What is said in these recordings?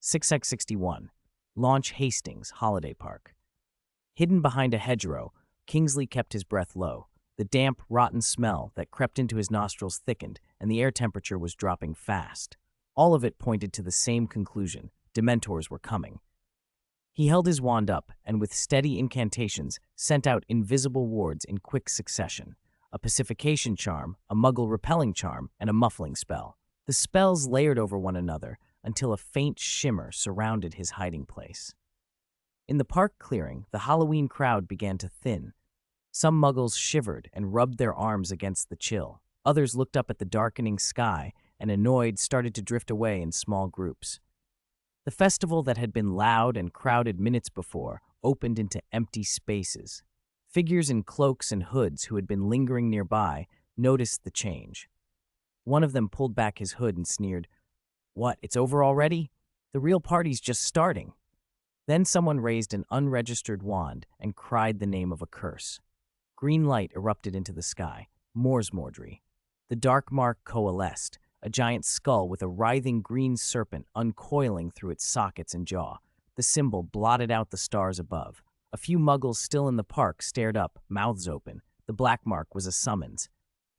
6x61. Launch Hastings Holiday Park. Hidden behind a hedgerow, Kingsley kept his breath low. The damp, rotten smell that crept into his nostrils thickened, and the air temperature was dropping fast. All of it pointed to the same conclusion: Dementors were coming. He held his wand up and with steady incantations sent out invisible wards in quick succession: a pacification charm, a muggle-repelling charm, and a muffling spell. The spells layered over one another until a faint shimmer surrounded his hiding place. In the park clearing, the Halloween crowd began to thin. Some muggles shivered and rubbed their arms against the chill. Others looked up at the darkening sky and, annoyed, started to drift away in small groups. The festival that had been loud and crowded minutes before opened into empty spaces. Figures in cloaks and hoods who had been lingering nearby noticed the change. One of them pulled back his hood and sneered, "What, it's over already? The real party's just starting." Then someone raised an unregistered wand and cried the name of a curse. Green light erupted into the sky. Morsmordry. The dark mark coalesced, a giant skull with a writhing green serpent uncoiling through its sockets and jaw. The symbol blotted out the stars above. A few muggles still in the park stared up, mouths open. The black mark was a summons.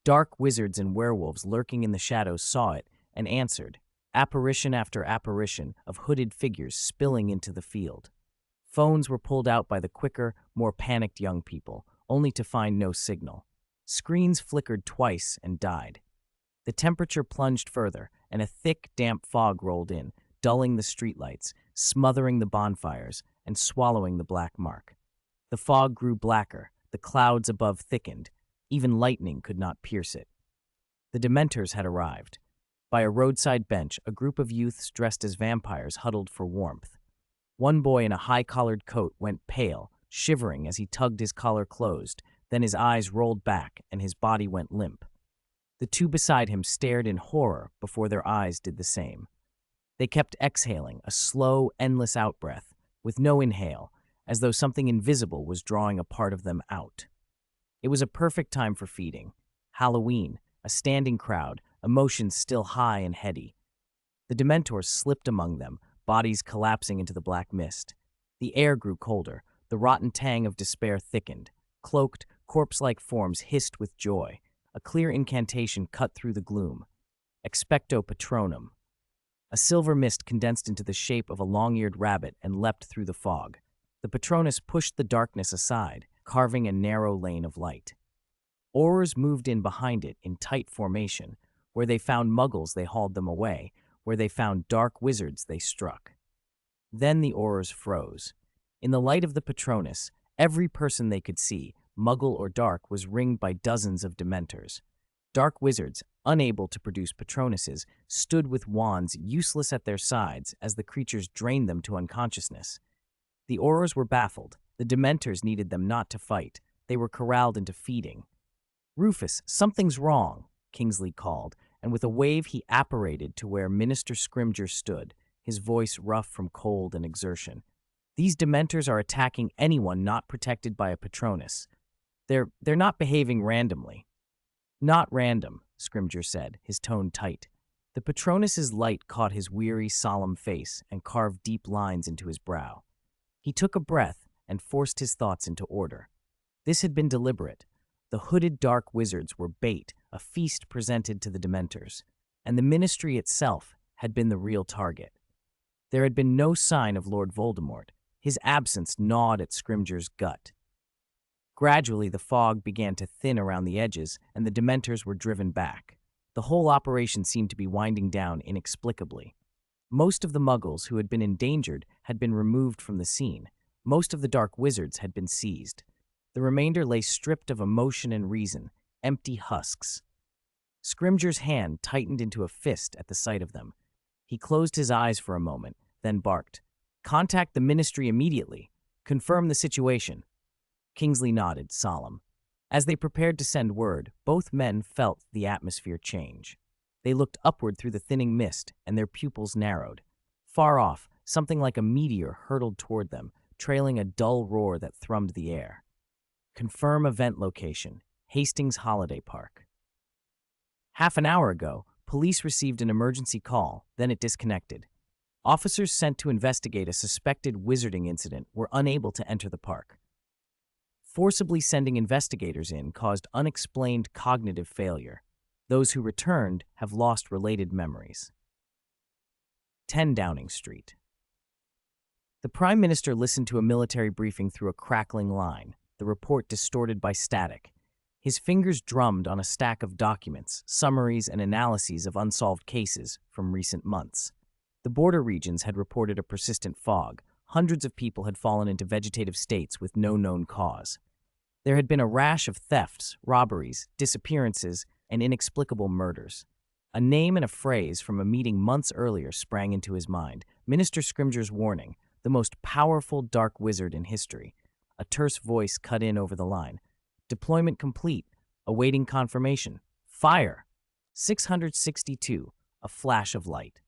Dark wizards and werewolves lurking in the shadows saw it and answered, apparition after apparition of hooded figures spilling into the field. Phones were pulled out by the quicker, more panicked young people, only to find no signal. Screens flickered twice and died. The temperature plunged further, and a thick, damp fog rolled in, dulling the streetlights, smothering the bonfires, and swallowing the black mark. The fog grew blacker, the clouds above thickened. Even lightning could not pierce it. The Dementors had arrived. By a roadside bench, a group of youths dressed as vampires huddled for warmth. One boy in a high-collared coat went pale, shivering as he tugged his collar closed, then his eyes rolled back and his body went limp. The two beside him stared in horror before their eyes did the same. They kept exhaling, a slow, endless outbreath, with no inhale, as though something invisible was drawing a part of them out. It was a perfect time for feeding. Halloween, a standing crowd, emotions still high and heady. The Dementors slipped among them, bodies collapsing into the black mist. The air grew colder, the rotten tang of despair thickened. Cloaked, corpse-like forms hissed with joy. A clear incantation cut through the gloom. Expecto Patronum. A silver mist condensed into the shape of a long-eared rabbit and leapt through the fog. The Patronus pushed the darkness aside, carving a narrow lane of light. Aurors moved in behind it in tight formation. Where they found muggles, they hauled them away. Where they found dark wizards, they struck. Then the Aurors froze. In the light of the Patronus, every person they could see, muggle or dark, was ringed by dozens of Dementors. Dark wizards, unable to produce Patronuses, stood with wands useless at their sides as the creatures drained them to unconsciousness. The Aurors were baffled. The Dementors needed them not to fight. They were corralled into feeding. "Rufus, something's wrong," Kingsley called, and with a wave he apparated to where Minister Scrimgeour stood, his voice rough from cold and exertion. "These Dementors are attacking anyone not protected by a Patronus. They're not behaving randomly." "Not random," Scrimgeour said, his tone tight. The Patronus's light caught his weary, solemn face and carved deep lines into his brow. He took a breath and forced his thoughts into order. This had been deliberate. The hooded dark wizards were bait, a feast presented to the Dementors, and the Ministry itself had been the real target. There had been no sign of Lord Voldemort. His absence gnawed at Scrimgeour's gut. Gradually, the fog began to thin around the edges, and the Dementors were driven back. The whole operation seemed to be winding down inexplicably. Most of the Muggles who had been endangered had been removed from the scene. Most of the dark wizards had been seized. The remainder lay stripped of emotion and reason, empty husks. Scrimgeour's hand tightened into a fist at the sight of them. He closed his eyes for a moment, then barked, "Contact the Ministry immediately. Confirm the situation." Kingsley nodded, solemn. As they prepared to send word, both men felt the atmosphere change. They looked upward through the thinning mist, and their pupils narrowed. Far off, something like a meteor hurtled toward them, trailing a dull roar that thrummed the air. Confirm event location, Hastings Holiday Park. Half an hour ago, police received an emergency call, then it disconnected. Officers sent to investigate a suspected wizarding incident were unable to enter the park. Forcibly sending investigators in caused unexplained cognitive failure. Those who returned have lost related memories. 10 Downing Street. The Prime Minister listened to a military briefing through a crackling line, the report distorted by static. His fingers drummed on a stack of documents, summaries, and analyses of unsolved cases from recent months. The border regions had reported a persistent fog. Hundreds of people had fallen into vegetative states with no known cause. There had been a rash of thefts, robberies, disappearances, and inexplicable murders. A name and a phrase from a meeting months earlier sprang into his mind: Minister Scrimgeour's warning, the most powerful dark wizard in history. A terse voice cut in over the line. Deployment complete. Awaiting confirmation. Fire! 662. A flash of light.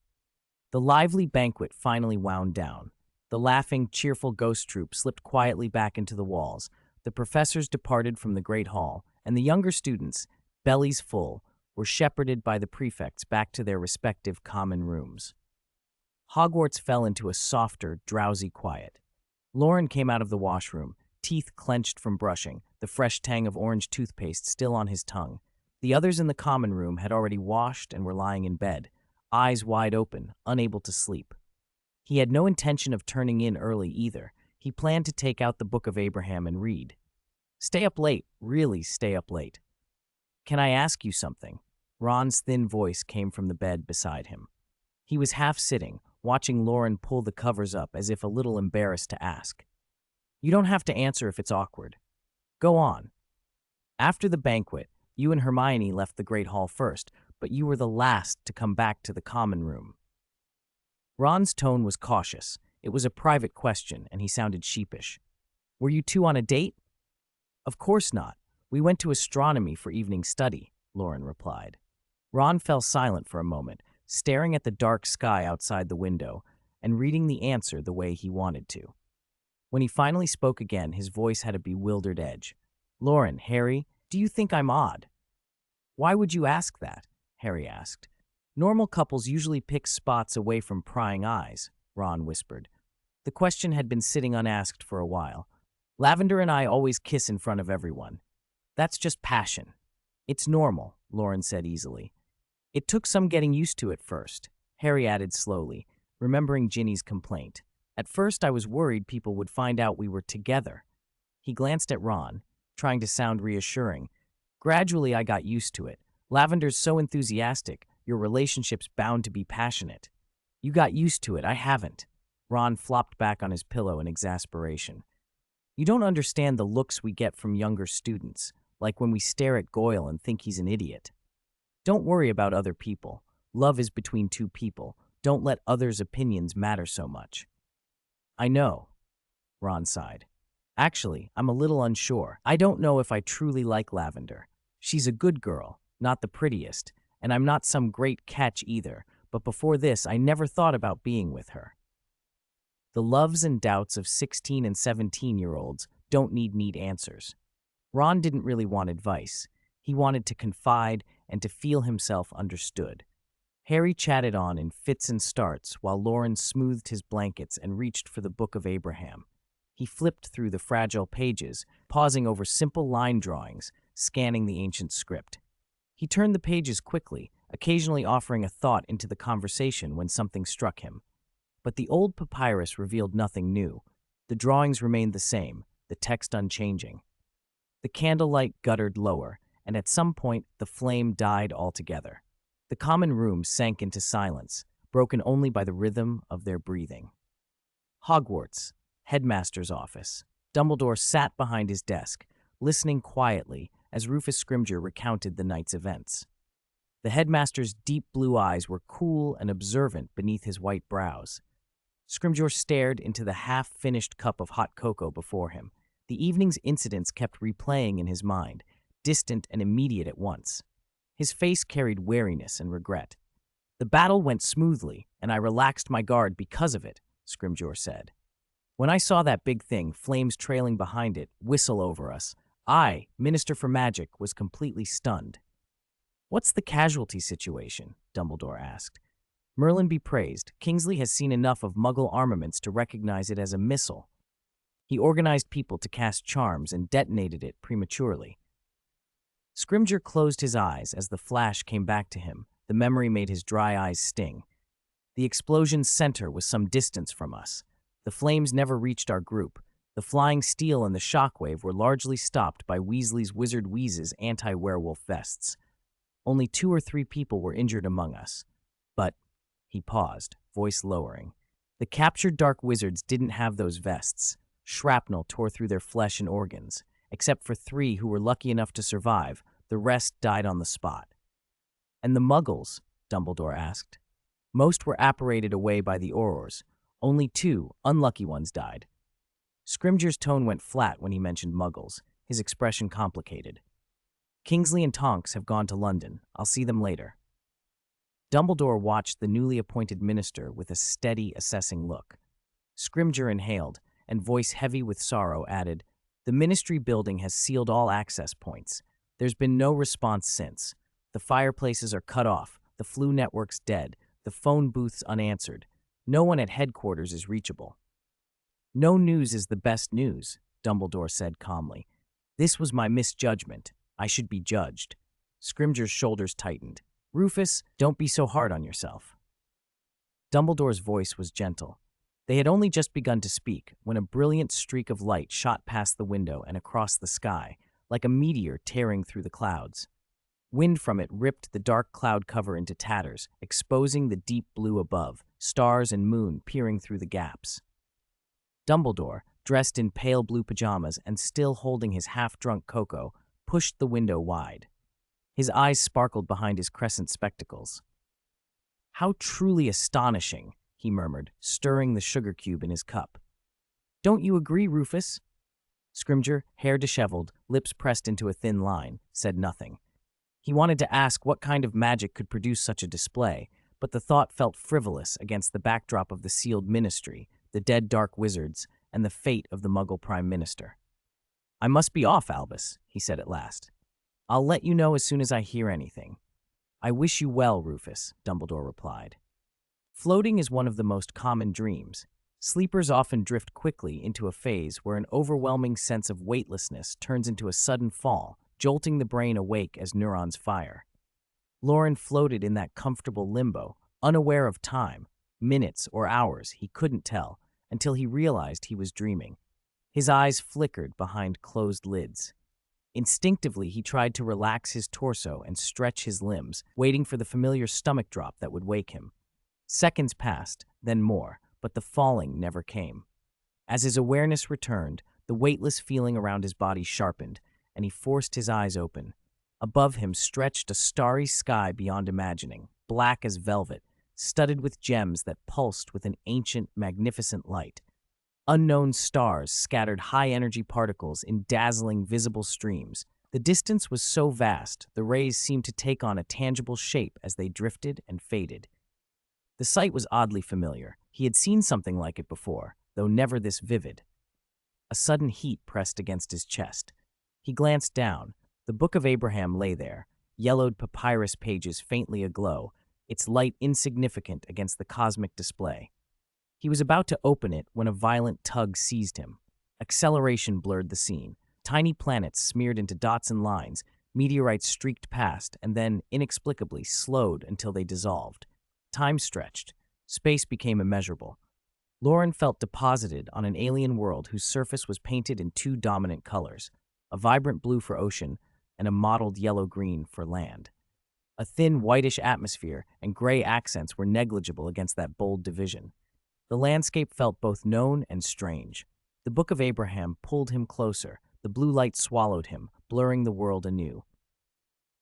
The lively banquet finally wound down. The laughing, cheerful ghost troupe slipped quietly back into the walls. The professors departed from the great hall, and the younger students, bellies full, were shepherded by the prefects back to their respective common rooms. Hogwarts fell into a softer, drowsy quiet. Loren came out of the washroom, teeth clenched from brushing, the fresh tang of orange toothpaste still on his tongue. The others in the common room had already washed and were lying in bed, eyes wide open, unable to sleep. He had no intention of turning in early either. He planned to take out the Book of Abraham and read. Stay up late, really stay up late. Can I ask you something? Ron's thin voice came from the bed beside him. He was half sitting, watching Loren pull the covers up as if a little embarrassed to ask. You don't have to answer if it's awkward. Go on. After the banquet, you and Hermione left the Great Hall first, but you were the last to come back to the common room. Ron's tone was cautious. It was a private question, and he sounded sheepish. Were you two on a date? Of course not. We went to astronomy for evening study, Loren replied. Ron fell silent for a moment, staring at the dark sky outside the window and reading the answer the way he wanted to. When he finally spoke again, his voice had a bewildered edge. Loren, Harry, do you think I'm odd? Why would you ask that? Harry asked. Normal couples usually pick spots away from prying eyes, Ron whispered. The question had been sitting unasked for a while. Lavender and I always kiss in front of everyone. That's just passion. It's normal, Loren said easily. It took some getting used to at first, Harry added slowly, remembering Ginny's complaint. At first I was worried people would find out we were together. He glanced at Ron, trying to sound reassuring. Gradually I got used to it. Lavender's so enthusiastic, your relationship's bound to be passionate. You got used to it, I haven't. Ron flopped back on his pillow in exasperation. You don't understand the looks we get from younger students, like when we stare at Goyle and think he's an idiot. Don't worry about other people. Love is between two people. Don't let others' opinions matter so much. I know, Ron sighed. Actually, I'm a little unsure. I don't know if I truly like Lavender. She's a good girl, not the prettiest, and I'm not some great catch either, but before this I never thought about being with her. The loves and doubts of 16 and 17-year-olds don't need neat answers. Ron didn't really want advice. He wanted to confide and to feel himself understood. Harry chatted on in fits and starts while Loren smoothed his blankets and reached for the Book of Abraham. He flipped through the fragile pages, pausing over simple line drawings, scanning the ancient script. He turned the pages quickly, occasionally offering a thought into the conversation when something struck him. But the old papyrus revealed nothing new. The drawings remained the same, the text unchanging. The candlelight guttered lower, and at some point the flame died altogether. The common room sank into silence, broken only by the rhythm of their breathing. Hogwarts, headmaster's office. Dumbledore sat behind his desk, listening quietly as Rufus Scrimgeour recounted the night's events. The headmaster's deep blue eyes were cool and observant beneath his white brows. Scrimgeour stared into the half-finished cup of hot cocoa before him. The evening's incidents kept replaying in his mind, distant and immediate at once. His face carried wariness and regret. The battle went smoothly, and I relaxed my guard because of it, Scrimgeour said. When I saw that big thing, flames trailing behind it, whistle over us, I, Minister for Magic, was completely stunned. What's the casualty situation? Dumbledore asked. Merlin be praised, Kingsley has seen enough of Muggle armaments to recognize it as a missile. He organized people to cast charms and detonated it prematurely. Scrimgeour closed his eyes as the flash came back to him. The memory made his dry eyes sting. The explosion's center was some distance from us. The flames never reached our group. The flying steel and the shockwave were largely stopped by Weasley's Wizard Wheeze's anti-werewolf vests. Only 2 or 3 people were injured among us. But, he paused, voice lowering. The captured dark wizards didn't have those vests. Shrapnel tore through their flesh and organs. Except for 3 who were lucky enough to survive, the rest died on the spot. And the Muggles? Dumbledore asked. Most were apparated away by the Aurors. Only 2 unlucky ones died. Scrimgeour's tone went flat when he mentioned Muggles, his expression complicated. Kingsley and Tonks have gone to London. I'll see them later. Dumbledore watched the newly appointed minister with a steady, assessing look. Scrimgeour inhaled, and voice heavy with sorrow added, "The ministry building has sealed all access points. There's been no response since. The fireplaces are cut off, the flu network's dead, the phone booths unanswered. No one at headquarters is reachable." "No news is the best news," Dumbledore said calmly. "This was my misjudgment. I should be judged." Scrimgeour's shoulders tightened. "Rufus, don't be so hard on yourself." Dumbledore's voice was gentle. They had only just begun to speak when a brilliant streak of light shot past the window and across the sky, like a meteor tearing through the clouds. Wind from it ripped the dark cloud cover into tatters, exposing the deep blue above, stars and moon peering through the gaps. Dumbledore, dressed in pale blue pajamas and still holding his half-drunk cocoa, pushed the window wide. His eyes sparkled behind his crescent spectacles. "How truly astonishing," he murmured, stirring the sugar cube in his cup. "Don't you agree, Rufus?" Scrimgeour, hair disheveled, lips pressed into a thin line, said nothing. He wanted to ask what kind of magic could produce such a display, but the thought felt frivolous against the backdrop of the sealed ministry, the dead dark wizards, and the fate of the Muggle Prime Minister. "I must be off, Albus," he said at last. "I'll let you know as soon as I hear anything." "I wish you well, Rufus," Dumbledore replied. Floating is one of the most common dreams. Sleepers often drift quickly into a phase where an overwhelming sense of weightlessness turns into a sudden fall, jolting the brain awake as neurons fire. Loren floated in that comfortable limbo, unaware of time, minutes or hours, he couldn't tell, until he realized he was dreaming. His eyes flickered behind closed lids. Instinctively, he tried to relax his torso and stretch his limbs, waiting for the familiar stomach drop that would wake him. Seconds passed, then more, but the falling never came. As his awareness returned, the weightless feeling around his body sharpened, and he forced his eyes open. Above him stretched a starry sky beyond imagining, black as velvet, studded with gems that pulsed with an ancient, magnificent light. Unknown stars scattered high-energy particles in dazzling, visible streams. The distance was so vast, the rays seemed to take on a tangible shape as they drifted and faded. The sight was oddly familiar. He had seen something like it before, though never this vivid. A sudden heat pressed against his chest. He glanced down. The Book of Abraham lay there, yellowed papyrus pages faintly aglow, its light insignificant against the cosmic display. He was about to open it when a violent tug seized him. Acceleration blurred the scene. Tiny planets smeared into dots and lines, meteorites streaked past, and then, inexplicably, slowed until they dissolved. Time stretched. Space became immeasurable. Loren felt deposited on an alien world whose surface was painted in 2 dominant colors, a vibrant blue for ocean and a mottled yellow-green for land. A thin, whitish atmosphere and gray accents were negligible against that bold division. The landscape felt both known and strange. The Book of Abraham pulled him closer. The blue light swallowed him, blurring the world anew.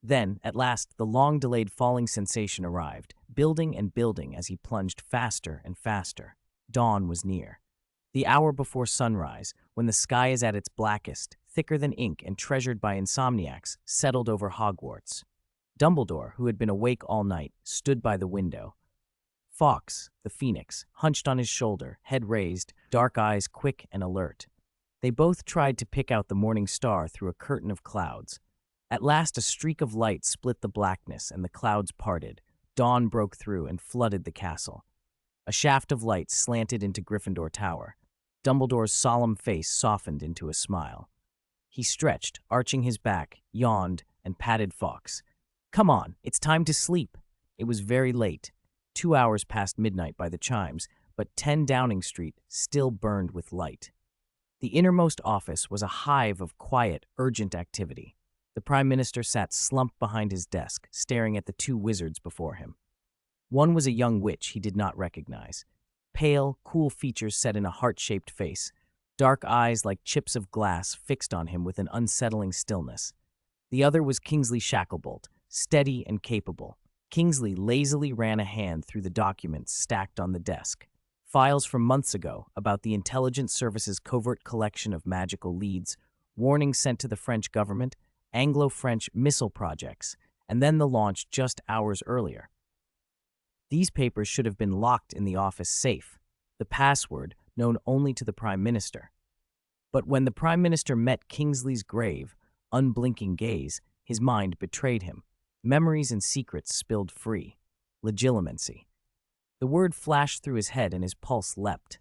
Then, at last, the long-delayed falling sensation arrived, building and building as he plunged faster and faster. Dawn was near. The hour before sunrise, when the sky is at its blackest, thicker than ink and treasured by insomniacs, settled over Hogwarts. Dumbledore, who had been awake all night, stood by the window. Fawkes, the phoenix, hunched on his shoulder, head raised, dark eyes quick and alert. They both tried to pick out the morning star through a curtain of clouds. At last a streak of light split the blackness and the clouds parted. dawn broke through and flooded the castle. A shaft of light slanted into Gryffindor Tower. Dumbledore's solemn face softened into a smile. He stretched, arching his back, yawned, and patted Fawkes. "Come on, it's time to sleep." It was very late, 2 hours past midnight by the chimes, but 10 Downing Street still burned with light. The innermost office was a hive of quiet, urgent activity. The Prime Minister sat slumped behind his desk, staring at the two wizards before him. One was a young witch he did not recognize. Pale, cool features set in a heart-shaped face, dark eyes like chips of glass fixed on him with an unsettling stillness. The other was Kingsley Shacklebolt, steady and capable. Kingsley lazily ran a hand through the documents stacked on the desk. Files from months ago about the Intelligence Service's covert collection of magical leads, warnings sent to the French government, Anglo-French missile projects, and then the launch just hours earlier. These papers should have been locked in the office safe, the password known only to the Prime Minister. But when the Prime Minister met Kingsley's grave, unblinking gaze, his mind betrayed him. Memories and secrets spilled free. Legilimency. The word flashed through his head and his pulse leapt.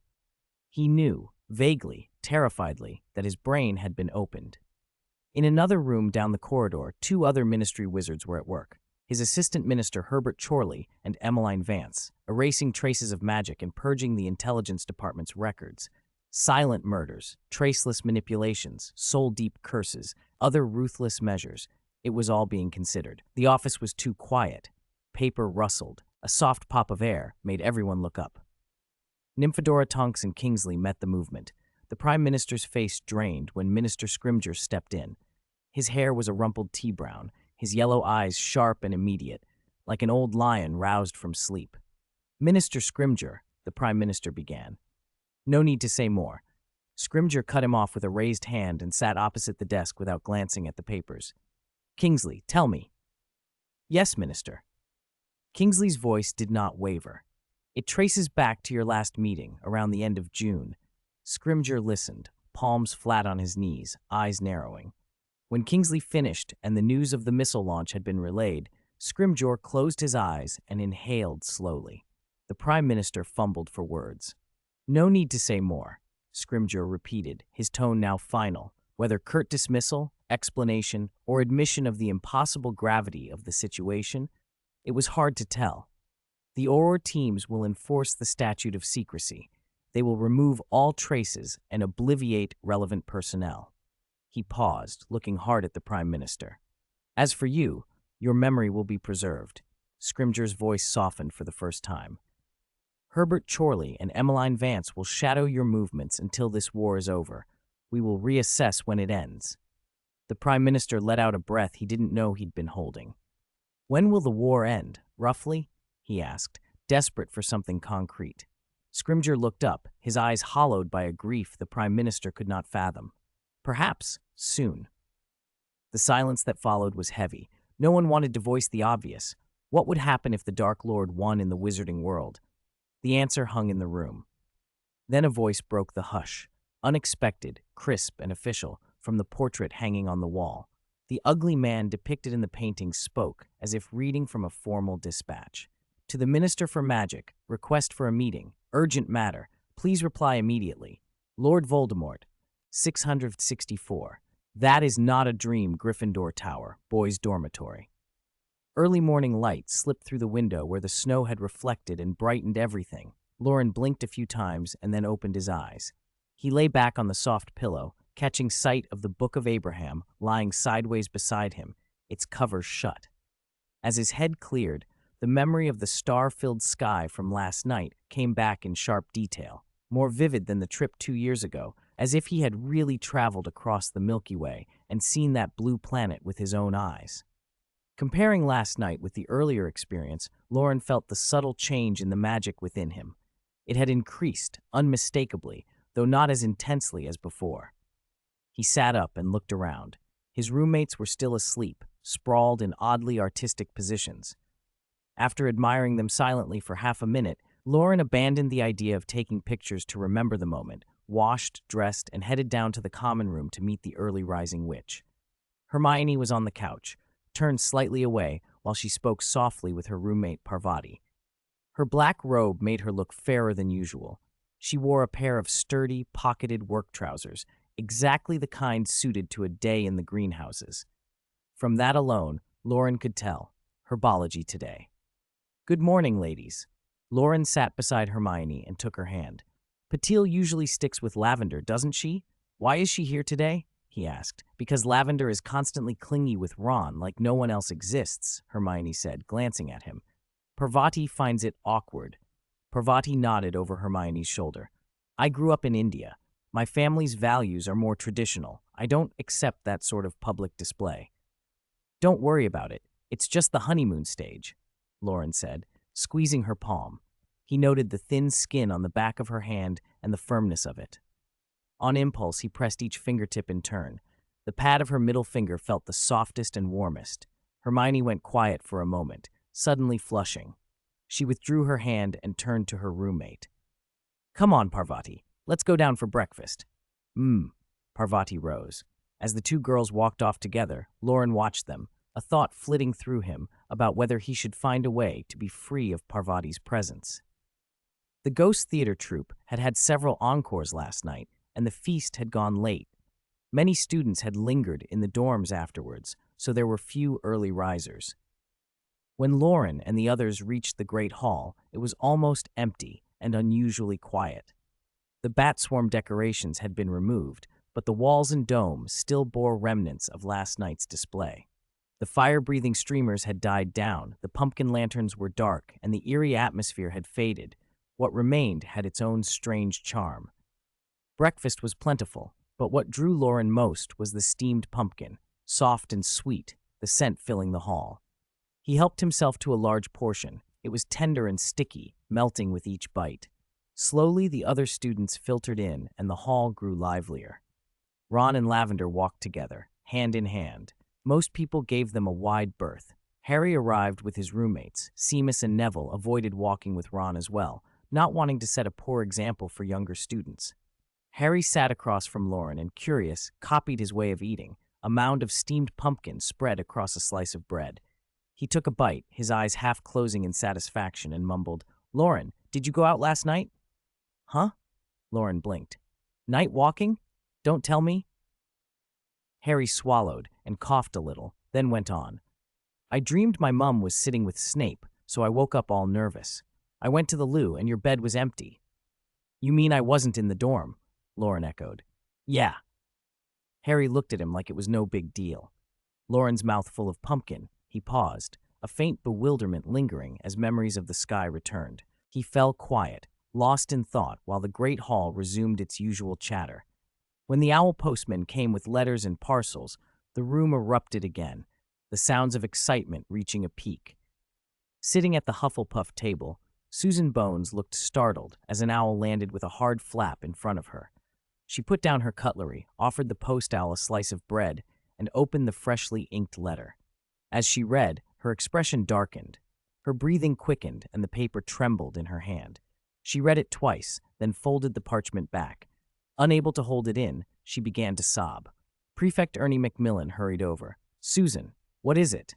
He knew, vaguely, terrifiedly, that his brain had been opened. In another room down the corridor, two other ministry wizards were at work. His assistant minister Herbert Chorley and Emmeline Vance, erasing traces of magic and purging the Intelligence Department's records. Silent murders, traceless manipulations, soul-deep curses, other ruthless measures. It was all being considered. The office was too quiet. Paper rustled. A soft pop of air made everyone look up. Nymphadora Tonks and Kingsley met the movement. The Prime Minister's face drained when Minister Scrimgeour stepped in. His hair was a rumpled tea-brown, his yellow eyes sharp and immediate, like an old lion roused from sleep. "Minister Scrimgeour," the Prime Minister began. No need to say more. Scrimgeour cut him off with a raised hand and sat opposite the desk without glancing at the papers. "Kingsley, tell me." "Yes, Minister." Kingsley's voice did not waver. "It traces back to your last meeting, around the end of June." Scrimgeour listened, palms flat on his knees, eyes narrowing. When Kingsley finished and the news of the missile launch had been relayed, Scrimgeour closed his eyes and inhaled slowly. The Prime Minister fumbled for words. "No need to say more," Scrimgeour repeated, his tone now final. Whether curt dismissal, explanation, or admission of the impossible gravity of the situation, it was hard to tell. The Auror teams will enforce the statute of secrecy. They will remove all traces and obliviate relevant personnel. He paused, looking hard at the Prime Minister. "As for you, your memory will be preserved." Scrimgeour's voice softened for the first time. "Herbert Chorley and Emmeline Vance will shadow your movements until this war is over. We will reassess when it ends." The Prime Minister let out a breath he didn't know he'd been holding. "When will the war end, roughly?" he asked, desperate for something concrete. Scrimgeour looked up, his eyes hollowed by a grief the Prime Minister could not fathom. "Perhaps soon." The silence that followed was heavy. No one wanted to voice the obvious. What would happen if the Dark Lord won in the wizarding world? The answer hung in the room. Then a voice broke the hush, unexpected, crisp, and official, from the portrait hanging on the wall. The ugly man depicted in the painting spoke, as if reading from a formal dispatch. "To the Minister for Magic, request for a meeting. Urgent matter. Please reply immediately. Lord Voldemort, 664. That is not a dream, Gryffindor Tower, boys' dormitory." Early morning light slipped through the window where the snow had reflected and brightened everything. Loren blinked a few times and then opened his eyes. He lay back on the soft pillow, catching sight of the Book of Abraham lying sideways beside him, its cover shut. As his head cleared, the memory of the star-filled sky from last night came back in sharp detail, more vivid than the trip 2 years ago, as if he had really traveled across the Milky Way and seen that blue planet with his own eyes. Comparing last night with the earlier experience, Loren felt the subtle change in the magic within him. It had increased, unmistakably, though not as intensely as before. He sat up and looked around. His roommates were still asleep, sprawled in oddly artistic positions. After admiring them silently for half a minute, Loren abandoned the idea of taking pictures to remember the moment, washed, dressed, and headed down to the common room to meet the early rising witch. Hermione was on the couch, turned slightly away, while she spoke softly with her roommate Parvati. Her black robe made her look fairer than usual. She wore a pair of sturdy, pocketed work trousers, exactly the kind suited to a day in the greenhouses. From that alone, Loren could tell herbology today. Good morning, ladies. Loren sat beside Hermione and took her hand. Patil usually sticks with Lavender, doesn't she? Why is she here today? He asked. Because Lavender is constantly clingy with Ron like no one else exists, Hermione said, glancing at him. Parvati finds it awkward. Parvati nodded over Hermione's shoulder. I grew up in India. My family's values are more traditional. I don't accept that sort of public display. Don't worry about it. It's just the honeymoon stage, Loren said, squeezing her palm. He noted the thin skin on the back of her hand and the firmness of it. On impulse, he pressed each fingertip in turn. The pad of her middle finger felt the softest and warmest. Hermione went quiet for a moment, suddenly flushing. She withdrew her hand and turned to her roommate. Come on, Parvati. Let's go down for breakfast. Parvati rose. As the two girls walked off together, Loren watched them, a thought flitting through him about whether he should find a way to be free of Parvati's presence. The Ghost Theater troupe had had several encores last night, and the feast had gone late. Many students had lingered in the dorms afterwards, so there were few early risers. When Loren and the others reached the Great Hall, it was almost empty and unusually quiet. The bat swarm decorations had been removed, but the walls and dome still bore remnants of last night's display. The fire-breathing streamers had died down, the pumpkin lanterns were dark, and the eerie atmosphere had faded. What remained had its own strange charm. Breakfast was plentiful, but what drew Loren most was the steamed pumpkin, soft and sweet, the scent filling the hall. He helped himself to a large portion. It was tender and sticky, melting with each bite. Slowly, the other students filtered in, and the hall grew livelier. Ron and Lavender walked together, hand in hand. Most people gave them a wide berth. Harry arrived with his roommates. Seamus and Neville avoided walking with Ron as well, not wanting to set a poor example for younger students. Harry sat across from Loren and, curious, copied his way of eating, a mound of steamed pumpkin spread across a slice of bread. He took a bite, his eyes half closing in satisfaction, and mumbled, "Loren, did you go out last night?" "Huh?" Loren blinked. "Night walking? Don't tell me." Harry swallowed and coughed a little, then went on. "I dreamed my mum was sitting with Snape, so I woke up all nervous. I went to the loo and your bed was empty." "You mean I wasn't in the dorm?" Loren echoed. "Yeah." Harry looked at him like it was no big deal. Loren's mouth full of pumpkin, he paused, a faint bewilderment lingering as memories of the sky returned. He fell quiet, lost in thought while the great hall resumed its usual chatter. When the owl postman came with letters and parcels, the room erupted again, the sounds of excitement reaching a peak. Sitting at the Hufflepuff table, Susan Bones looked startled as an owl landed with a hard flap in front of her. She put down her cutlery, offered the post owl a slice of bread, and opened the freshly inked letter. As she read, her expression darkened. Her breathing quickened and the paper trembled in her hand. She read it twice, then folded the parchment back. Unable to hold it in, she began to sob. Prefect Ernie Macmillan hurried over. "Susan, what is it?"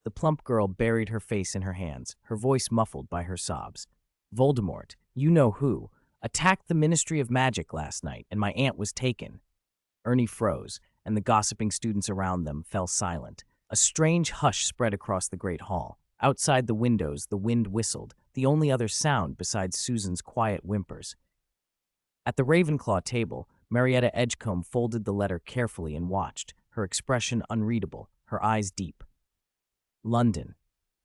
The plump girl buried her face in her hands, her voice muffled by her sobs. "Voldemort, you know who, attacked the Ministry of Magic last night, and my aunt was taken." Ernie froze, and the gossiping students around them fell silent. A strange hush spread across the great hall. Outside the windows, the wind whistled, the only other sound besides Susan's quiet whimpers. At the Ravenclaw table, Marietta Edgecombe folded the letter carefully and watched, her expression unreadable, her eyes deep. London.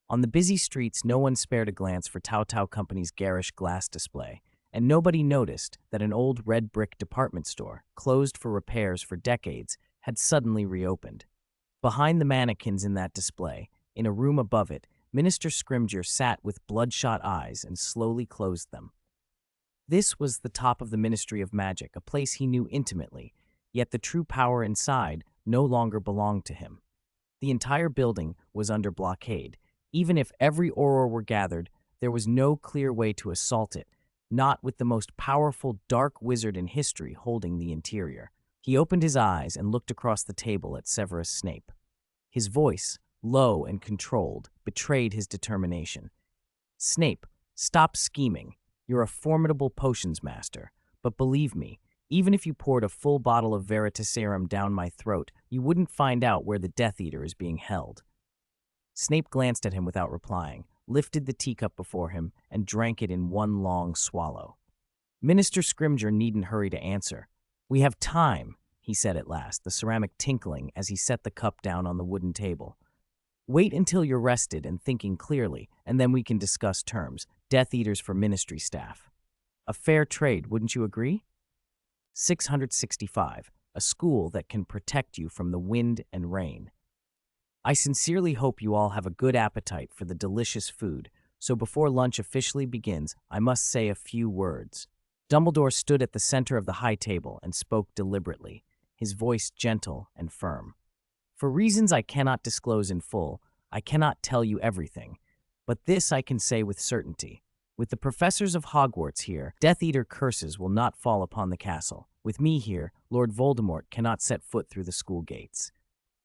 On the busy streets, no one spared a glance for Tau Tau Company's garish glass display, and nobody noticed that an old red brick department store, closed for repairs for decades, had suddenly reopened. Behind the mannequins in that display, in a room above it, Minister Scrimgeour sat with bloodshot eyes and slowly closed them. This was the top of the Ministry of Magic, a place he knew intimately, yet the true power inside no longer belonged to him. The entire building was under blockade. Even if every Auror were gathered, there was no clear way to assault it, not with the most powerful dark wizard in history holding the interior. He opened his eyes and looked across the table at Severus Snape. His voice, low and controlled, betrayed his determination. Snape, stop scheming. You're a formidable potions master. But believe me, even if you poured a full bottle of Veritaserum down my throat, you wouldn't find out where the Death Eater is being held. Snape glanced at him without replying, lifted the teacup before him, and drank it in one long swallow. Minister Scrimgeour needn't hurry to answer. We have time, he said at last, the ceramic tinkling as he set the cup down on the wooden table. Wait until you're rested and thinking clearly, and then we can discuss terms. Death Eaters for ministry staff. A fair trade, wouldn't you agree? 665. A school that can protect you from the wind and rain. I sincerely hope you all have a good appetite for the delicious food, so before lunch officially begins, I must say a few words. Dumbledore stood at the center of the high table and spoke deliberately, his voice gentle and firm. For reasons I cannot disclose in full, I cannot tell you everything, but this I can say with certainty. With the professors of Hogwarts here, Death Eater curses will not fall upon the castle. With me here, Lord Voldemort cannot set foot through the school gates.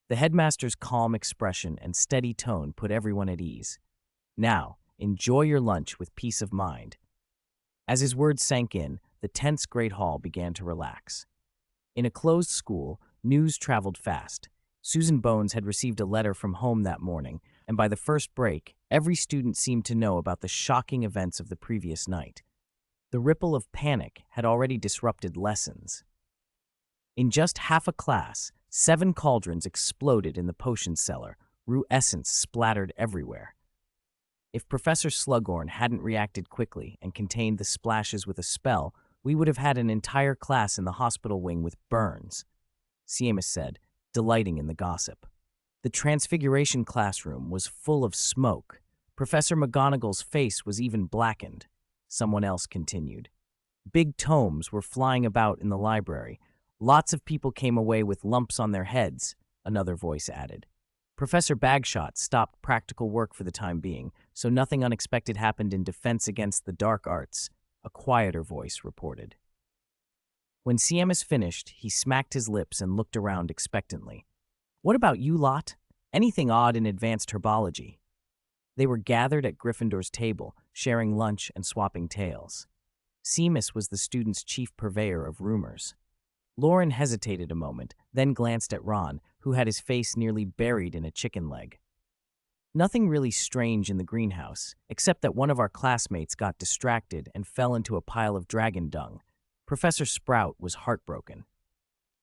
The headmaster's calm expression and steady tone put everyone at ease. Now, enjoy your lunch with peace of mind. As his words sank in, the tense great hall began to relax. In a closed school, news traveled fast. Susan Bones had received a letter from home that morning, and by the first break, every student seemed to know about the shocking events of the previous night. The ripple of panic had already disrupted lessons. In just half a class, 7 cauldrons exploded in the potion cellar, rue essence splattered everywhere. If Professor Slughorn hadn't reacted quickly and contained the splashes with a spell, we would have had an entire class in the hospital wing with burns, Seamus said, delighting in the gossip. The Transfiguration classroom was full of smoke. Professor McGonagall's face was even blackened, someone else continued. Big tomes were flying about in the library. Lots of people came away with lumps on their heads, another voice added. Professor Bagshot stopped practical work for the time being, so nothing unexpected happened in defense against the dark arts, a quieter voice reported. When Seamus finished, he smacked his lips and looked around expectantly. What about you lot? Anything odd in advanced herbology? They were gathered at Gryffindor's table, sharing lunch and swapping tales. Seamus was the student's chief purveyor of rumors. Loren hesitated a moment, then glanced at Ron, who had his face nearly buried in a chicken leg. Nothing really strange in the greenhouse, except that one of our classmates got distracted and fell into a pile of dragon dung. Professor Sprout was heartbroken.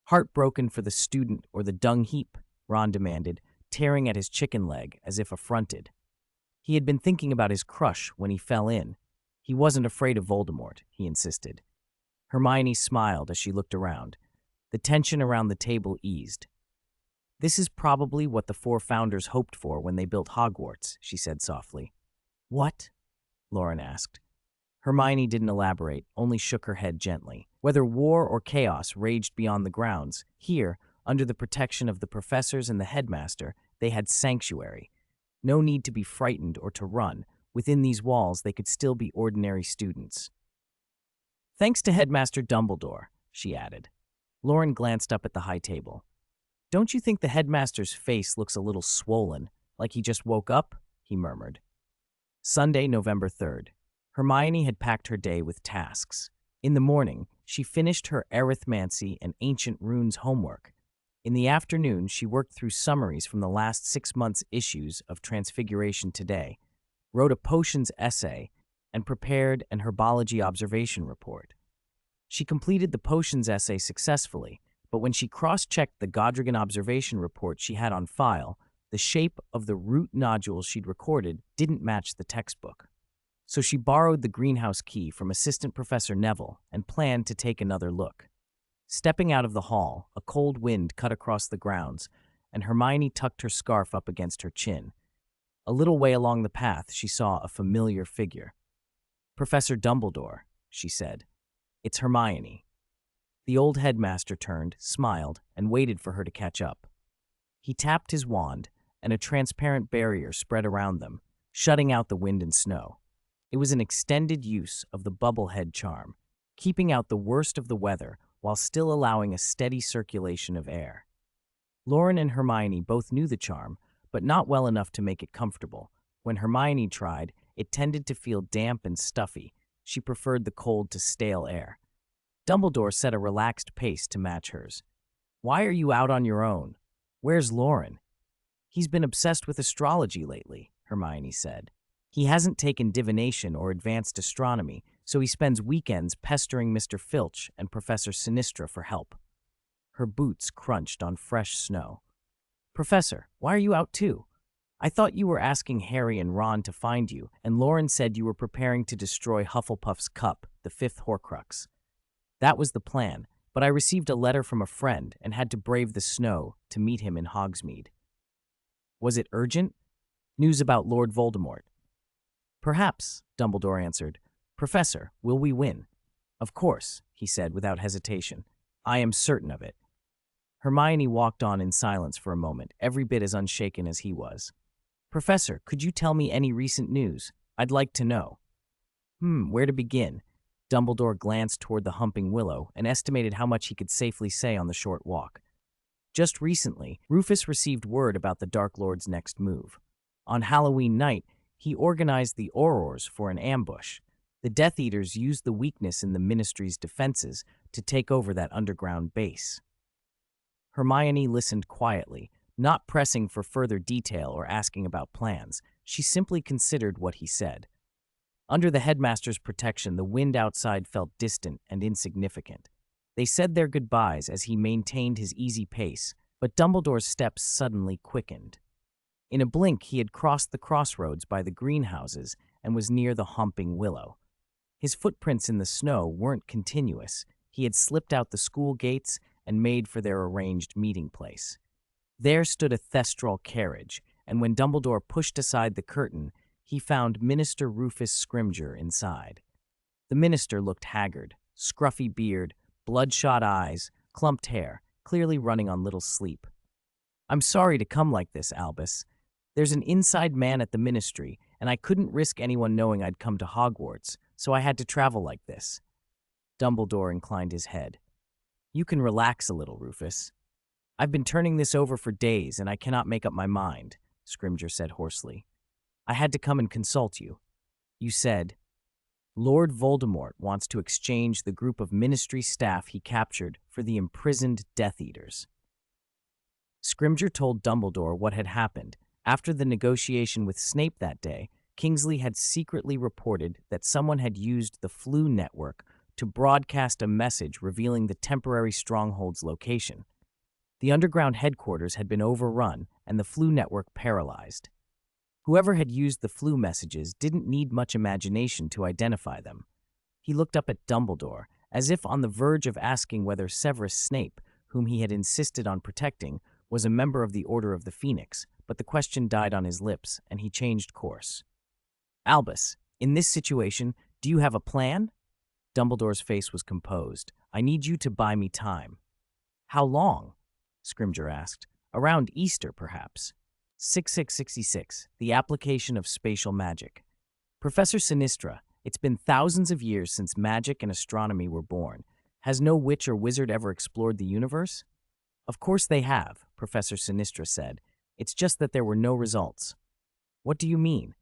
Heartbroken for the student or the dung heap? Ron demanded, tearing at his chicken leg as if affronted. He had been thinking about his crush when he fell in. He wasn't afraid of Voldemort, he insisted. Hermione smiled as she looked around. The tension around the table eased. This is probably what the 4 founders hoped for when they built Hogwarts, she said softly. What? Loren asked. Hermione didn't elaborate, only shook her head gently. Whether war or chaos raged beyond the grounds, here, under the protection of the professors and the headmaster, they had sanctuary. No need to be frightened or to run. Within these walls, they could still be ordinary students. Thanks to Headmaster Dumbledore, she added. Loren glanced up at the high table. Don't you think the headmaster's face looks a little swollen, like he just woke up? He murmured. Sunday, November 3rd. Hermione had packed her day with tasks. In the morning, she finished her arithmancy and ancient runes homework. In the afternoon, she worked through summaries from the last 6 months' issues of Transfiguration Today, wrote a potions essay, and prepared an herbology observation report. She completed the potions essay successfully, but when she cross-checked the Godrigan observation report she had on file, the shape of the root nodules she'd recorded didn't match the textbook. So she borrowed the greenhouse key from Assistant Professor Neville and planned to take another look. Stepping out of the hall, a cold wind cut across the grounds, and Hermione tucked her scarf up against her chin. A little way along the path, she saw a familiar figure. Professor Dumbledore, she said. It's Hermione. The old headmaster turned, smiled, and waited for her to catch up. He tapped his wand, and a transparent barrier spread around them, shutting out the wind and snow. It was an extended use of the bubblehead charm, keeping out the worst of the weather while still allowing a steady circulation of air. Loren and Hermione both knew the charm, but not well enough to make it comfortable. When Hermione tried, it tended to feel damp and stuffy. She preferred the cold to stale air. Dumbledore set a relaxed pace to match hers. "Why are you out on your own? Where's Loren?" "He's been obsessed with astrology lately," Hermione said. "He hasn't taken divination or advanced astronomy, so he spends weekends pestering Mr. Filch and Professor Sinistra for help." Her boots crunched on fresh snow. "Professor, why are you out too? I thought you were asking Harry and Ron to find you, and Loren said you were preparing to destroy Hufflepuff's cup, the fifth Horcrux." "That was the plan, but I received a letter from a friend and had to brave the snow to meet him in Hogsmeade." "Was it urgent? News about Lord Voldemort?" "Perhaps," Dumbledore answered. "Professor, will we win?" "Of course," he said without hesitation. "I am certain of it." Hermione walked on in silence for a moment, every bit as unshaken as he was. "Professor, could you tell me any recent news? I'd like to know." Where to begin?" Dumbledore glanced toward the humping willow and estimated how much he could safely say on the short walk. "Just recently, Rufus received word about the Dark Lord's next move. On Halloween night, he organized the Aurors for an ambush. The Death Eaters used the weakness in the Ministry's defenses to take over that underground base." Hermione listened quietly, not pressing for further detail or asking about plans. She simply considered what he said. Under the headmaster's protection, the wind outside felt distant and insignificant. They said their goodbyes as he maintained his easy pace, but Dumbledore's steps suddenly quickened. In a blink, he had crossed the crossroads by the greenhouses and was near the humping willow. His footprints in the snow weren't continuous. He had slipped out the school gates and made for their arranged meeting place. There stood a thestral carriage, and when Dumbledore pushed aside the curtain, he found Minister Rufus Scrimgeour inside. The minister looked haggard, scruffy beard, bloodshot eyes, clumped hair, clearly running on little sleep. "I'm sorry to come like this, Albus. There's an inside man at the ministry, and I couldn't risk anyone knowing I'd come to Hogwarts, so I had to travel like this." Dumbledore inclined his head. "You can relax a little, Rufus. I've been turning this over for days, and I cannot make up my mind," Scrimgeour said hoarsely. "I had to come and consult you. You said, Lord Voldemort wants to exchange the group of ministry staff he captured for the imprisoned Death Eaters." Scrimgeour told Dumbledore what had happened. After the negotiation with Snape that day, Kingsley had secretly reported that someone had used the Flu network to broadcast a message revealing the temporary stronghold's location. The underground headquarters had been overrun and the Flu network paralyzed. Whoever had used the Flu messages didn't need much imagination to identify them. He looked up at Dumbledore, as if on the verge of asking whether Severus Snape, whom he had insisted on protecting, was a member of the Order of the Phoenix, but the question died on his lips, and he changed course. "Albus, in this situation, do you have a plan?" Dumbledore's face was composed. "I need you to buy me time." "How long?" Scrimgeour asked. "Around Easter, perhaps." 6666, the application of spatial magic. "Professor Sinistra, it's been thousands of years since magic and astronomy were born. Has no witch or wizard ever explored the universe?" "Of course they have," Professor Sinistra said. "It's just that there were no results." "What do you mean?"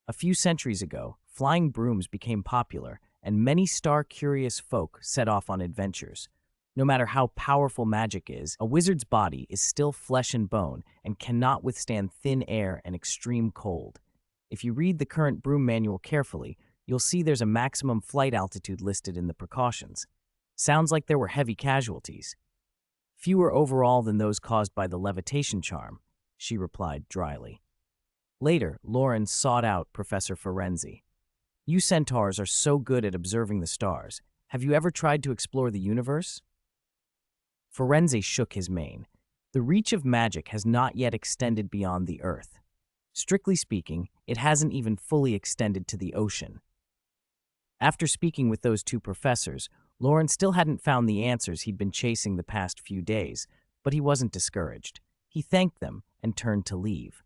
"A few centuries ago, flying brooms became popular, and many star-curious folk set off on adventures. No matter how powerful magic is, a wizard's body is still flesh and bone and cannot withstand thin air and extreme cold. If you read the current broom manual carefully, you'll see there's a maximum flight altitude listed in the precautions. Sounds like there were heavy casualties." "Fewer overall than those caused by the levitation charm," she replied dryly. Later, Loren sought out Professor Ferenzi. "You centaurs are so good at observing the stars. Have you ever tried to explore the universe?" Ferenzi shook his mane. "The reach of magic has not yet extended beyond the Earth. Strictly speaking, it hasn't even fully extended to the ocean." After speaking with those two professors, Loren still hadn't found the answers he'd been chasing the past few days, but he wasn't discouraged. He thanked them and turned to leave.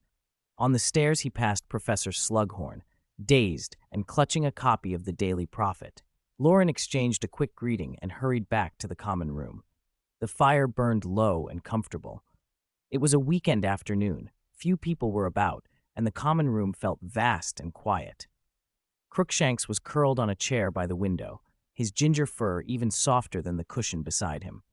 On the stairs, he passed Professor Slughorn, dazed and clutching a copy of the Daily Prophet. Loren exchanged a quick greeting and hurried back to the common room. The fire burned low and comfortable. It was a weekend afternoon. Few people were about, and the common room felt vast and quiet. Crookshanks was curled on a chair by the window, his ginger fur even softer than the cushion beside him.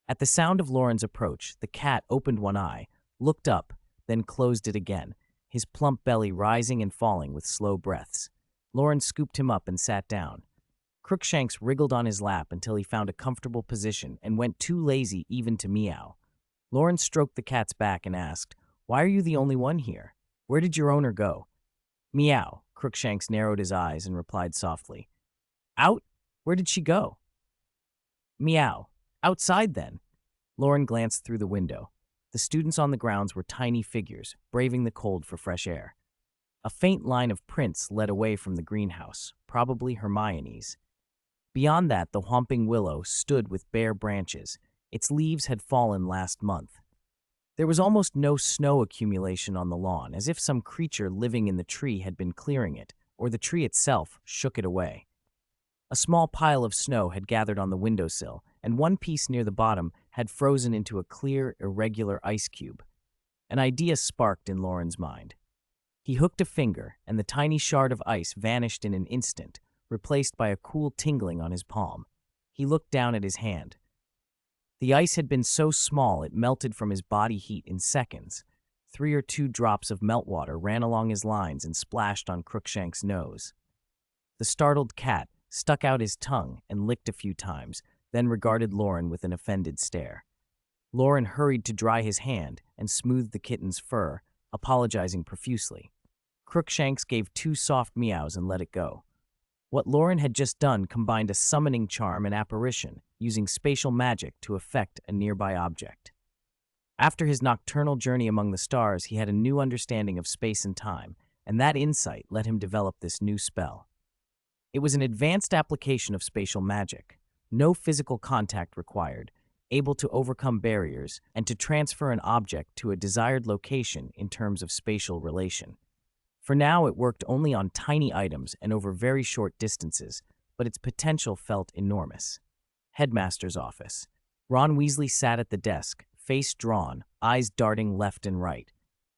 At the sound of Loren's approach, the cat opened one eye, looked up, then closed it again, his plump belly rising and falling with slow breaths. Loren scooped him up and sat down. Crookshanks wriggled on his lap until he found a comfortable position and went too lazy even to meow. Loren stroked the cat's back and asked, "Why are you the only one here? Where did your owner go?" "Meow." Crookshanks narrowed his eyes and replied softly. "Out? Where did she go?" "Meow. Outside, then." Loren glanced through the window. The students on the grounds were tiny figures, braving the cold for fresh air. A faint line of prints led away from the greenhouse, probably Hermione's. Beyond that, the whomping willow stood with bare branches. Its leaves had fallen last month. There was almost no snow accumulation on the lawn, as if some creature living in the tree had been clearing it, or the tree itself shook it away. A small pile of snow had gathered on the windowsill, and one piece near the bottom had frozen into a clear, irregular ice cube. An idea sparked in Loren's mind. He hooked a finger, and the tiny shard of ice vanished in an instant, replaced by a cool tingling on his palm. He looked down at his hand. The ice had been so small it melted from his body heat in seconds. 3 or 2 drops of meltwater ran along his lines and splashed on Crookshanks' nose. The startled cat stuck out his tongue and licked a few times, then regarded Loren with an offended stare. Loren hurried to dry his hand and smoothed the kitten's fur, apologizing profusely. Crookshanks gave 2 soft meows and let it go. What Loren had just done combined a summoning charm and apparition, using spatial magic to affect a nearby object. After his nocturnal journey among the stars, he had a new understanding of space and time, and that insight let him develop this new spell. It was an advanced application of spatial magic, no physical contact required, able to overcome barriers and to transfer an object to a desired location in terms of spatial relation. For now, it worked only on tiny items and over very short distances, but its potential felt enormous. Headmaster's office. Ron Weasley sat at the desk, face drawn, eyes darting left and right.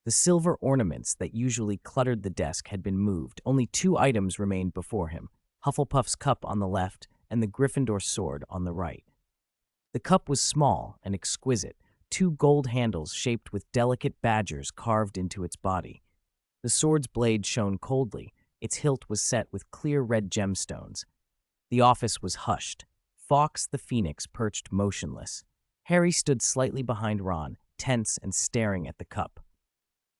The silver ornaments that usually cluttered the desk had been moved. Only 2 items remained before him, Hufflepuff's cup on the left and the Gryffindor sword on the right. The cup was small and exquisite, 2 gold handles shaped with delicate badgers carved into its body. The sword's blade shone coldly, its hilt was set with clear red gemstones. The office was hushed. Fawkes the Phoenix perched motionless. Harry stood slightly behind Ron, tense and staring at the cup.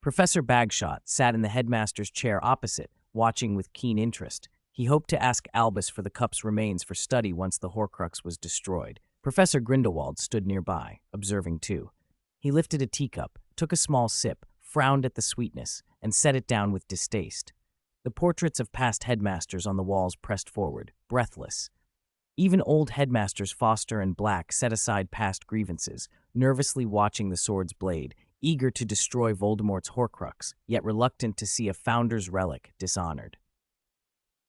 Professor Bagshot sat in the headmaster's chair opposite, watching with keen interest. He hoped to ask Albus for the cup's remains for study once the Horcrux was destroyed. Professor Grindelwald stood nearby, observing too. He lifted a teacup, took a small sip, frowned at the sweetness, and set it down with distaste. The portraits of past headmasters on the walls pressed forward, breathless. Even old headmasters Foster and Black set aside past grievances, nervously watching the sword's blade, eager to destroy Voldemort's Horcrux, yet reluctant to see a founder's relic dishonored.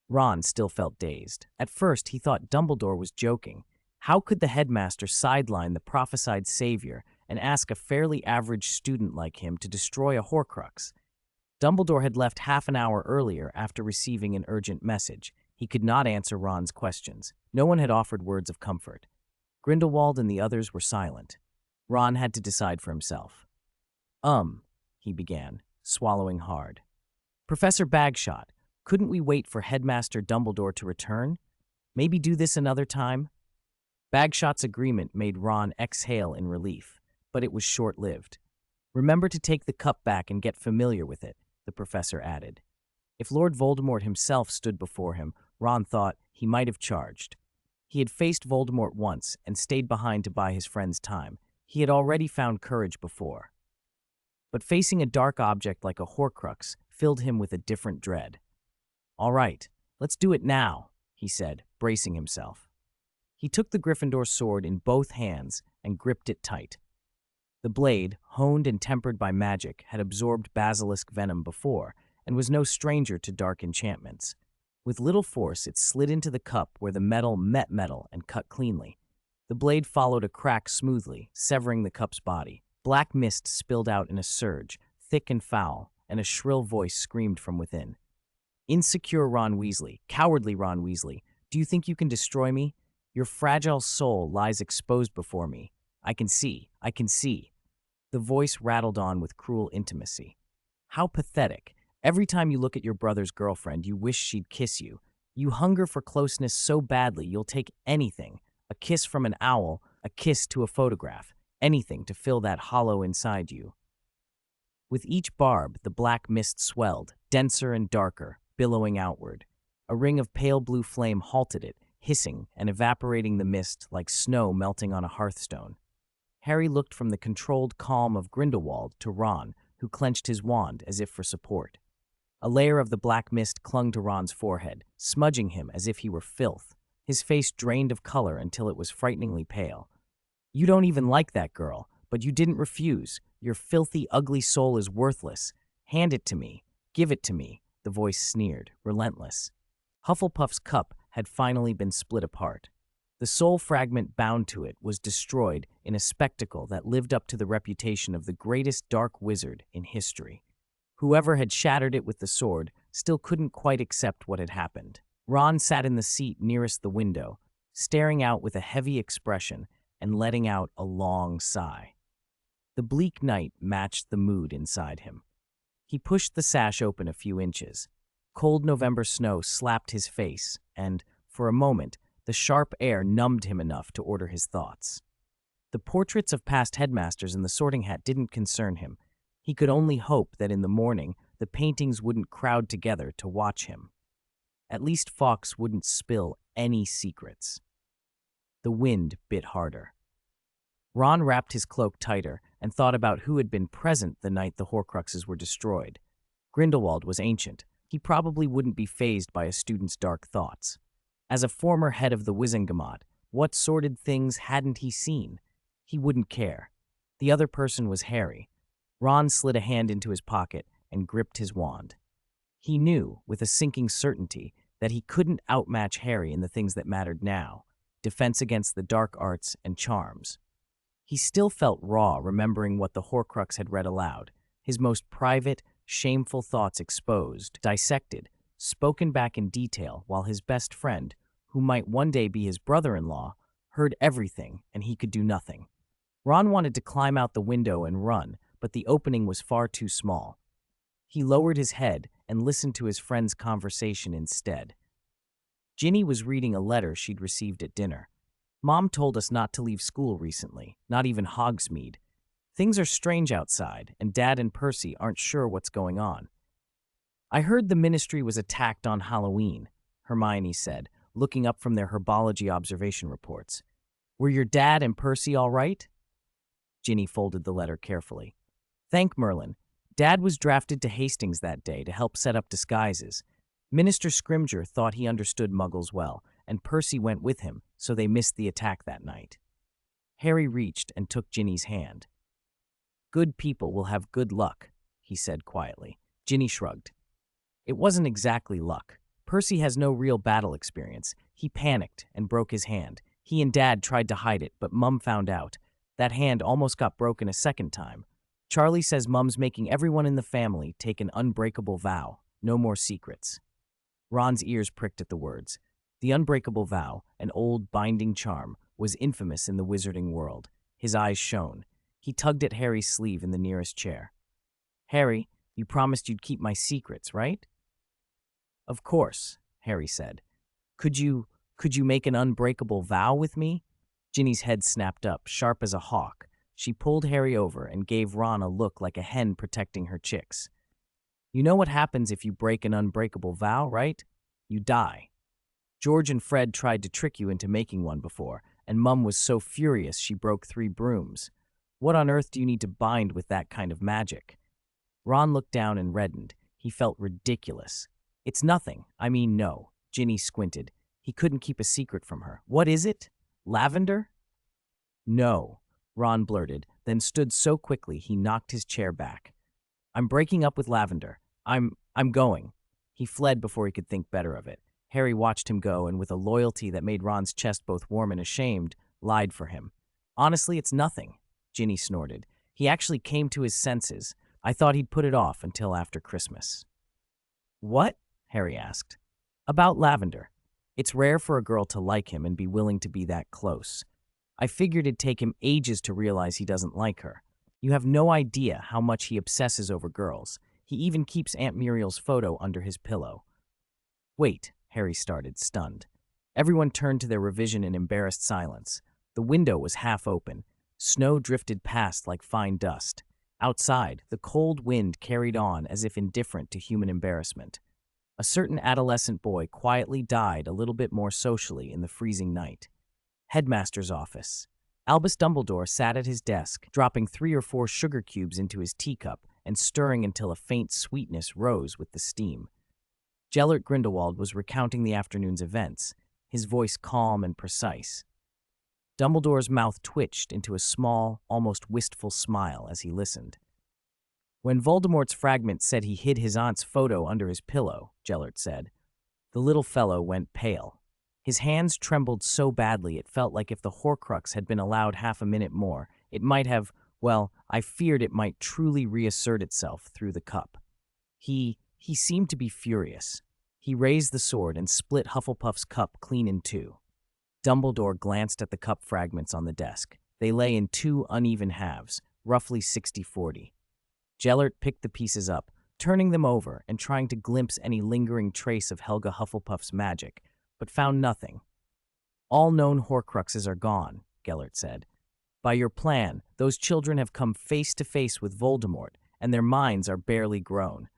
Ron still felt dazed. At first, he thought Dumbledore was joking. How could the headmaster sideline the prophesied savior and ask a fairly average student like him to destroy a Horcrux? Dumbledore had left half an hour earlier after receiving an urgent message. He could not answer Ron's questions. No one had offered words of comfort. Grindelwald and the others were silent. Ron had to decide for himself. He began, swallowing hard. Professor Bagshot, couldn't we wait for Headmaster Dumbledore to return? Maybe do this another time? Bagshot's agreement made Ron exhale in relief, but it was short-lived. Remember to take the cup back and get familiar with it, the professor added. If Lord Voldemort himself stood before him, Ron thought he might have charged. He had faced Voldemort once and stayed behind to buy his friend's time. He had already found courage before. But facing a dark object like a Horcrux filled him with a different dread. "All right, let's do it now," he said, bracing himself. He took the Gryffindor sword in both hands and gripped it tight. The blade, honed and tempered by magic, had absorbed basilisk venom before and was no stranger to dark enchantments. With little force, it slid into the cup where the metal met metal and cut cleanly. The blade followed a crack smoothly, severing the cup's body. Black mist spilled out in a surge, thick and foul, and a shrill voice screamed from within. Insecure Ron Weasley, cowardly Ron Weasley, do you think you can destroy me? Your fragile soul lies exposed before me. I can see, I can see. The voice rattled on with cruel intimacy. How pathetic. Every time you look at your brother's girlfriend, you wish she'd kiss you. You hunger for closeness so badly you'll take anything. A kiss from an owl, a kiss to a photograph, anything to fill that hollow inside you. With each barb, the black mist swelled, denser and darker, billowing outward. A ring of pale blue flame halted it, hissing and evaporating the mist like snow melting on a hearthstone. Harry looked from the controlled calm of Grindelwald to Ron, who clenched his wand as if for support. A layer of the black mist clung to Ron's forehead, smudging him as if he were filth. His face drained of color until it was frighteningly pale. You don't even like that girl, but you didn't refuse. Your filthy, ugly soul is worthless. Hand it to me. Give it to me, the voice sneered, relentless. Hufflepuff's cup had finally been split apart. The soul fragment bound to it was destroyed in a spectacle that lived up to the reputation of the greatest dark wizard in history. Whoever had shattered it with the sword still couldn't quite accept what had happened. Ron sat in the seat nearest the window, staring out with a heavy expression and letting out a long sigh. The bleak night matched the mood inside him. He pushed the sash open a few inches. Cold November snow slapped his face, and, for a moment, the sharp air numbed him enough to order his thoughts. The portraits of past headmasters in the Sorting Hat didn't concern him. He could only hope that in the morning the paintings wouldn't crowd together to watch him. At least Fawkes wouldn't spill any secrets. The wind bit harder. Ron wrapped his cloak tighter and thought about who had been present the night the Horcruxes were destroyed. Grindelwald was ancient. He probably wouldn't be fazed by a student's dark thoughts. As a former head of the Wizengamot, what sordid things hadn't he seen? He wouldn't care. The other person was Harry. Ron slid a hand into his pocket and gripped his wand. He knew, with a sinking certainty, that he couldn't outmatch Harry in the things that mattered now, defense against the dark arts and charms. He still felt raw remembering what the Horcrux had read aloud, his most private, shameful thoughts exposed, dissected, spoken back in detail while his best friend, who might one day be his brother-in-law, heard everything and he could do nothing. Ron wanted to climb out the window and run, but the opening was far too small. He lowered his head and listened to his friend's conversation instead. Ginny was reading a letter she'd received at dinner. Mom told us not to leave school recently, not even Hogsmeade. Things are strange outside, and Dad and Percy aren't sure what's going on. I heard the Ministry was attacked on Halloween, Hermione said, looking up from their herbology observation reports. Were your Dad and Percy all right? Ginny folded the letter carefully. Thank Merlin. Dad was drafted to Hastings that day to help set up disguises. Minister Scrimgeour thought he understood Muggles well, and Percy went with him, so they missed the attack that night. Harry reached and took Ginny's hand. Good people will have good luck, he said quietly. Ginny shrugged. It wasn't exactly luck. Percy has no real battle experience. He panicked and broke his hand. He and Dad tried to hide it, but Mum found out. That hand almost got broken a second time. Charlie says Mum's making everyone in the family take an unbreakable vow. No more secrets. Ron's ears pricked at the words. The unbreakable vow, an old binding charm, was infamous in the wizarding world. His eyes shone. He tugged at Harry's sleeve in the nearest chair. Harry, you promised you'd keep my secrets, right? Of course, Harry said. Could you make an unbreakable vow with me? Ginny's head snapped up, sharp as a hawk. She pulled Harry over and gave Ron a look like a hen protecting her chicks. You know what happens if you break an unbreakable vow, right? You die. George and Fred tried to trick you into making one before, and Mum was so furious she broke 3 brooms. What on earth do you need to bind with that kind of magic? Ron looked down and reddened. He felt ridiculous. It's nothing. I mean, no. Ginny squinted. He couldn't keep a secret from her. What is it? Lavender? No, Ron blurted, then stood so quickly he knocked his chair back. I'm breaking up with Lavender. I'm going. He fled before he could think better of it. Harry watched him go and with a loyalty that made Ron's chest both warm and ashamed, lied for him. Honestly, it's nothing, Ginny snorted. He actually came to his senses. I thought he'd put it off until after Christmas." "What?" Harry asked. "About Lavender. It's rare for a girl to like him and be willing to be that close. I figured it'd take him ages to realize he doesn't like her. You have no idea how much he obsesses over girls. He even keeps Aunt Muriel's photo under his pillow." "Wait," Harry started, stunned. Everyone turned to their revision in embarrassed silence. The window was half open. Snow drifted past like fine dust. Outside, the cold wind carried on as if indifferent to human embarrassment. A certain adolescent boy quietly died a little bit more socially in the freezing night. Headmaster's office. Albus Dumbledore sat at his desk, dropping 3 or 4 sugar cubes into his teacup and stirring until a faint sweetness rose with the steam. Gellert Grindelwald was recounting the afternoon's events, his voice calm and precise. Dumbledore's mouth twitched into a small, almost wistful smile as he listened. "When Voldemort's fragment said he hid his aunt's photo under his pillow," Gellert said, the little fellow went pale. His hands trembled so badly it felt like if the Horcrux had been allowed half a minute more, it might have, well, I feared it might truly reassert itself through the cup. He seemed to be furious. He raised the sword and split Hufflepuff's cup clean in two. Dumbledore glanced at the cup fragments on the desk. They lay in 2 uneven halves, roughly 60-40. Gellert picked the pieces up, turning them over and trying to glimpse any lingering trace of Helga Hufflepuff's magic, but found nothing. "All known Horcruxes are gone," Gellert said. "By your plan, those children have come face to face with Voldemort, and their minds are barely grown.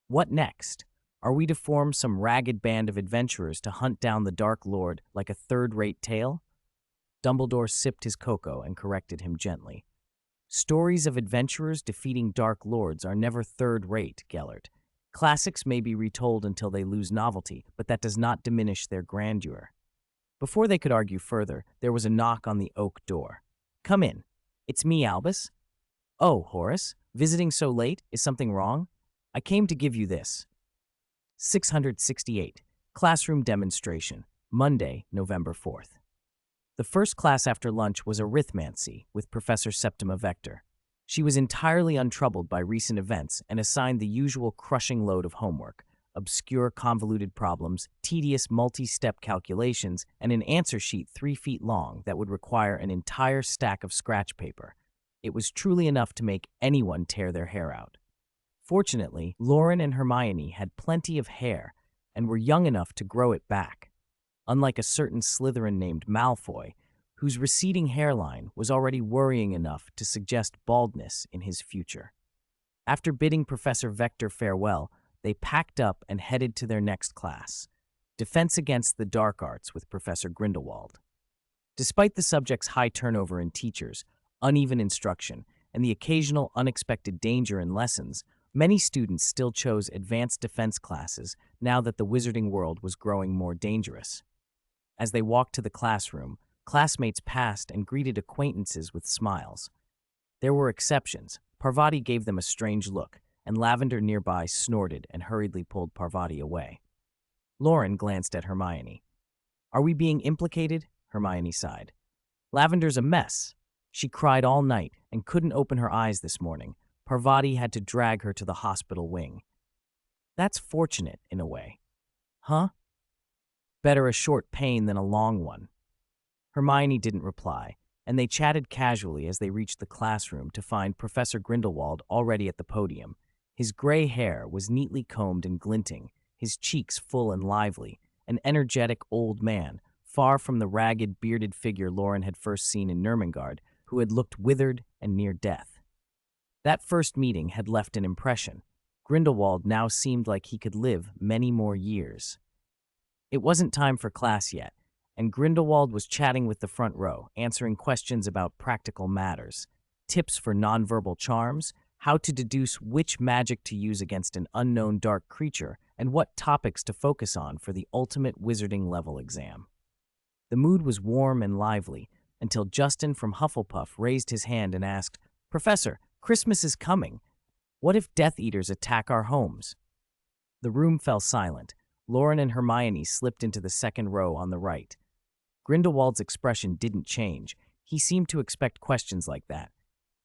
What next? Are we to form some ragged band of adventurers to hunt down the Dark Lord like a third-rate tale?" Dumbledore sipped his cocoa and corrected him gently. "Stories of adventurers defeating Dark Lords are never third-rate, Gellert. Classics may be retold until they lose novelty, but that does not diminish their grandeur." Before they could argue further, there was a knock on the oak door. "Come in. It's me, Albus." "Oh, Horace, visiting so late? Is something wrong? I came to give you this." 668. Classroom Demonstration. Monday, November 4th. The first class after lunch was arithmancy with Professor Septima Vector. She was entirely untroubled by recent events and assigned the usual crushing load of homework: obscure convoluted problems, tedious multi-step calculations, and an answer sheet 3 feet long that would require an entire stack of scratch paper. It was truly enough to make anyone tear their hair out. Fortunately, Loren and Hermione had plenty of hair and were young enough to grow it back, unlike a certain Slytherin named Malfoy, whose receding hairline was already worrying enough to suggest baldness in his future. After bidding Professor Vector farewell, they packed up and headed to their next class, Defense Against the Dark Arts with Professor Grindelwald. Despite the subject's high turnover in teachers, uneven instruction, and the occasional unexpected danger in lessons, many students still chose advanced defense classes now that the wizarding world was growing more dangerous. As they walked to the classroom, classmates passed and greeted acquaintances with smiles. There were exceptions. Parvati gave them a strange look, and Lavender nearby snorted and hurriedly pulled Parvati away. Loren glanced at Hermione. "Are we being implicated?" Hermione sighed. "Lavender's a mess. She cried all night and couldn't open her eyes this morning. Parvati had to drag her to the hospital wing." "That's fortunate, in a way." "Huh?" "Better a short pain than a long one." Hermione didn't reply, and they chatted casually as they reached the classroom to find Professor Grindelwald already at the podium. His gray hair was neatly combed and glinting, his cheeks full and lively, an energetic old man, far from the ragged, bearded figure Loren had first seen in Nurmengard, who had looked withered and near death. That first meeting had left an impression. Grindelwald now seemed like he could live many more years. It wasn't time for class yet, and Grindelwald was chatting with the front row, answering questions about practical matters, tips for nonverbal charms, how to deduce which magic to use against an unknown dark creature, and what topics to focus on for the ultimate wizarding level exam. The mood was warm and lively until Justin from Hufflepuff raised his hand and asked, "Professor, Christmas is coming. What if Death Eaters attack our homes?" The room fell silent. Loren and Hermione slipped into the second row on the right. Grindelwald's expression didn't change. He seemed to expect questions like that.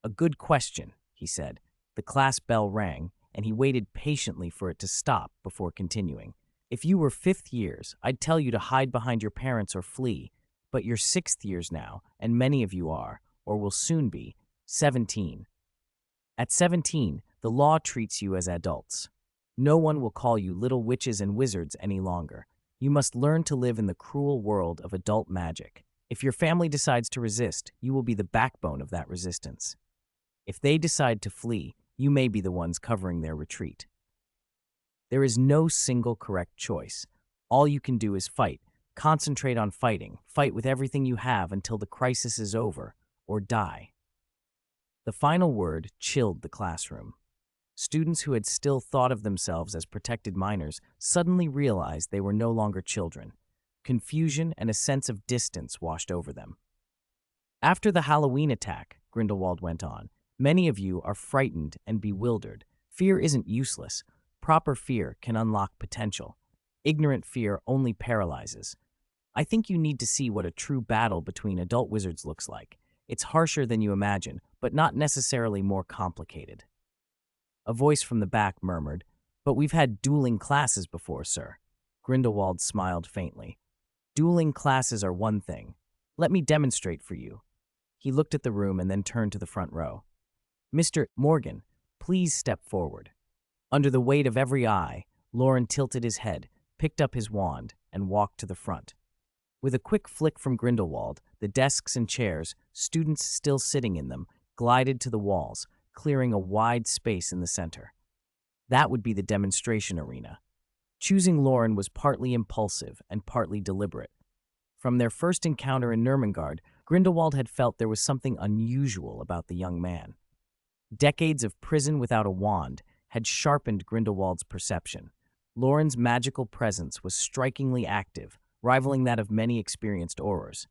"A good question," he said. "The The class bell rang, and he waited patiently for it to stop before continuing. If you were fifth years, I'd tell you to hide behind your parents or flee, but you're sixth years now, and many of you are, or will soon be, 17. At 17, the law treats you as adults. No one will call you little witches and wizards any longer. You must learn to live in the cruel world of adult magic. If your family decides to resist, you will be the backbone of that resistance. If they decide to flee, you may be the ones covering their retreat. There is no single correct choice. All you can do is fight. Concentrate on fighting. Fight with everything you have until the crisis is over, or die. The final word chilled the classroom. Students who had still thought of themselves as protected minors suddenly realized they were no longer children. Confusion and a sense of distance washed over them. After the Halloween attack, Grindelwald went on, many of you are frightened and bewildered. Fear isn't useless. Proper fear can unlock potential. Ignorant fear only paralyzes. I think you need to see what a true battle between adult wizards looks like. It's harsher than you imagine, but not necessarily more complicated. A voice from the back murmured, "But we've had dueling classes before, sir." Grindelwald smiled faintly. "Dueling classes are one thing. Let me demonstrate for you." He looked at the room and then turned to the front row. "Mr. Morgan, please step forward." Under the weight of every eye, Loren tilted his head, picked up his wand, and walked to the front. With a quick flick from Grindelwald, the desks and chairs, students still sitting in them, glided to the walls, clearing a wide space in the center. That would be the demonstration arena. Choosing Loren was partly impulsive and partly deliberate. From their first encounter in Nurmengard, Grindelwald had felt there was something unusual about the young man. Decades of prison without a wand had sharpened Grindelwald's perception. Loren's magical presence was strikingly active, rivaling that of many experienced aurors.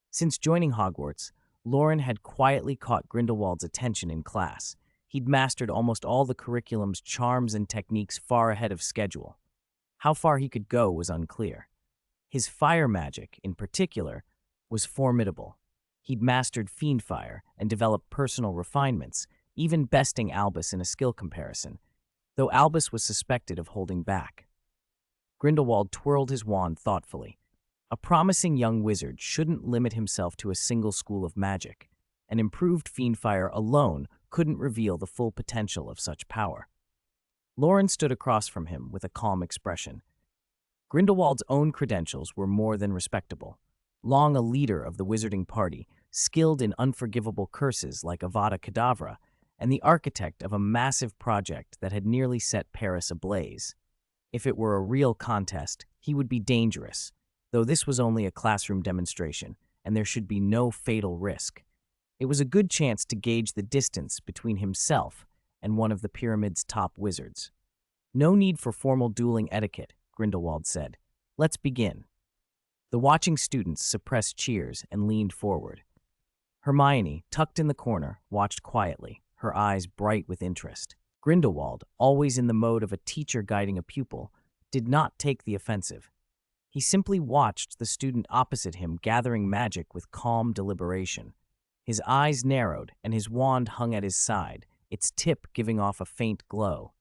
Since joining Hogwarts, Loren had quietly caught Grindelwald's attention in class. He'd mastered almost all the curriculum's charms and techniques far ahead of schedule. How far he could go was unclear. His fire magic, in particular, was formidable. He'd mastered fiend fire and developed personal refinements, even besting Albus in a skill comparison, though Albus was suspected of holding back. Grindelwald twirled his wand thoughtfully. A promising young wizard shouldn't limit himself to a single school of magic. An improved fiend fire alone couldn't reveal the full potential of such power. Loren stood across from him with a calm expression. Grindelwald's own credentials were more than respectable. Long a leader of the wizarding party, skilled in unforgivable curses like Avada Kedavra, and the architect of a massive project that had nearly set Paris ablaze. If it were a real contest, he would be dangerous, though this was only a classroom demonstration, and there should be no fatal risk. It was a good chance to gauge the distance between himself and one of the pyramid's top wizards. "No need for formal dueling etiquette," Grindelwald said. "Let's begin." The watching students suppressed cheers and leaned forward. Hermione, tucked in the corner, watched quietly, her eyes bright with interest. Grindelwald, always in the mode of a teacher guiding a pupil, did not take the offensive. He simply watched the student opposite him gathering magic with calm deliberation. His eyes narrowed and his wand hung at his side, its tip giving off a faint glow.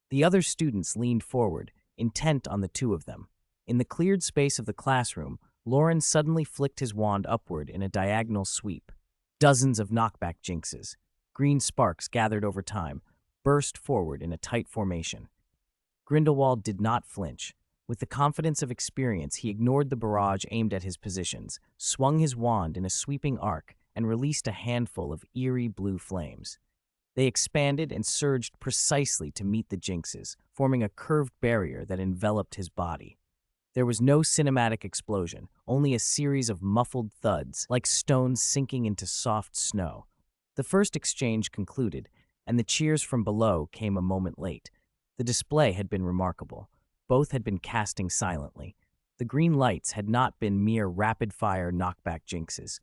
The other students leaned forward, intent on the two of them. In the cleared space of the classroom, Loren suddenly flicked his wand upward in a diagonal sweep. Dozens of knockback jinxes, green sparks gathered over time, burst forward in a tight formation. Grindelwald did not flinch. With the confidence of experience, he ignored the barrage aimed at his positions, swung his wand in a sweeping arc, and released a handful of eerie blue flames. They expanded and surged precisely to meet the jinxes, forming a curved barrier that enveloped his body. There was no cinematic explosion, only a series of muffled thuds, like stones sinking into soft snow. The first exchange concluded, and the cheers from below came a moment late. The display had been remarkable. Both had been casting silently. The green lights had not been mere rapid-fire knockback jinxes.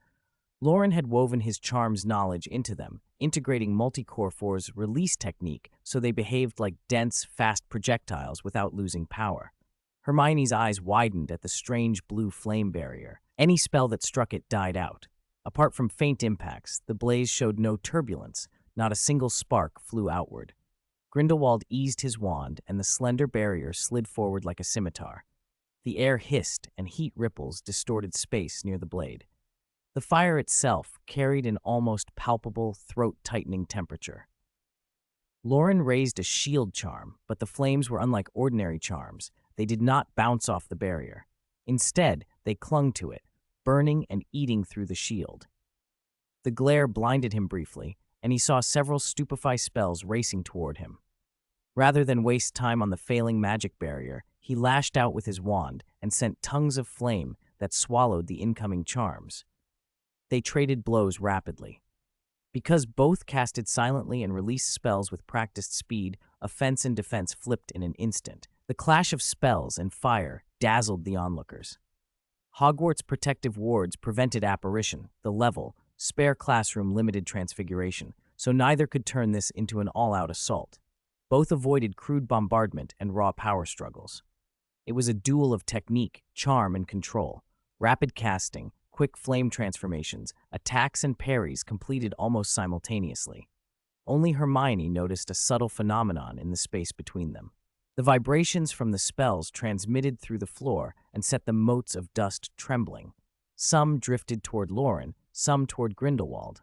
Loren had woven his charm's knowledge into them, integrating Multicore 4's release technique so they behaved like dense, fast projectiles without losing power. Hermione's eyes widened at the strange blue flame barrier. Any spell that struck it died out. Apart from faint impacts, the blaze showed no turbulence, Not a single spark flew outward. Grindelwald eased his wand, and the slender barrier slid forward like a scimitar. The air hissed, and heat ripples distorted space near the blade. The fire itself carried an almost palpable, throat-tightening temperature. Loren raised a shield charm, but the flames were unlike ordinary charms. They did not bounce off the barrier. Instead, they clung to it, burning and eating through the shield. The glare blinded him briefly, and he saw several stupefy spells racing toward him. Rather than waste time on the failing magic barrier, he lashed out with his wand and sent tongues of flame that swallowed the incoming charms. They traded blows rapidly. Because both casted silently and released spells with practiced speed, offense and defense flipped in an instant. The clash of spells and fire dazzled the onlookers. Hogwarts' protective wards prevented apparition, the level, spare classroom limited transfiguration, so neither could turn this into an all-out assault. Both avoided crude bombardment and raw power struggles. It was a duel of technique, charm, and control. Rapid casting, quick flame transformations, attacks and parries completed almost simultaneously. Only Hermione noticed a subtle phenomenon in the space between them. The vibrations from the spells transmitted through the floor and set the motes of dust trembling. Some drifted toward Loren, some toward Grindelwald.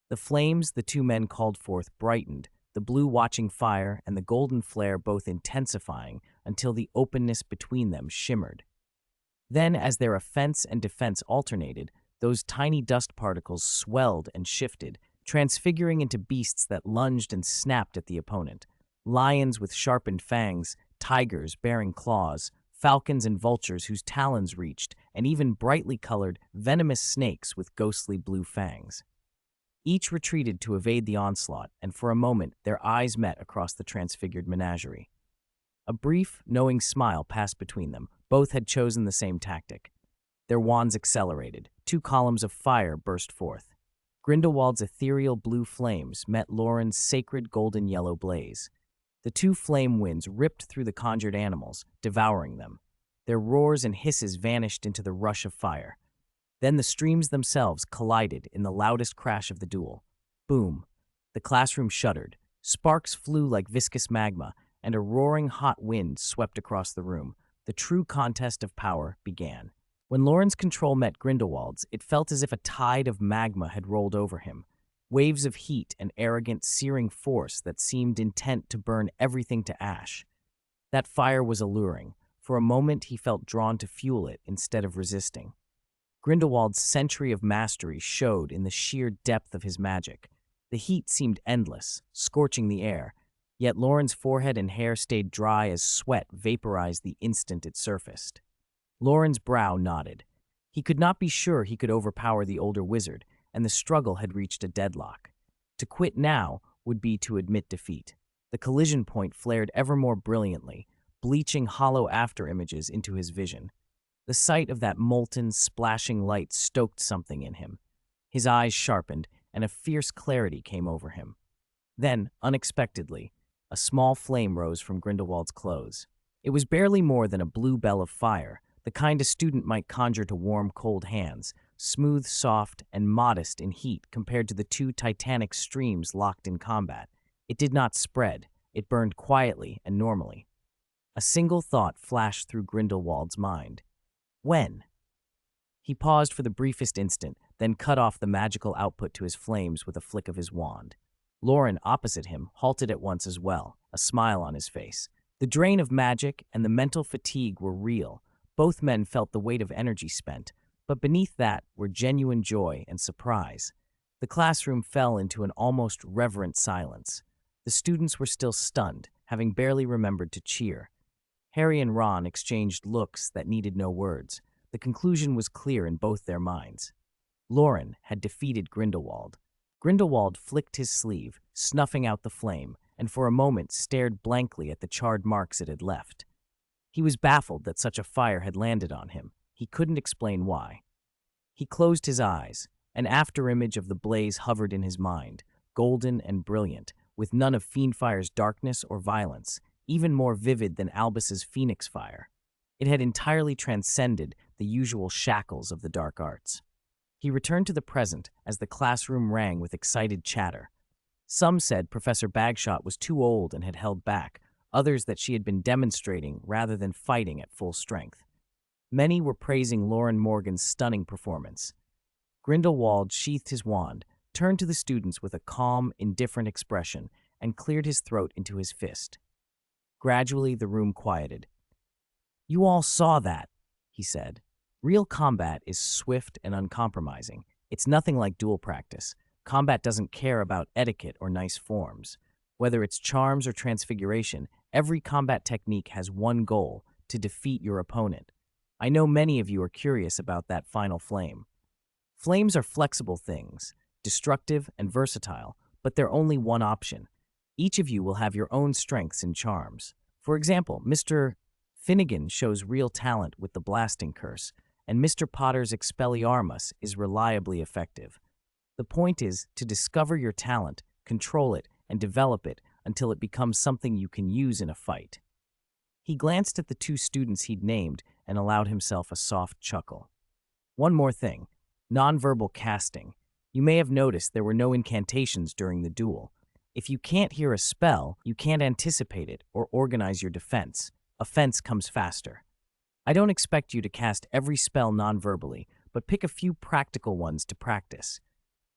The flames the two men called forth brightened, the blue watching fire and the golden flare both intensifying until the openness between them shimmered. Then, as their offense and defense alternated, those tiny dust particles swelled and shifted, transfiguring into beasts that lunged and snapped at the opponent. Lions with sharpened fangs, tigers bearing claws, falcons and vultures whose talons reached, and even brightly colored, venomous snakes with ghostly blue fangs. Each retreated to evade the onslaught, and for a moment their eyes met across the transfigured menagerie. A brief, knowing smile passed between them. Both had chosen the same tactic. Their wands accelerated. 2 columns of fire burst forth. Grindelwald's ethereal blue flames met Loren's sacred golden yellow blaze. The 2 flame winds ripped through the conjured animals, devouring them. Their roars and hisses vanished into the rush of fire. Then the streams themselves collided in the loudest crash of the duel. Boom! The classroom shuddered. Sparks flew like viscous magma, and a roaring hot wind swept across the room. The true contest of power began. When Loren's control met Grindelwald's, it felt as if a tide of magma had rolled over him. Waves of heat and arrogant, searing force that seemed intent to burn everything to ash. That fire was alluring. For a moment he felt drawn to fuel it instead of resisting. Grindelwald's century of mastery showed in the sheer depth of his magic. The heat seemed endless, scorching the air, yet Loren's forehead and hair stayed dry as sweat vaporized the instant it surfaced. Loren's brow nodded. He could not be sure he could overpower the older wizard, and the struggle had reached a deadlock. To quit now would be to admit defeat. The collision point flared ever more brilliantly, bleaching hollow afterimages into his vision. The sight of that molten, splashing light stoked something in him. His eyes sharpened, and a fierce clarity came over him. Then, unexpectedly, a small flame rose from Grindelwald's clothes. It was barely more than a blue bell of fire, the kind a student might conjure to warm, cold hands, smooth, soft, and modest in heat compared to the 2 titanic streams locked in combat. It did not spread. It burned quietly and normally. A single thought flashed through Grindelwald's mind. When? He paused for the briefest instant, then cut off the magical output to his flames with a flick of his wand. Loren, opposite him, halted at once as well, a smile on his face. The drain of magic and the mental fatigue were real. Both men felt the weight of energy spent, but beneath that were genuine joy and surprise. The classroom fell into an almost reverent silence. The students were still stunned, having barely remembered to cheer. Harry and Ron exchanged looks that needed no words. The conclusion was clear in both their minds. Loren had defeated Grindelwald. Grindelwald flicked his sleeve, snuffing out the flame, and for a moment stared blankly at the charred marks it had left. He was baffled that such a fire had landed on him. He couldn't explain why. He closed his eyes. An afterimage of the blaze hovered in his mind, golden and brilliant, with none of Fiendfire's darkness or violence, even more vivid than Albus's phoenix fire. It had entirely transcended the usual shackles of the dark arts. He returned to the present as the classroom rang with excited chatter. Some said Professor Bagshot was too old and had held back, others that she had been demonstrating rather than fighting at full strength. Many were praising Loren Morgan's stunning performance. Grindelwald sheathed his wand, turned to the students with a calm, indifferent expression, and cleared his throat into his fist. Gradually, the room quieted. "You all saw that," he said. "Real combat is swift and uncompromising. It's nothing like duel practice. Combat doesn't care about etiquette or nice forms. Whether it's charms or transfiguration, every combat technique has one goal: to defeat your opponent. I know many of you are curious about that final flame. Flames are flexible things, destructive and versatile, but they're only one option. Each of you will have your own strengths and charms. For example, Mr. Finnegan shows real talent with the blasting curse, and Mr. Potter's Expelliarmus is reliably effective. The point is to discover your talent, control it, and develop it until it becomes something you can use in a fight." He glanced at the two students he'd named and allowed himself a soft chuckle. "One more thing. Nonverbal casting. You may have noticed there were no incantations during the duel. If you can't hear a spell, you can't anticipate it or organize your defense. Offense comes faster. I don't expect you to cast every spell nonverbally, but pick a few practical ones to practice.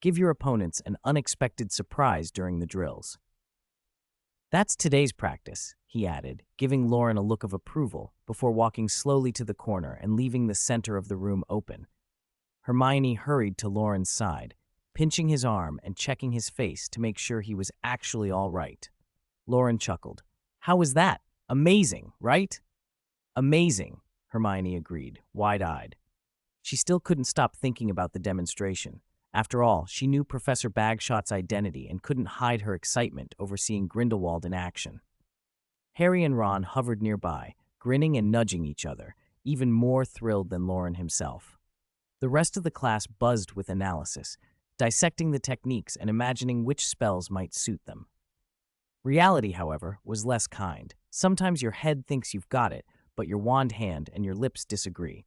Give your opponents an unexpected surprise during the drills." "That's today's practice," he added, giving Loren a look of approval before walking slowly to the corner and leaving the center of the room open. Hermione hurried to Loren's side, pinching his arm and checking his face to make sure he was actually all right. Loren chuckled. "How was that? Amazing, right?" "Amazing," Hermione agreed, wide-eyed. She still couldn't stop thinking about the demonstration. After all, she knew Professor Bagshot's identity and couldn't hide her excitement over seeing Grindelwald in action. Harry and Ron hovered nearby, grinning and nudging each other, even more thrilled than Loren himself. The rest of the class buzzed with analysis, dissecting the techniques and imagining which spells might suit them. Reality, however, was less kind. Sometimes your head thinks you've got it, but your wand hand and your lips disagree.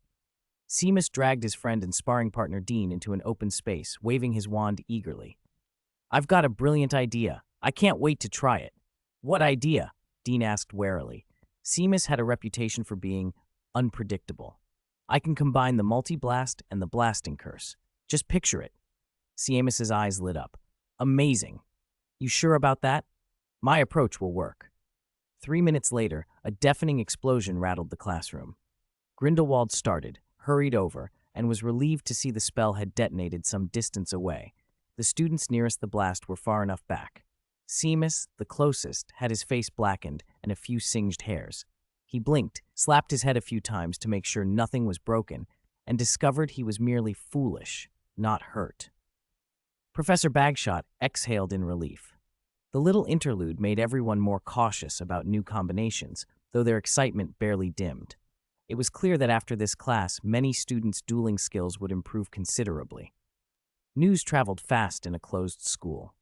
Seamus dragged his friend and sparring partner Dean into an open space, waving his wand eagerly. "I've got a brilliant idea. I can't wait to try it." "What idea?" Dean asked warily. Seamus had a reputation for being unpredictable. "I can combine the multi-blast and the blasting curse. Just picture it." Seamus's eyes lit up. "Amazing. You sure about that?" "My approach will work." 3 minutes later, a deafening explosion rattled the classroom. Grindelwald started, hurried over, and was relieved to see the spell had detonated some distance away. The students nearest the blast were far enough back. Seamus, the closest, had his face blackened and a few singed hairs. He blinked, slapped his head a few times to make sure nothing was broken, and discovered he was merely foolish, not hurt. Professor Bagshot exhaled in relief. The little interlude made everyone more cautious about new combinations, though their excitement barely dimmed. It was clear that after this class, many students' dueling skills would improve considerably. News traveled fast in a closed school.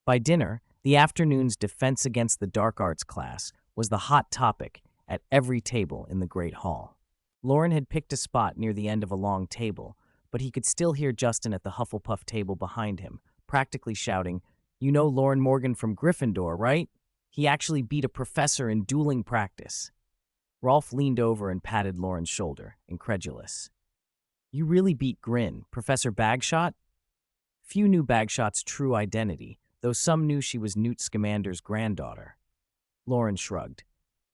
By dinner, the afternoon's Defense Against the Dark Arts class was the hot topic at every table in the Great Hall. Loren had picked a spot near the end of a long table, but he could still hear Justin at the Hufflepuff table behind him, practically shouting, "You know Loren Morgan from Gryffindor, right? He actually beat a professor in dueling practice." Rolf leaned over and patted Loren's shoulder, incredulous. "You really beat Professor Bagshot?" Few knew Bagshot's true identity, though some knew she was Newt Scamander's granddaughter. Loren shrugged.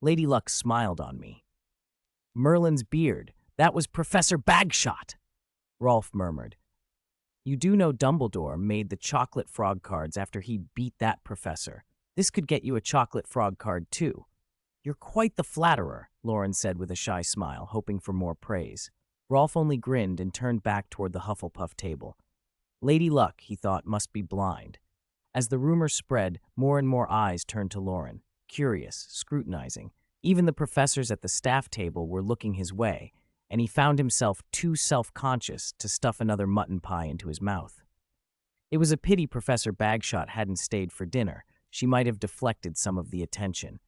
"Lady Luck smiled on me." "Merlin's beard. That was Professor Bagshot," Rolf murmured. "You do know Dumbledore made the chocolate frog cards after he beat that professor. This could get you a chocolate frog card, too." "You're quite the flatterer," Loren said with a shy smile, hoping for more praise. Rolf only grinned and turned back toward the Hufflepuff table. Lady Luck, he thought, must be blind. As the rumor spread, more and more eyes turned to Loren, curious, scrutinizing. Even the professors at the staff table were looking his way, and he found himself too self-conscious to stuff another mutton pie into his mouth. It was a pity Professor Bagshot hadn't stayed for dinner. She might have deflected some of the attention.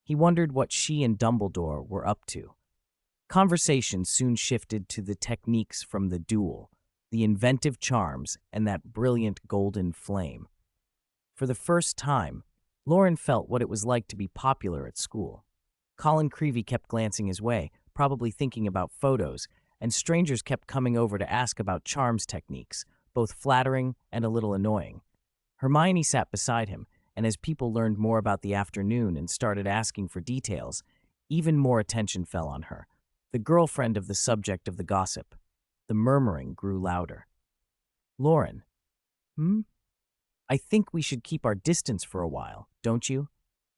He wondered what she and Dumbledore were up to. Conversation soon shifted to the techniques from the duel, the inventive charms, and that brilliant golden flame. For the first time, Loren felt what it was like to be popular at school. Colin Creevy kept glancing his way, probably thinking about photos, and strangers kept coming over to ask about charms techniques, both flattering and a little annoying. Hermione sat beside him, and as people learned more about the afternoon and started asking for details, even more attention fell on her, the girlfriend of the subject of the gossip. The murmuring grew louder. Loren, I think we should keep our distance for a while, don't you?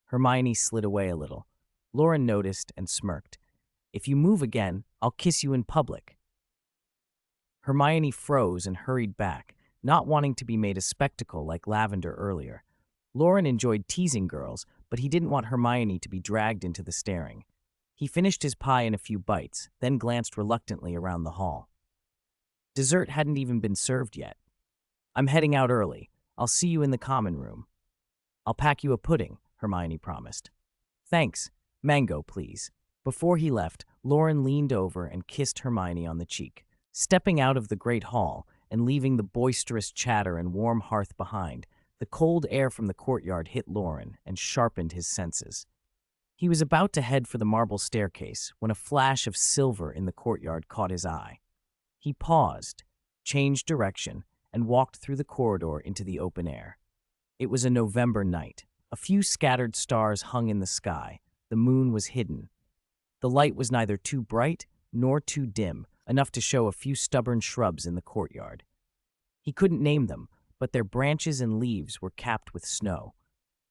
Hermione slid away a little. Loren noticed and smirked. If you move again, I'll kiss you in public. Hermione froze and hurried back, not wanting to be made a spectacle like Lavender earlier. Loren enjoyed teasing girls, but he didn't want Hermione to be dragged into the staring. He finished his pie in a few bites, then glanced reluctantly around the hall. Dessert hadn't even been served yet. I'm heading out early. I'll see you in the common room. I'll pack you a pudding, Hermione promised. Thanks. Mango, please. Before he left, Loren leaned over and kissed Hermione on the cheek. Stepping out of the great hall and leaving the boisterous chatter and warm hearth behind, the cold air from the courtyard hit Loren and sharpened his senses. He was about to head for the marble staircase when a flash of silver in the courtyard caught his eye. He paused, changed direction, and walked through the corridor into the open air. It was a November night. A few scattered stars hung in the sky. The moon was hidden. The light was neither too bright nor too dim, enough to show a few stubborn shrubs in the courtyard. He couldn't name them, but their branches and leaves were capped with snow.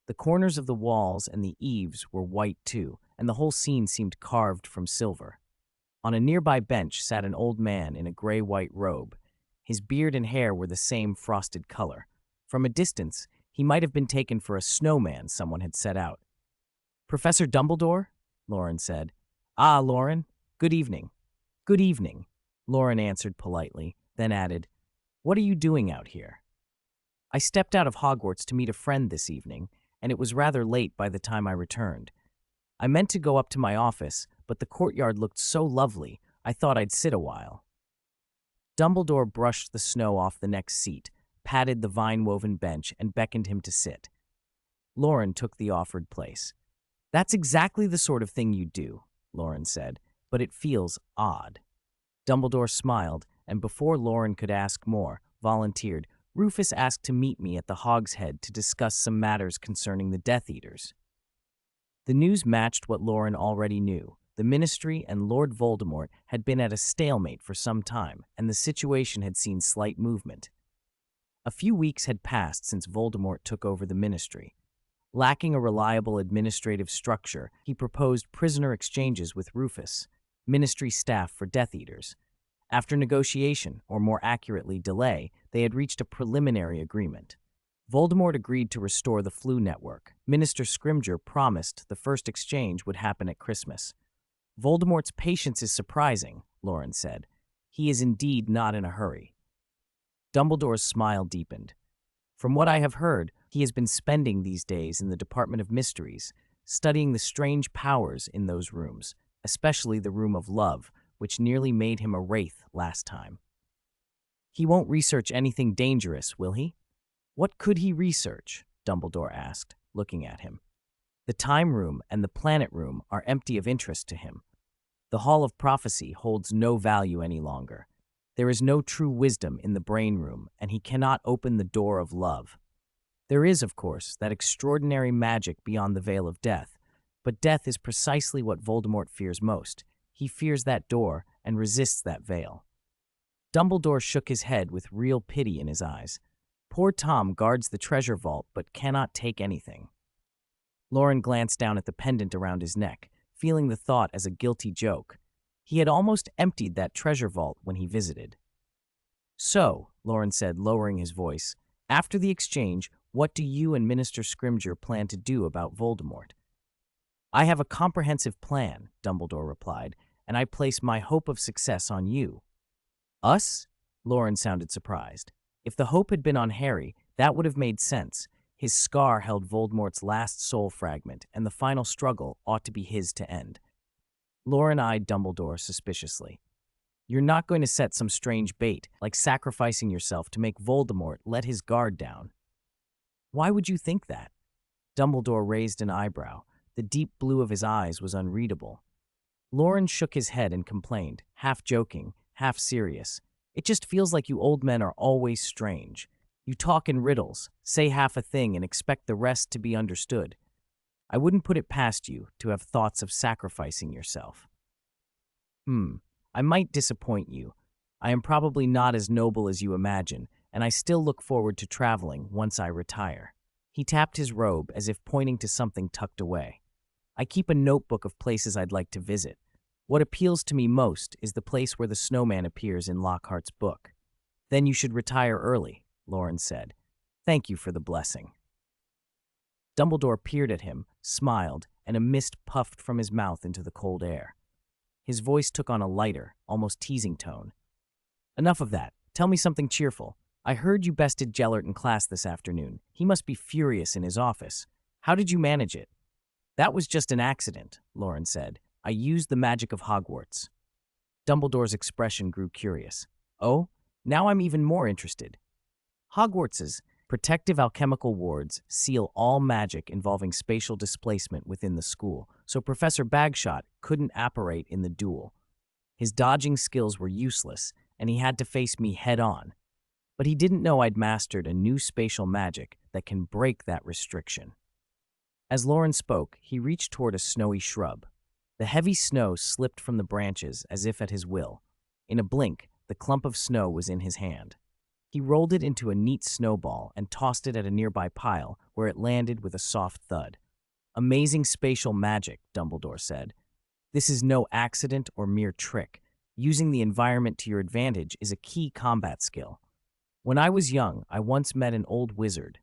The corners of the walls and the eaves were white too, and the whole scene seemed carved from silver. On a nearby bench sat an old man in a gray-white robe. His beard and hair were the same frosted color. From a distance, he might have been taken for a snowman someone had set out. Professor Dumbledore? Loren said. Ah, Loren. Good evening. Good evening, Loren answered politely, then added, What are you doing out here? I stepped out of Hogwarts to meet a friend this evening, and it was rather late by the time I returned. I meant to go up to my office, but the courtyard looked so lovely, I thought I'd sit a while. Dumbledore brushed the snow off the next seat, patted the vine-woven bench, and beckoned him to sit. Loren took the offered place. That's exactly the sort of thing you do, Loren said, but it feels odd. Dumbledore smiled, and before Loren could ask more, volunteered, Rufus asked to meet me at the Hogshead to discuss some matters concerning the Death Eaters. The news matched what Loren already knew. The Ministry and Lord Voldemort had been at a stalemate for some time, and the situation had seen slight movement. A few weeks had passed since Voldemort took over the Ministry. Lacking a reliable administrative structure, he proposed prisoner exchanges with Rufus, Ministry staff for Death Eaters. After negotiation, or more accurately delay, they had reached a preliminary agreement. Voldemort agreed to restore the Flu network. Minister Scrimgeour promised the first exchange would happen at Christmas. Voldemort's patience is surprising, Loren said. He is indeed not in a hurry. Dumbledore's smile deepened. From what I have heard, he has been spending these days in the Department of Mysteries, studying the strange powers in those rooms, especially the Room of Love, which nearly made him a wraith last time. He won't research anything dangerous, will he? What could he research? Dumbledore asked, looking at him. The Time Room and the Planet Room are empty of interest to him. The Hall of Prophecy holds no value any longer. There is no true wisdom in the Brain Room, and he cannot open the door of love. There is, of course, that extraordinary magic beyond the Veil of Death, but death is precisely what Voldemort fears most. He fears that door and resists that veil. Dumbledore shook his head with real pity in his eyes. Poor Tom guards the treasure vault but cannot take anything. Loren glanced down at the pendant around his neck, feeling the thought as a guilty joke. He had almost emptied that treasure vault when he visited. So, Loren said, lowering his voice, after the exchange, what do you and Minister Scrimgeour plan to do about Voldemort? I have a comprehensive plan, Dumbledore replied, and I place my hope of success on you. Us? Loren sounded surprised. If the hope had been on Harry, that would have made sense. His scar held Voldemort's last soul fragment, and the final struggle ought to be his to end. Loren eyed Dumbledore suspiciously. You're not going to set some strange bait, like sacrificing yourself to make Voldemort let his guard down. Why would you think that? Dumbledore raised an eyebrow. The deep blue of his eyes was unreadable. Loren shook his head and complained, half joking, half serious. It just feels like you old men are always strange. You talk in riddles, say half a thing, and expect the rest to be understood. I wouldn't put it past you to have thoughts of sacrificing yourself. I might disappoint you. I am probably not as noble as you imagine, and I still look forward to traveling once I retire. He tapped his robe as if pointing to something tucked away. I keep a notebook of places I'd like to visit. What appeals to me most is the place where the snowman appears in Lockhart's book. Then you should retire early, Loren said. Thank you for the blessing. Dumbledore peered at him, smiled, and a mist puffed from his mouth into the cold air. His voice took on a lighter, almost teasing tone. Enough of that. Tell me something cheerful. I heard you bested Gellert in class this afternoon. He must be furious in his office. How did you manage it? That was just an accident, Loren said. I used the magic of Hogwarts. Dumbledore's expression grew curious. Oh, now I'm even more interested. Hogwarts's protective alchemical wards seal all magic involving spatial displacement within the school, so Professor Bagshot couldn't apparate in the duel. His dodging skills were useless, and he had to face me head-on. But he didn't know I'd mastered a new spatial magic that can break that restriction. As Loren spoke, he reached toward a snowy shrub. The heavy snow slipped from the branches as if at his will. In a blink, the clump of snow was in his hand. He rolled it into a neat snowball and tossed it at a nearby pile, where it landed with a soft thud. Amazing spatial magic, Dumbledore said. This is no accident or mere trick. Using the environment to your advantage is a key combat skill. When I was young, I once met an old wizard.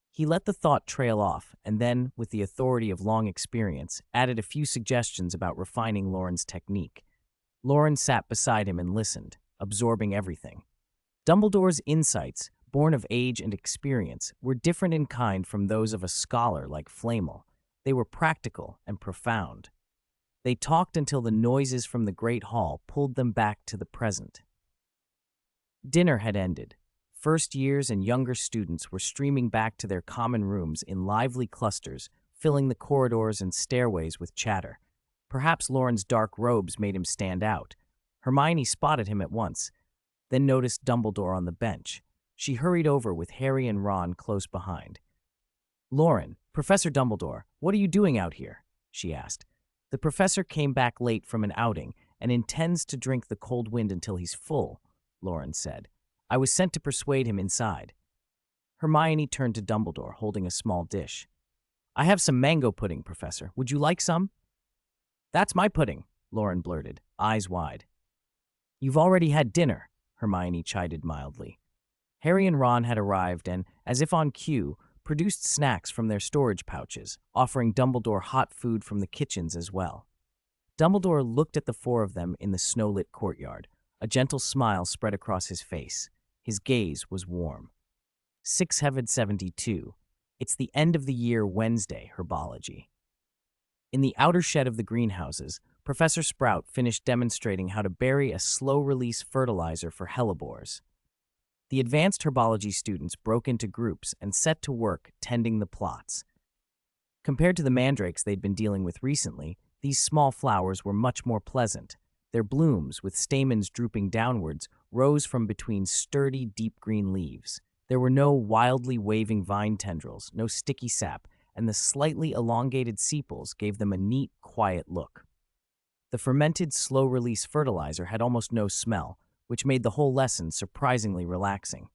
He let the thought trail off, and then, with the authority of long experience, added a few suggestions about refining Loren's technique. Loren sat beside him and listened, absorbing everything. Dumbledore's insights, born of age and experience, were different in kind from those of a scholar like Flamel. They were practical and profound. They talked until the noises from the Great Hall pulled them back to the present. Dinner had ended. First years and younger students were streaming back to their common rooms in lively clusters, filling the corridors and stairways with chatter. Perhaps Loren's dark robes made him stand out. Hermione spotted him at once, then noticed Dumbledore on the bench. She hurried over with Harry and Ron close behind. Loren, Professor Dumbledore, what are you doing out here? She asked. The professor came back late from an outing and intends to drink the cold wind until he's full, Loren said. I was sent to persuade him inside. Hermione turned to Dumbledore, holding a small dish. I have some mango pudding, Professor. Would you like some? That's my pudding, Loren blurted, eyes wide. You've already had dinner, Hermione chided mildly. Harry and Ron had arrived and, as if on cue, produced snacks from their storage pouches, offering Dumbledore hot food from the kitchens as well. Dumbledore looked at the four of them in the snow-lit courtyard. A gentle smile spread across his face. His gaze was warm. 672. It's the end of the year Wednesday, herbology. In the outer shed of the greenhouses, Professor Sprout finished demonstrating how to bury a slow-release fertilizer for hellebores. The advanced herbology students broke into groups and set to work tending the plots. Compared to the mandrakes they'd been dealing with recently, these small flowers were much more pleasant. Their blooms, with stamens drooping downwards, rose from between sturdy, deep green leaves. There were no wildly waving vine tendrils, no sticky sap, and the slightly elongated sepals gave them a neat, quiet look. The fermented, slow-release fertilizer had almost no smell, which made the whole lesson surprisingly relaxing.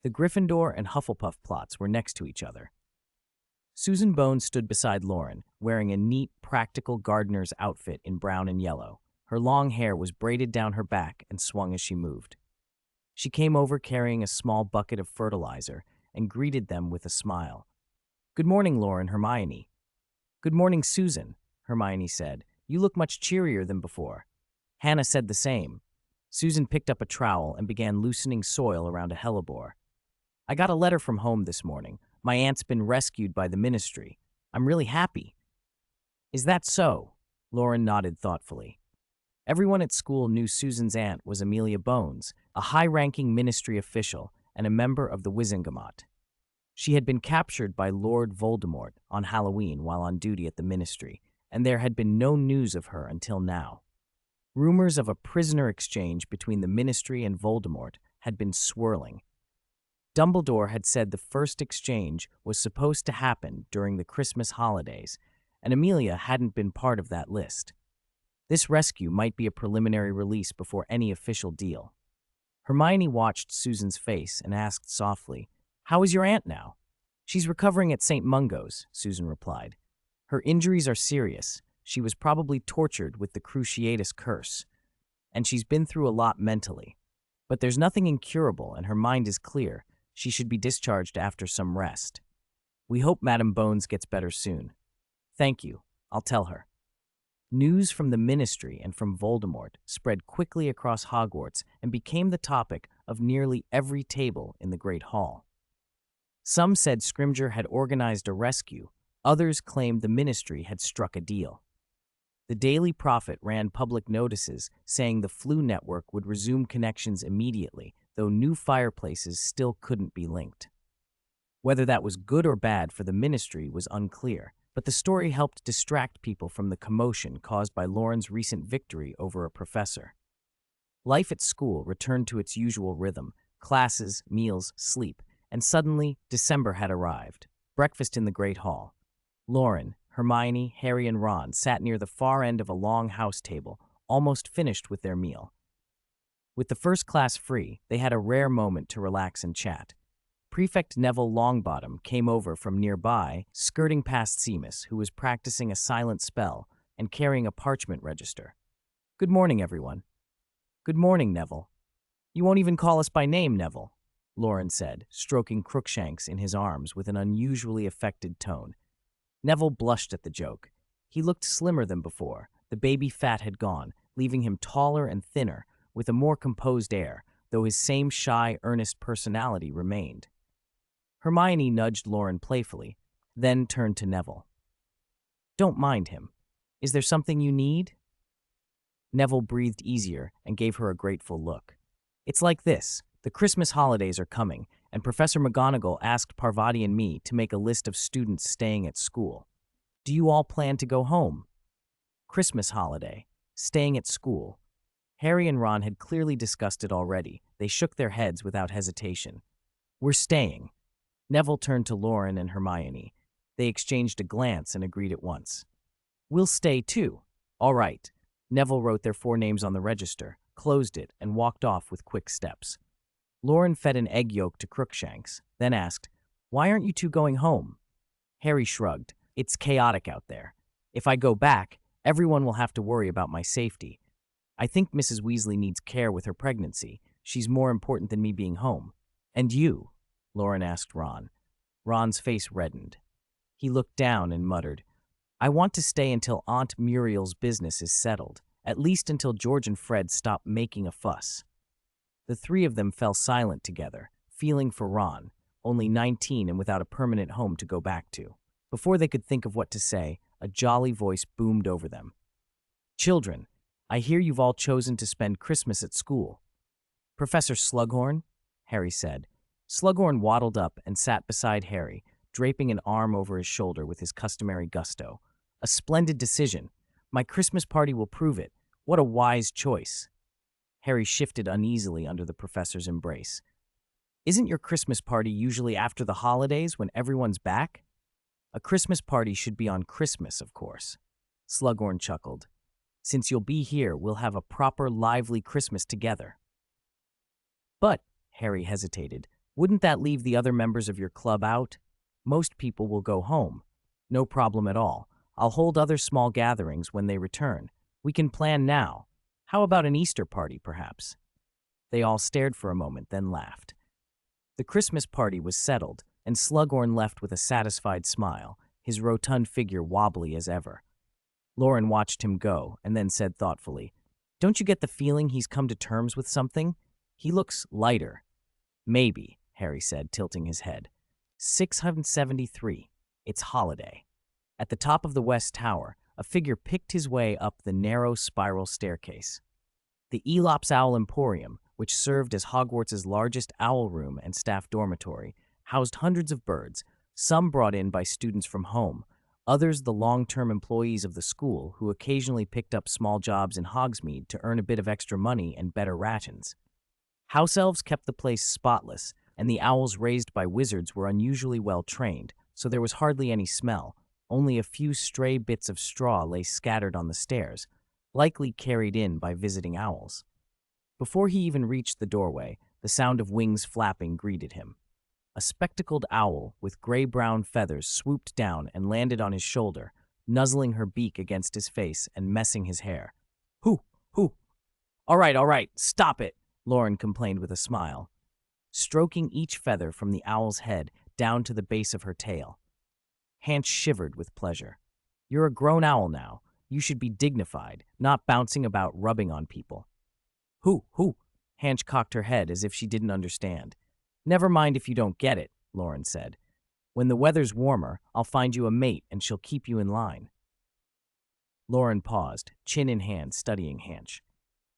The Gryffindor and Hufflepuff plots were next to each other. Susan Bones stood beside Loren, wearing a neat, practical gardener's outfit in brown and yellow. Her long hair was braided down her back and swung as she moved. She came over carrying a small bucket of fertilizer and greeted them with a smile. Good morning, Loren, Hermione. Good morning, Susan, Hermione said. You look much cheerier than before. Hannah said the same. Susan picked up a trowel and began loosening soil around a hellebore. I got a letter from home this morning. My aunt's been rescued by the ministry. I'm really happy. Is that so? Loren nodded thoughtfully. Everyone at school knew Susan's aunt was Amelia Bones, a high-ranking ministry official and a member of the Wizengamot. She had been captured by Lord Voldemort on Halloween while on duty at the Ministry, and there had been no news of her until now. Rumors of a prisoner exchange between the Ministry and Voldemort had been swirling. Dumbledore had said the first exchange was supposed to happen during the Christmas holidays, and Amelia hadn't been part of that list. This rescue might be a preliminary release before any official deal. Hermione watched Susan's face and asked softly, "How is your aunt now?" "She's recovering at St. Mungo's," Susan replied. "Her injuries are serious. She was probably tortured with the Cruciatus curse, and she's been through a lot mentally. But there's nothing incurable, and her mind is clear. She should be discharged after some rest. We hope Madame Bones gets better soon." "Thank you. I'll tell her." News from the Ministry and from Voldemort spread quickly across Hogwarts and became the topic of nearly every table in the Great Hall. Some said Scrimgeour had organized a rescue, others claimed the Ministry had struck a deal. The Daily Prophet ran public notices saying the Flu Network would resume connections immediately, though new fireplaces still couldn't be linked. Whether that was good or bad for the Ministry was unclear, but the story helped distract people from the commotion caused by Loren's recent victory over a professor. Life at school returned to its usual rhythm: classes, meals, sleep, and suddenly December had arrived. Breakfast in the Great Hall. Loren, Hermione, Harry, and Ron sat near the far end of a long house table, almost finished with their meal. With the first class free, they had a rare moment to relax and chat. Prefect Neville Longbottom came over from nearby, skirting past Seamus, who was practicing a silent spell and carrying a parchment register. "Good morning, everyone." "Good morning, Neville." "You won't even call us by name, Neville," Loren said, stroking Crookshanks in his arms with an unusually affected tone. Neville blushed at the joke. He looked slimmer than before. The baby fat had gone, leaving him taller and thinner, with a more composed air, though his same shy, earnest personality remained. Hermione nudged Loren playfully, then turned to Neville. "Don't mind him. Is there something you need?" Neville breathed easier and gave her a grateful look. "It's like this. The Christmas holidays are coming, and Professor McGonagall asked Parvati and me to make a list of students staying at school. Do you all plan to go home?" Christmas holiday. Staying at school. Harry and Ron had clearly discussed it already. They shook their heads without hesitation. "We're staying." Neville turned to Loren and Hermione. They exchanged a glance and agreed at once. "We'll stay too." "All right." Neville wrote their 4 names on the register, closed it, and walked off with quick steps. Loren fed an egg yolk to Crookshanks, then asked, "Why aren't you two going home?" Harry shrugged. "It's chaotic out there. If I go back, everyone will have to worry about my safety. I think Mrs. Weasley needs care with her pregnancy. She's more important than me being home." "And you?" Loren asked Ron. Ron's face reddened. He looked down and muttered, "I want to stay until Aunt Muriel's business is settled, at least until George and Fred stop making a fuss." The 3 of them fell silent together, feeling for Ron, only 19 and without a permanent home to go back to. Before they could think of what to say, a jolly voice boomed over them. "Children, I hear you've all chosen to spend Christmas at school." "Professor Slughorn?" Harry said. Slughorn waddled up and sat beside Harry, draping an arm over his shoulder with his customary gusto. "A splendid decision. My Christmas party will prove it. What a wise choice." Harry shifted uneasily under the professor's embrace. "Isn't your Christmas party usually after the holidays when everyone's back?" "A Christmas party should be on Christmas, of course." Slughorn chuckled. "Since you'll be here, we'll have a proper, lively Christmas together." "But," Harry hesitated, "wouldn't that leave the other members of your club out?" "Most people will go home." "No problem at all. I'll hold other small gatherings when they return. We can plan now. How about an Easter party, perhaps?" They all stared for a moment, then laughed. The Christmas party was settled, and Slughorn left with a satisfied smile, his rotund figure wobbly as ever. Loren watched him go, and then said thoughtfully, "Don't you get the feeling he's come to terms with something? He looks lighter." "Maybe," Harry said, tilting his head. 673. It's holiday. At the top of the West Tower, a figure picked his way up the narrow spiral staircase. The Aelops Owl Emporium, which served as Hogwarts' largest owl room and staff dormitory, housed hundreds of birds, some brought in by students from home, others the long-term employees of the school who occasionally picked up small jobs in Hogsmeade to earn a bit of extra money and better rations. House elves kept the place spotless, and the owls raised by wizards were unusually well trained, so there was hardly any smell. Only a few stray bits of straw lay scattered on the stairs, likely carried in by visiting owls. Before he even reached the doorway, the sound of wings flapping greeted him. A spectacled owl with gray-brown feathers swooped down and landed on his shoulder, nuzzling her beak against his face and messing his hair. "Hoo, hoo. All right, stop it," Loren complained with a smile, stroking each feather from the owl's head down to the base of her tail. Hanch shivered with pleasure. "You're a grown owl now. You should be dignified, not bouncing about rubbing on people." "Hoo, hoo." Hanch cocked her head as if she didn't understand. "Never mind if you don't get it," Loren said. "When the weather's warmer, I'll find you a mate and she'll keep you in line." Loren paused, chin in hand, studying Hanch.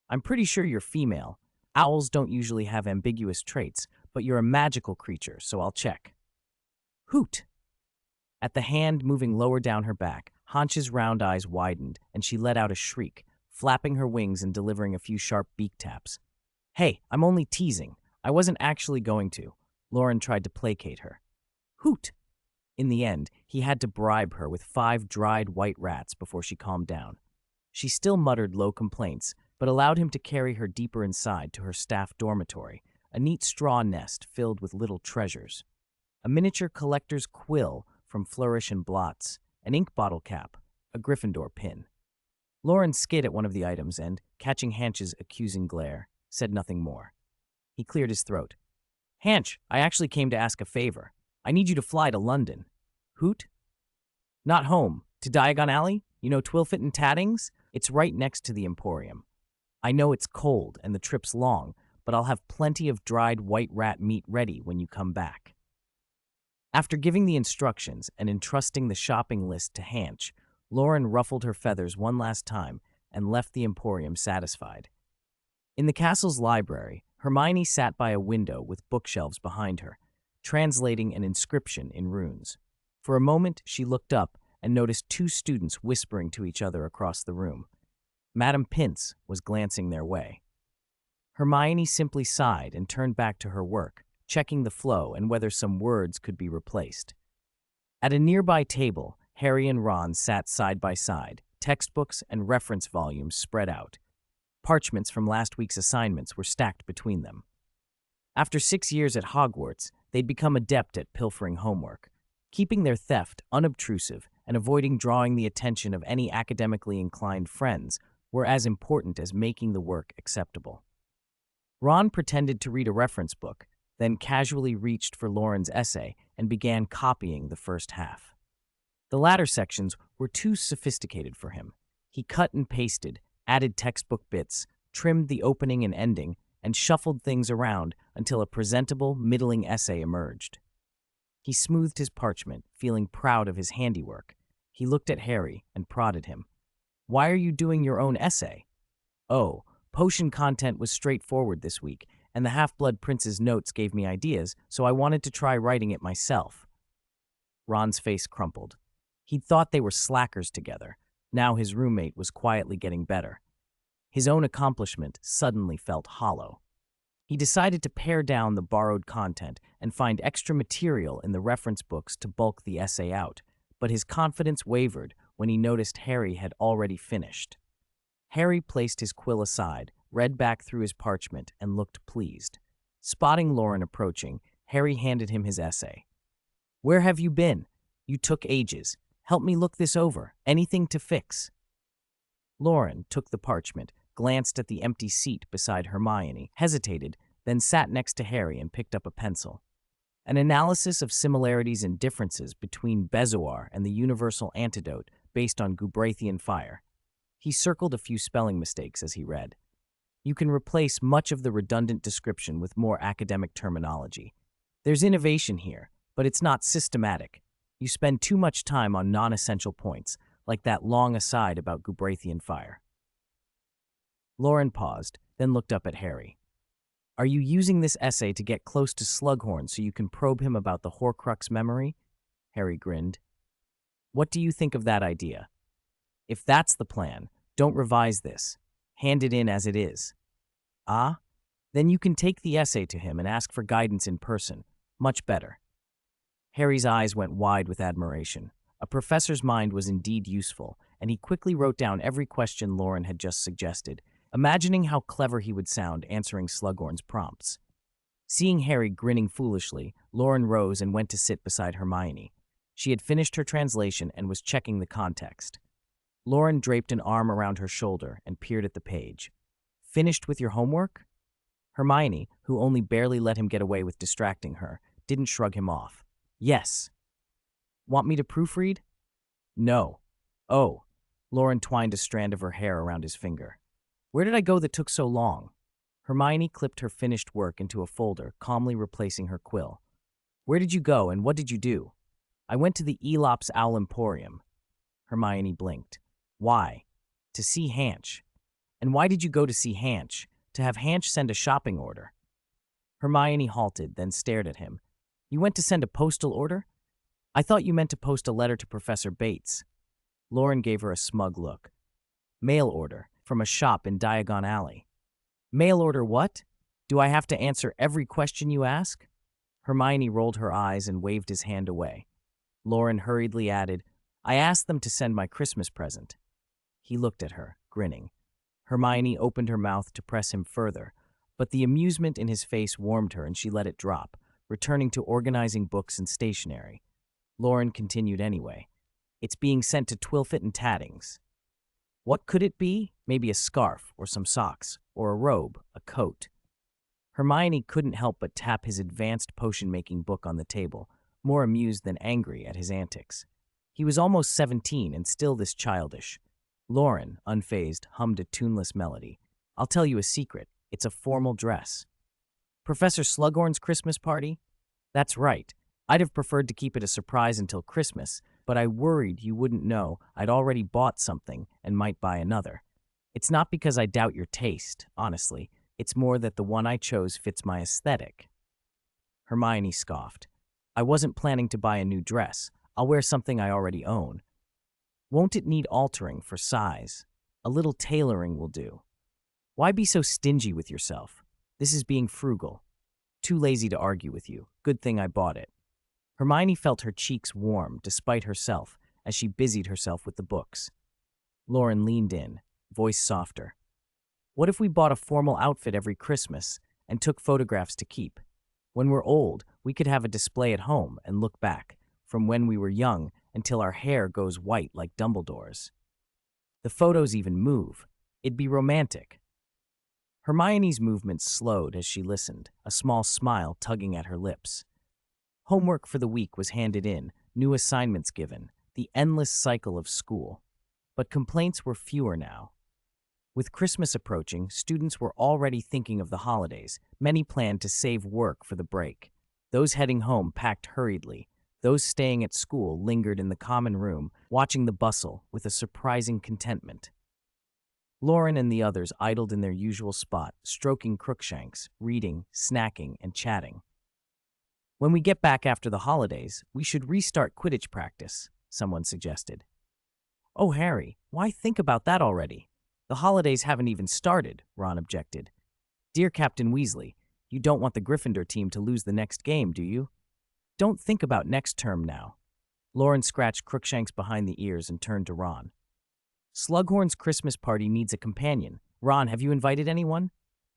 "I'm pretty sure you're female. Owls don't usually have ambiguous traits, but you're a magical creature, so I'll check." "Hoot!" At the hand moving lower down her back, Hanch's round eyes widened, and she let out a shriek, flapping her wings and delivering a few sharp beak taps. "Hey, I'm only teasing. I wasn't actually going to." Loren tried to placate her. "Hoot!" In the end, he had to bribe her with 5 dried white rats before she calmed down. She still muttered low complaints, but allowed him to carry her deeper inside to her staff dormitory, a neat straw nest filled with little treasures. A miniature collector's quill from Flourish and Blots, an ink bottle cap, a Gryffindor pin. Loren skid at one of the items and, catching Hanch's accusing glare, said nothing more. He cleared his throat. "Hanch, I actually came to ask a favor. I need you to fly to London." "Hoot?" "Not home. To Diagon Alley? You know Twilfit and Taddings? It's right next to the Emporium. I know it's cold and the trip's long, but I'll have plenty of dried white rat meat ready when you come back." After giving the instructions and entrusting the shopping list to Hanch, Loren ruffled her feathers one last time and left the Emporium satisfied. In the castle's library, Hermione sat by a window with bookshelves behind her, translating an inscription in runes. For a moment, she looked up and noticed 2 students whispering to each other across the room. Madame Pince was glancing their way. Hermione simply sighed and turned back to her work, checking the flow and whether some words could be replaced. At a nearby table, Harry and Ron sat side by side, textbooks and reference volumes spread out. Parchments from last week's assignments were stacked between them. After 6 years at Hogwarts, they'd become adept at pilfering homework, keeping their theft unobtrusive and avoiding drawing the attention of any academically inclined friends were as important as making the work acceptable. Ron pretended to read a reference book, then casually reached for Loren's essay and began copying the first half. The latter sections were too sophisticated for him. He cut and pasted, added textbook bits, trimmed the opening and ending, and shuffled things around until a presentable, middling essay emerged. He smoothed his parchment, feeling proud of his handiwork. He looked at Harry and prodded him. "Why are you doing your own essay?" "Oh, potion content was straightforward this week, and the Half-Blood Prince's notes gave me ideas, so I wanted to try writing it myself." Ron's face crumpled. He'd thought they were slackers together. Now his roommate was quietly getting better. His own accomplishment suddenly felt hollow. He decided to pare down the borrowed content and find extra material in the reference books to bulk the essay out, but his confidence wavered when he noticed Harry had already finished. Harry placed his quill aside, read back through his parchment, and looked pleased. Spotting Loren approaching, Harry handed him his essay. "Where have you been? You took ages. Help me look this over. Anything to fix?" Loren took the parchment, glanced at the empty seat beside Hermione, hesitated, then sat next to Harry and picked up a pencil. An analysis of similarities and differences between Bezoar and the universal antidote based on Gubrathian fire. He circled a few spelling mistakes as he read. You can replace much of the redundant description with more academic terminology. There's innovation here, but it's not systematic. You spend too much time on non-essential points, like that long aside about Gubrathian fire. Loren paused, then looked up at Harry. Are you using this essay to get close to Slughorn so you can probe him about the Horcrux memory? Harry grinned. What do you think of that idea? If that's the plan, don't revise this. Hand it in as it is. Ah? Then you can take the essay to him and ask for guidance in person. Much better. Harry's eyes went wide with admiration. A professor's mind was indeed useful, and he quickly wrote down every question Loren had just suggested, imagining how clever he would sound answering Slughorn's prompts. Seeing Harry grinning foolishly, Loren rose and went to sit beside Hermione. She had finished her translation and was checking the context. Loren draped an arm around her shoulder and peered at the page. Finished with your homework? Hermione, who only barely let him get away with distracting her, didn't shrug him off. Yes. Want me to proofread? No. Oh. Loren twined a strand of her hair around his finger. Where did I go that took so long? Hermione clipped her finished work into a folder, calmly replacing her quill. Where did you go and what did you do? I went to the Elops Owl Emporium. Hermione blinked. Why? To see Hanch. And why did you go to see Hanch? To have Hanch send a shopping order. Hermione halted, then stared at him. You went to send a postal order? I thought you meant to post a letter to Professor Bates. Loren gave her a smug look. Mail order, from a shop in Diagon Alley. Mail order what? Do I have to answer every question you ask? Hermione rolled her eyes and waved his hand away. Loren hurriedly added, I asked them to send my Christmas present. He looked at her, grinning. Hermione opened her mouth to press him further, but the amusement in his face warmed her and she let it drop, returning to organizing books and stationery. Loren continued anyway. It's being sent to Twilfit and Tattings. What could it be? Maybe a scarf, or some socks, or a robe, a coat. Hermione couldn't help but tap his advanced potion-making book on the table, more amused than angry at his antics. He was almost 17 and still this childish. Loren, unfazed, hummed a tuneless melody. I'll tell you a secret. It's a formal dress. Professor Slughorn's Christmas party? That's right. I'd have preferred to keep it a surprise until Christmas, but I worried you wouldn't know I'd already bought something and might buy another. It's not because I doubt your taste, honestly. It's more that the one I chose fits my aesthetic. Hermione scoffed. I wasn't planning to buy a new dress. I'll wear something I already own. Won't it need altering for size? A little tailoring will do. Why be so stingy with yourself? This is being frugal. Too lazy to argue with you. Good thing I bought it. Hermione felt her cheeks warm, despite herself, as she busied herself with the books. Loren leaned in, voice softer. What if we bought a formal outfit every Christmas and took photographs to keep? When we're old, we could have a display at home and look back, from when we were young until our hair goes white like Dumbledore's. The photos even move. It'd be romantic. Hermione's movements slowed as she listened, a small smile tugging at her lips. Homework for the week was handed in, new assignments given, the endless cycle of school. But complaints were fewer now. With Christmas approaching, students were already thinking of the holidays. Many planned to save work for the break. Those heading home packed hurriedly. Those staying at school lingered in the common room, watching the bustle with a surprising contentment. Loren and the others idled in their usual spot, stroking Crookshanks, reading, snacking, and chatting. When we get back after the holidays, we should restart Quidditch practice, someone suggested. Oh, Harry, why think about that already? The holidays haven't even started, Ron objected. Dear Captain Weasley, you don't want the Gryffindor team to lose the next game, do you? Don't think about next term now. Loren scratched Crookshanks behind the ears and turned to Ron. Slughorn's Christmas party needs a companion. Ron, have you invited anyone?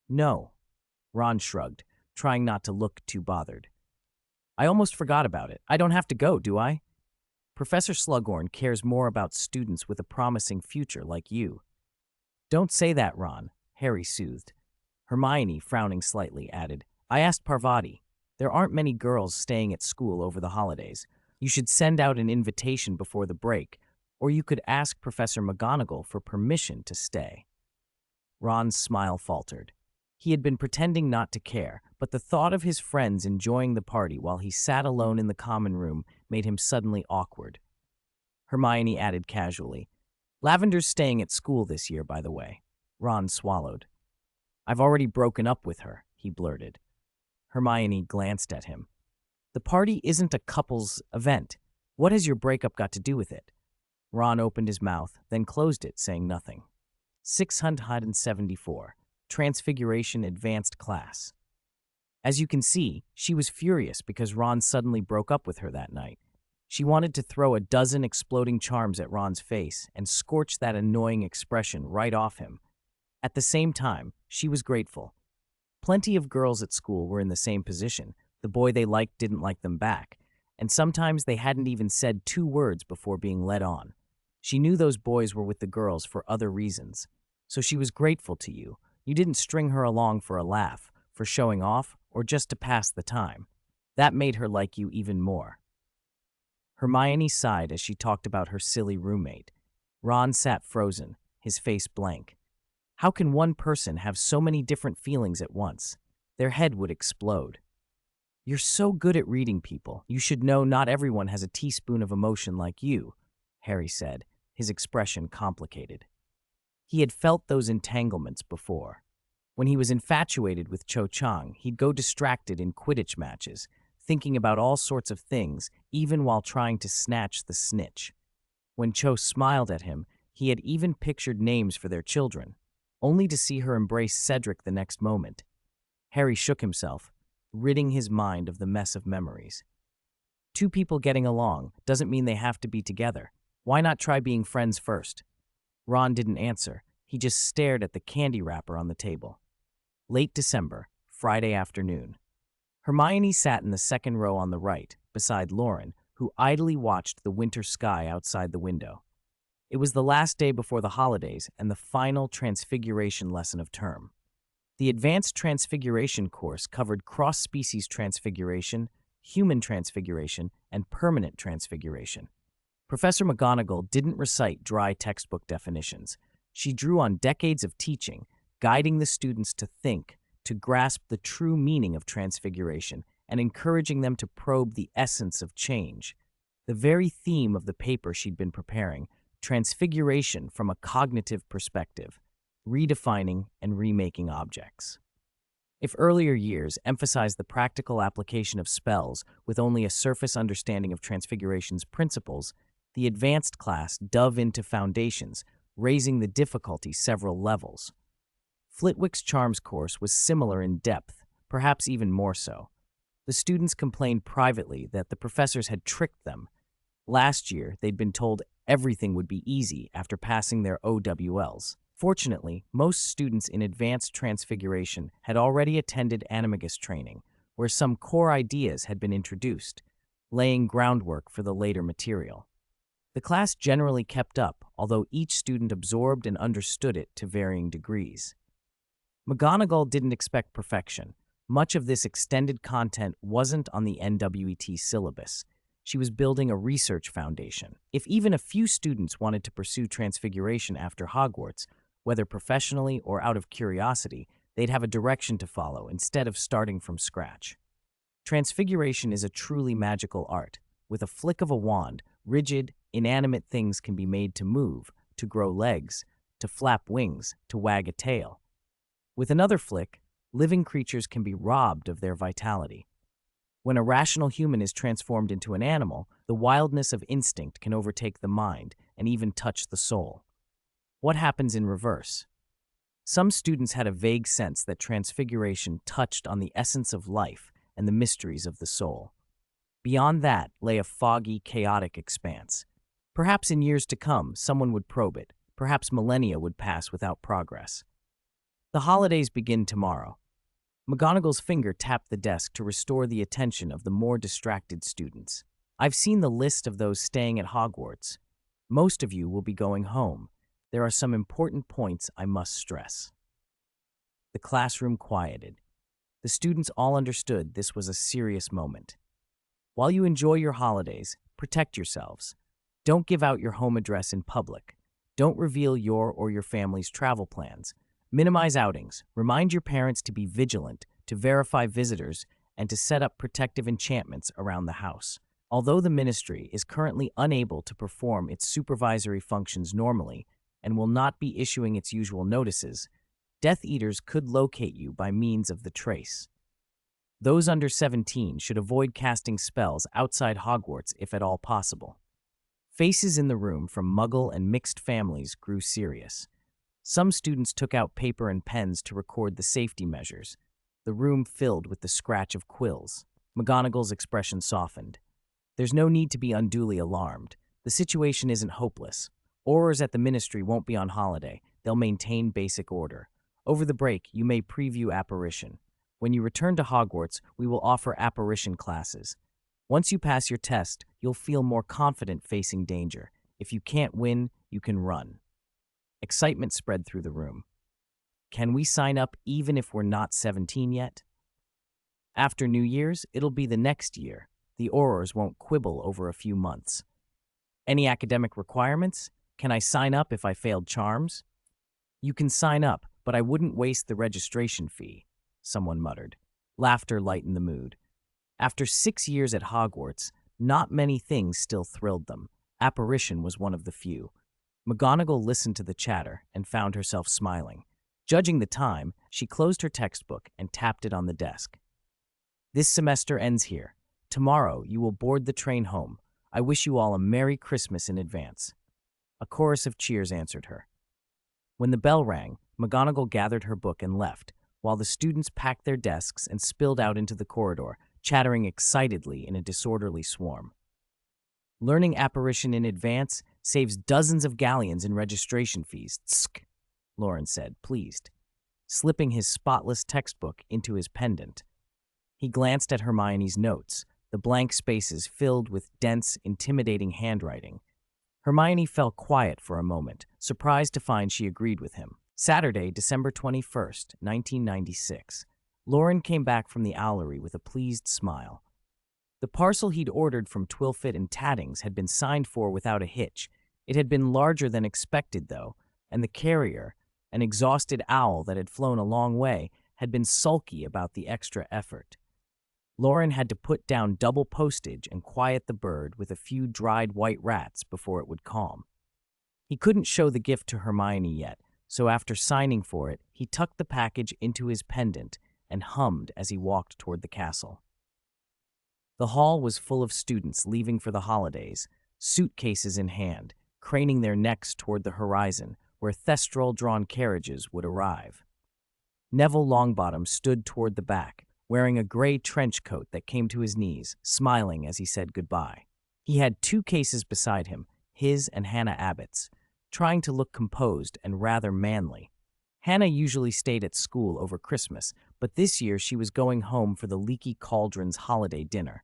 No. Ron shrugged, trying not to look too bothered. I almost forgot about it. I don't have to go, do I? Professor Slughorn cares more about students with a promising future like you. Don't say that, Ron, Harry soothed. Hermione, frowning slightly, added, I asked Parvati. There aren't many girls staying at school over the holidays. You should send out an invitation before the break, or you could ask Professor McGonagall for permission to stay. Ron's smile faltered. He had been pretending not to care, but the thought of his friends enjoying the party while he sat alone in the common room made him suddenly awkward. Hermione added casually, Lavender's staying at school this year, by the way. Ron swallowed. I've already broken up with her. he blurted. Hermione glanced at him. The party isn't a couple's event. What has your breakup got to do with it? Ron opened his mouth, then closed it, saying nothing. 674. Transfiguration Advanced Class. As you can see, she was furious because Ron suddenly broke up with her that night. She wanted to throw a dozen exploding charms at Ron's face and scorch that annoying expression right off him. At the same time, she was grateful. Plenty of girls at school were in the same position. The boy they liked didn't like them back, and sometimes they hadn't even said 2 words before being led on. She knew those boys were with the girls for other reasons. So she was grateful to you. You didn't string her along for a laugh, for showing off, or just to pass the time. That made her like you even more. Hermione sighed as she talked about her silly roommate. Ron sat frozen, his face blank. How can one person have so many different feelings at once? Their head would explode. You're so good at reading people. You should know not everyone has a teaspoon of emotion like you, Harry said, his expression complicated. He had felt those entanglements before. When he was infatuated with Cho Chang, he'd go distracted in Quidditch matches, thinking about all sorts of things, even while trying to snatch the snitch. When Cho smiled at him, he had even pictured names for their children, only to see her embrace Cedric the next moment. Harry shook himself, ridding his mind of the mess of memories. 2 people getting along doesn't mean they have to be together. Why not try being friends first? Ron didn't answer. He just stared at the candy wrapper on the table. Late December, Friday afternoon. Hermione sat in the second row on the right, beside Loren, who idly watched the winter sky outside the window. It was the last day before the holidays and the final Transfiguration lesson of term. The Advanced Transfiguration course covered cross-species transfiguration, human transfiguration, and permanent transfiguration. Professor McGonagall didn't recite dry textbook definitions. She drew on decades of teaching, guiding the students to think, to grasp the true meaning of transfiguration, and encouraging them to probe the essence of change. The very theme of the paper she'd been preparing, transfiguration from a cognitive perspective, redefining and remaking objects. If earlier years emphasized the practical application of spells with only a surface understanding of transfiguration's principles, the advanced class dove into foundations, raising the difficulty several levels. Flitwick's Charms course was similar in depth, perhaps even more so. The students complained privately that the professors had tricked them. Last year, they'd been told everything would be easy after passing their OWLs. Fortunately, most students in Advanced Transfiguration had already attended animagus training, where some core ideas had been introduced, laying groundwork for the later material. The class generally kept up, although each student absorbed and understood it to varying degrees. McGonagall didn't expect perfection. Much of this extended content wasn't on the NWET syllabus. She was building a research foundation. If even a few students wanted to pursue Transfiguration after Hogwarts, whether professionally or out of curiosity, they'd have a direction to follow instead of starting from scratch. Transfiguration is a truly magical art. With a flick of a wand, rigid, inanimate things can be made to move, to grow legs, to flap wings, to wag a tail. With another flick, living creatures can be robbed of their vitality. When a rational human is transformed into an animal, the wildness of instinct can overtake the mind and even touch the soul. What happens in reverse? Some students had a vague sense that Transfiguration touched on the essence of life and the mysteries of the soul. Beyond that lay a foggy, chaotic expanse. Perhaps in years to come, someone would probe it. Perhaps millennia would pass without progress. The holidays begin tomorrow. McGonagall's finger tapped the desk to restore the attention of the more distracted students. I've seen the list of those staying at Hogwarts. Most of you will be going home. There are some important points I must stress. The classroom quieted. The students all understood this was a serious moment. While you enjoy your holidays, protect yourselves. Don't give out your home address in public. Don't reveal your or your family's travel plans. Minimize outings. Remind your parents to be vigilant, to verify visitors, and to set up protective enchantments around the house. Although the ministry is currently unable to perform its supervisory functions normally and will not be issuing its usual notices, Death Eaters could locate you by means of the trace. Those under 17 should avoid casting spells outside Hogwarts if at all possible. Faces in the room from Muggle and mixed families grew serious. Some students took out paper and pens to record the safety measures. The room filled with the scratch of quills. McGonagall's expression softened. There's no need to be unduly alarmed. The situation isn't hopeless. Aurors at the Ministry won't be on holiday. They'll maintain basic order. Over the break, you may preview Apparition. When you return to Hogwarts, we will offer Apparition classes. Once you pass your test, you'll feel more confident facing danger. If you can't win, you can run. Excitement spread through the room. Can we sign up even if we're not 17 yet? After New Year's, it'll be the next year. The Aurors won't quibble over a few months. Any academic requirements? Can I sign up if I failed charms? You can sign up, but I wouldn't waste the registration fee, someone muttered. Laughter lightened the mood. After 6 years at Hogwarts, not many things still thrilled them. Apparition was one of the few. McGonagall listened to the chatter and found herself smiling. Judging the time, she closed her textbook and tapped it on the desk. This semester ends here. Tomorrow, you will board the train home. I wish you all a Merry Christmas in advance. A chorus of cheers answered her. When the bell rang, McGonagall gathered her book and left, while the students packed their desks and spilled out into the corridor, chattering excitedly in a disorderly swarm. Learning Apparition in advance saves dozens of galleons in registration fees. Tsk, Loren said, pleased, slipping his spotless textbook into his pendant. He glanced at Hermione's notes, the blank spaces filled with dense, intimidating handwriting. Hermione fell quiet for a moment, surprised to find she agreed with him. Saturday, December 21st, 1996. Loren came back from the owlery with a pleased smile. The parcel he'd ordered from Twilfit and Tattings had been signed for without a hitch. It had been larger than expected, though, and the carrier, an exhausted owl that had flown a long way, had been sulky about the extra effort. Loren had to put down double postage and quiet the bird with a few dried white rats before it would calm. He couldn't show the gift to Hermione yet, so after signing for it, he tucked the package into his pendant and hummed as he walked toward the castle. The hall was full of students leaving for the holidays, suitcases in hand, craning their necks toward the horizon where thestral-drawn carriages would arrive. Neville Longbottom stood toward the back, wearing a gray trench coat that came to his knees, smiling as he said goodbye. He had 2 cases beside him, his and Hannah Abbott's, trying to look composed and rather manly. Hannah usually stayed at school over Christmas, but this year she was going home for the Leaky Cauldron's holiday dinner.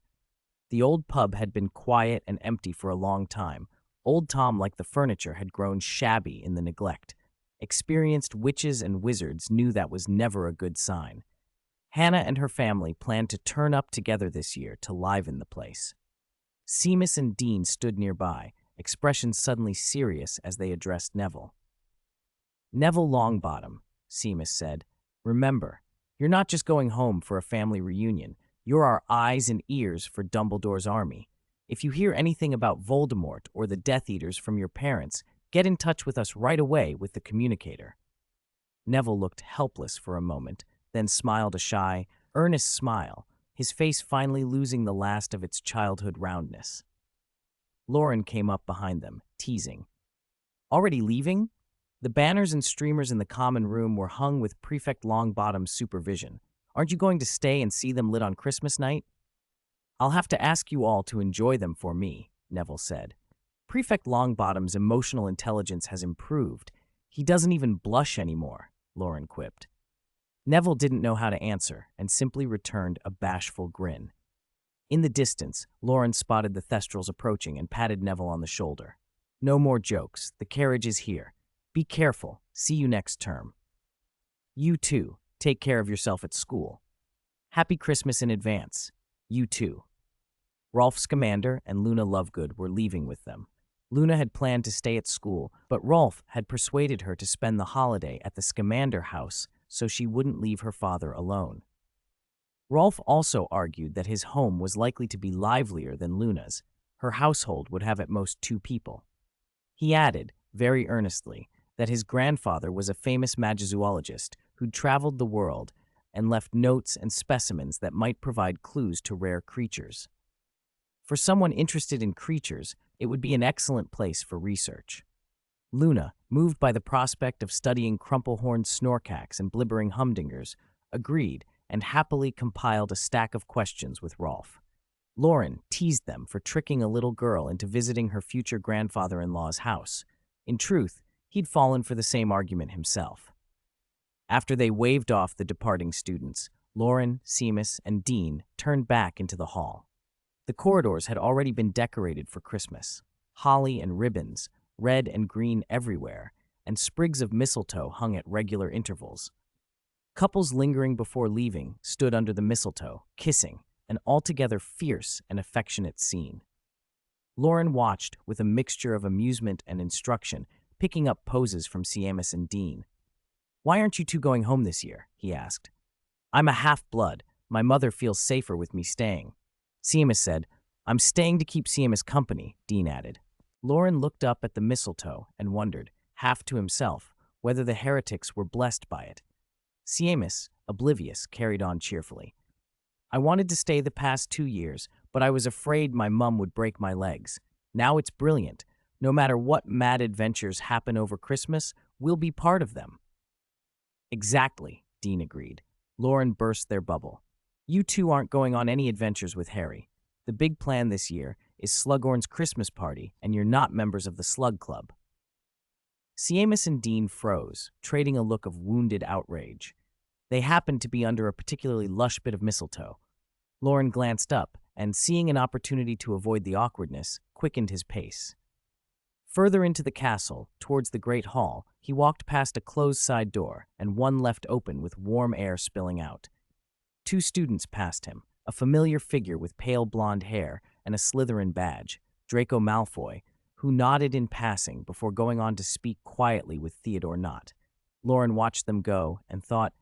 The old pub had been quiet and empty for a long time. Old Tom, like the furniture, had grown shabby in the neglect. Experienced witches and wizards knew that was never a good sign. Hannah and her family planned to turn up together this year to liven the place. Seamus and Dean stood nearby, expressions suddenly serious as they addressed Neville. Neville Longbottom, Seamus said, remember, you're not just going home for a family reunion. You're our eyes and ears for Dumbledore's army. If you hear anything about Voldemort or the Death Eaters from your parents, get in touch with us right away with the communicator. Neville looked helpless for a moment, then smiled a shy, earnest smile, his face finally losing the last of its childhood roundness. Loren came up behind them, teasing. Already leaving? The banners and streamers in the common room were hung with Prefect Longbottom's supervision. Aren't you going to stay and see them lit on Christmas night? I'll have to ask you all to enjoy them for me, Neville said. Prefect Longbottom's emotional intelligence has improved. He doesn't even blush anymore, Loren quipped. Neville didn't know how to answer and simply returned a bashful grin. In the distance, Loren spotted the Thestrals approaching and patted Neville on the shoulder. No more jokes. The carriage is here. Be careful. See you next term. You too. Take care of yourself at school. Happy Christmas in advance. You too. Rolf Scamander and Luna Lovegood were leaving with them. Luna had planned to stay at school, but Rolf had persuaded her to spend the holiday at the Scamander house so she wouldn't leave her father alone. Rolf also argued that his home was likely to be livelier than Luna's. Her household would have at most 2 people. He added, very earnestly, that his grandfather was a famous magizoologist who'd traveled the world and left notes and specimens that might provide clues to rare creatures. For someone interested in creatures, it would be an excellent place for research. Luna, moved by the prospect of studying crumple-horned snorkacks and blibbering humdingers, agreed and happily compiled a stack of questions with Rolf. Loren teased them for tricking a little girl into visiting her future grandfather-in-law's house. In truth, he'd fallen for the same argument himself. After they waved off the departing students, Loren, Seamus, and Dean turned back into the hall. The corridors had already been decorated for Christmas. Holly and ribbons, red and green everywhere, and sprigs of mistletoe hung at regular intervals. Couples lingering before leaving stood under the mistletoe, kissing, an altogether fierce and affectionate scene. Loren watched with a mixture of amusement and instruction, picking up poses from Seamus and Dean. "Why aren't you two going home this year?" he asked. "I'm a half-blood. My mother feels safer with me staying." Seamus said, "I'm staying to keep Seamus company," Dean added. Loren looked up at the mistletoe and wondered, half to himself, whether the heretics were blessed by it. Seamus, oblivious, carried on cheerfully. "I wanted to stay the past 2 years, but I was afraid my mum would break my legs. Now it's brilliant. No matter what mad adventures happen over Christmas, we'll be part of them." "Exactly," Dean agreed. Loren burst their bubble. "You two aren't going on any adventures with Harry. The big plan this year is Slughorn's Christmas party, and you're not members of the Slug Club." Seamus and Dean froze, trading a look of wounded outrage. They happened to be under a particularly lush bit of mistletoe. Loren glanced up, and seeing an opportunity to avoid the awkwardness, quickened his pace. Further into the castle, towards the great hall, he walked past a closed side door and one left open with warm air spilling out. 2 students passed him, a familiar figure with pale blonde hair and a Slytherin badge, Draco Malfoy, who nodded in passing before going on to speak quietly with Theodore Nott. Loren watched them go and thought,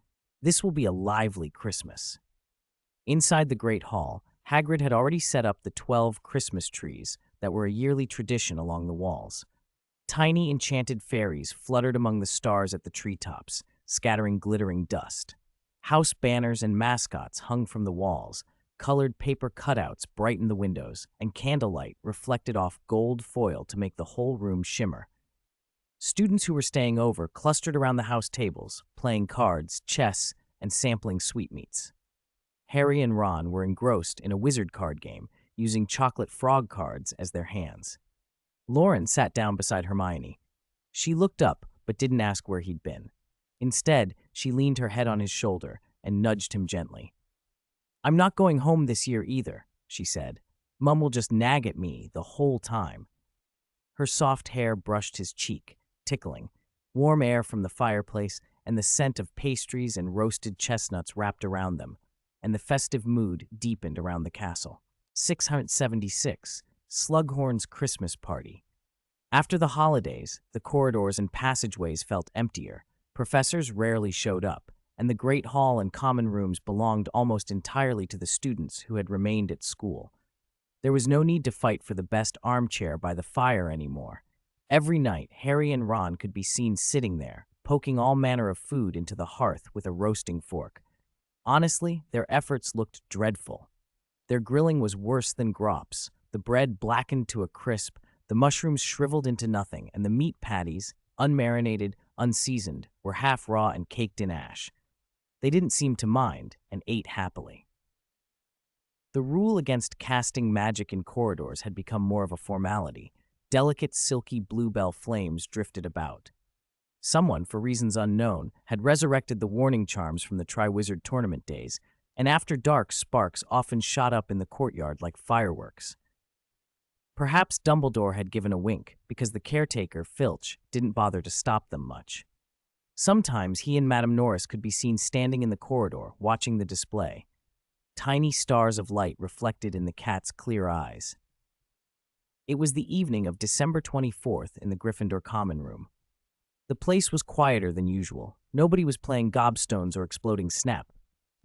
this will be a lively Christmas. Inside the great hall, Hagrid had already set up the 12 Christmas trees that were a yearly tradition along the walls. Tiny enchanted fairies fluttered among the stars at the treetops, scattering glittering dust. House banners and mascots hung from the walls, colored paper cutouts brightened the windows, and candlelight reflected off gold foil to make the whole room shimmer. Students who were staying over clustered around the house tables, playing cards, chess, and sampling sweetmeats. Harry and Ron were engrossed in a wizard card game, using chocolate frog cards as their hands. Loren sat down beside Hermione. She looked up, but didn't ask where he'd been. Instead, she leaned her head on his shoulder and nudged him gently. "I'm not going home this year either," she said. "Mum will just nag at me the whole time." Her soft hair brushed his cheek, tickling. Warm air from the fireplace and the scent of pastries and roasted chestnuts wrapped around them, and the festive mood deepened around the castle. 676, Slughorn's Christmas Party. After the holidays, the corridors and passageways felt emptier. Professors rarely showed up, and the great hall and common rooms belonged almost entirely to the students who had remained at school. There was no need to fight for the best armchair by the fire anymore. Every night, Harry and Ron could be seen sitting there, poking all manner of food into the hearth with a roasting fork. Honestly, their efforts looked dreadful. Their grilling was worse than Grops. The bread blackened to a crisp, the mushrooms shriveled into nothing, and the meat patties, unmarinated, unseasoned, were half raw and caked in ash. They didn't seem to mind and ate happily. The rule against casting magic in corridors had become more of a formality. Delicate, silky bluebell flames drifted about. Someone, for reasons unknown, had resurrected the warning charms from the Triwizard Tournament days, and after dark sparks often shot up in the courtyard like fireworks. Perhaps Dumbledore had given a wink, because the caretaker, Filch, didn't bother to stop them much. Sometimes he and Madame Norris could be seen standing in the corridor, watching the display. Tiny stars of light reflected in the cat's clear eyes. It was the evening of December 24th in the Gryffindor Common Room. The place was quieter than usual. Nobody was playing gobstones or exploding snap,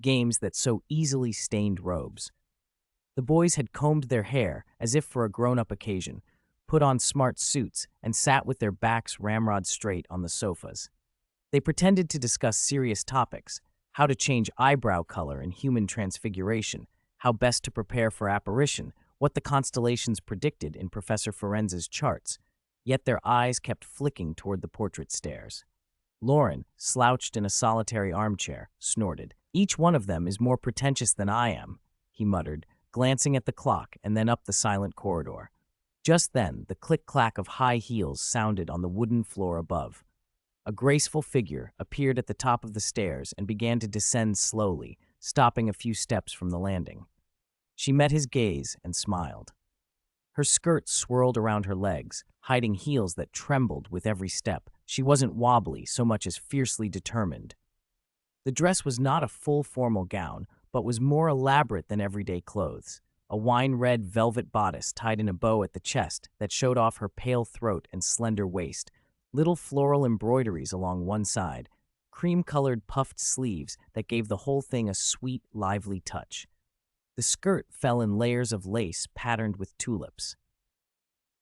games that so easily stained robes. The boys had combed their hair as if for a grown-up occasion, put on smart suits, and sat with their backs ramrod straight on the sofas. They pretended to discuss serious topics: how to change eyebrow color in human transfiguration, how best to prepare for apparition, what the constellations predicted in Professor Forenz's charts. Yet their eyes kept flicking toward the portrait stairs. Loren, slouched in a solitary armchair, snorted. "Each one of them is more pretentious than I am," he muttered, glancing at the clock and then up the silent corridor. Just then, the click-clack of high heels sounded on the wooden floor above. A graceful figure appeared at the top of the stairs and began to descend slowly, stopping a few steps from the landing. She met his gaze and smiled. Her skirt swirled around her legs, hiding heels that trembled with every step. She wasn't wobbly so much as fiercely determined. The dress was not a full formal gown, but was more elaborate than everyday clothes. A wine-red velvet bodice tied in a bow at the chest that showed off her pale throat and slender waist, little floral embroideries along one side, cream-colored puffed sleeves that gave the whole thing a sweet, lively touch. The skirt fell in layers of lace patterned with tulips.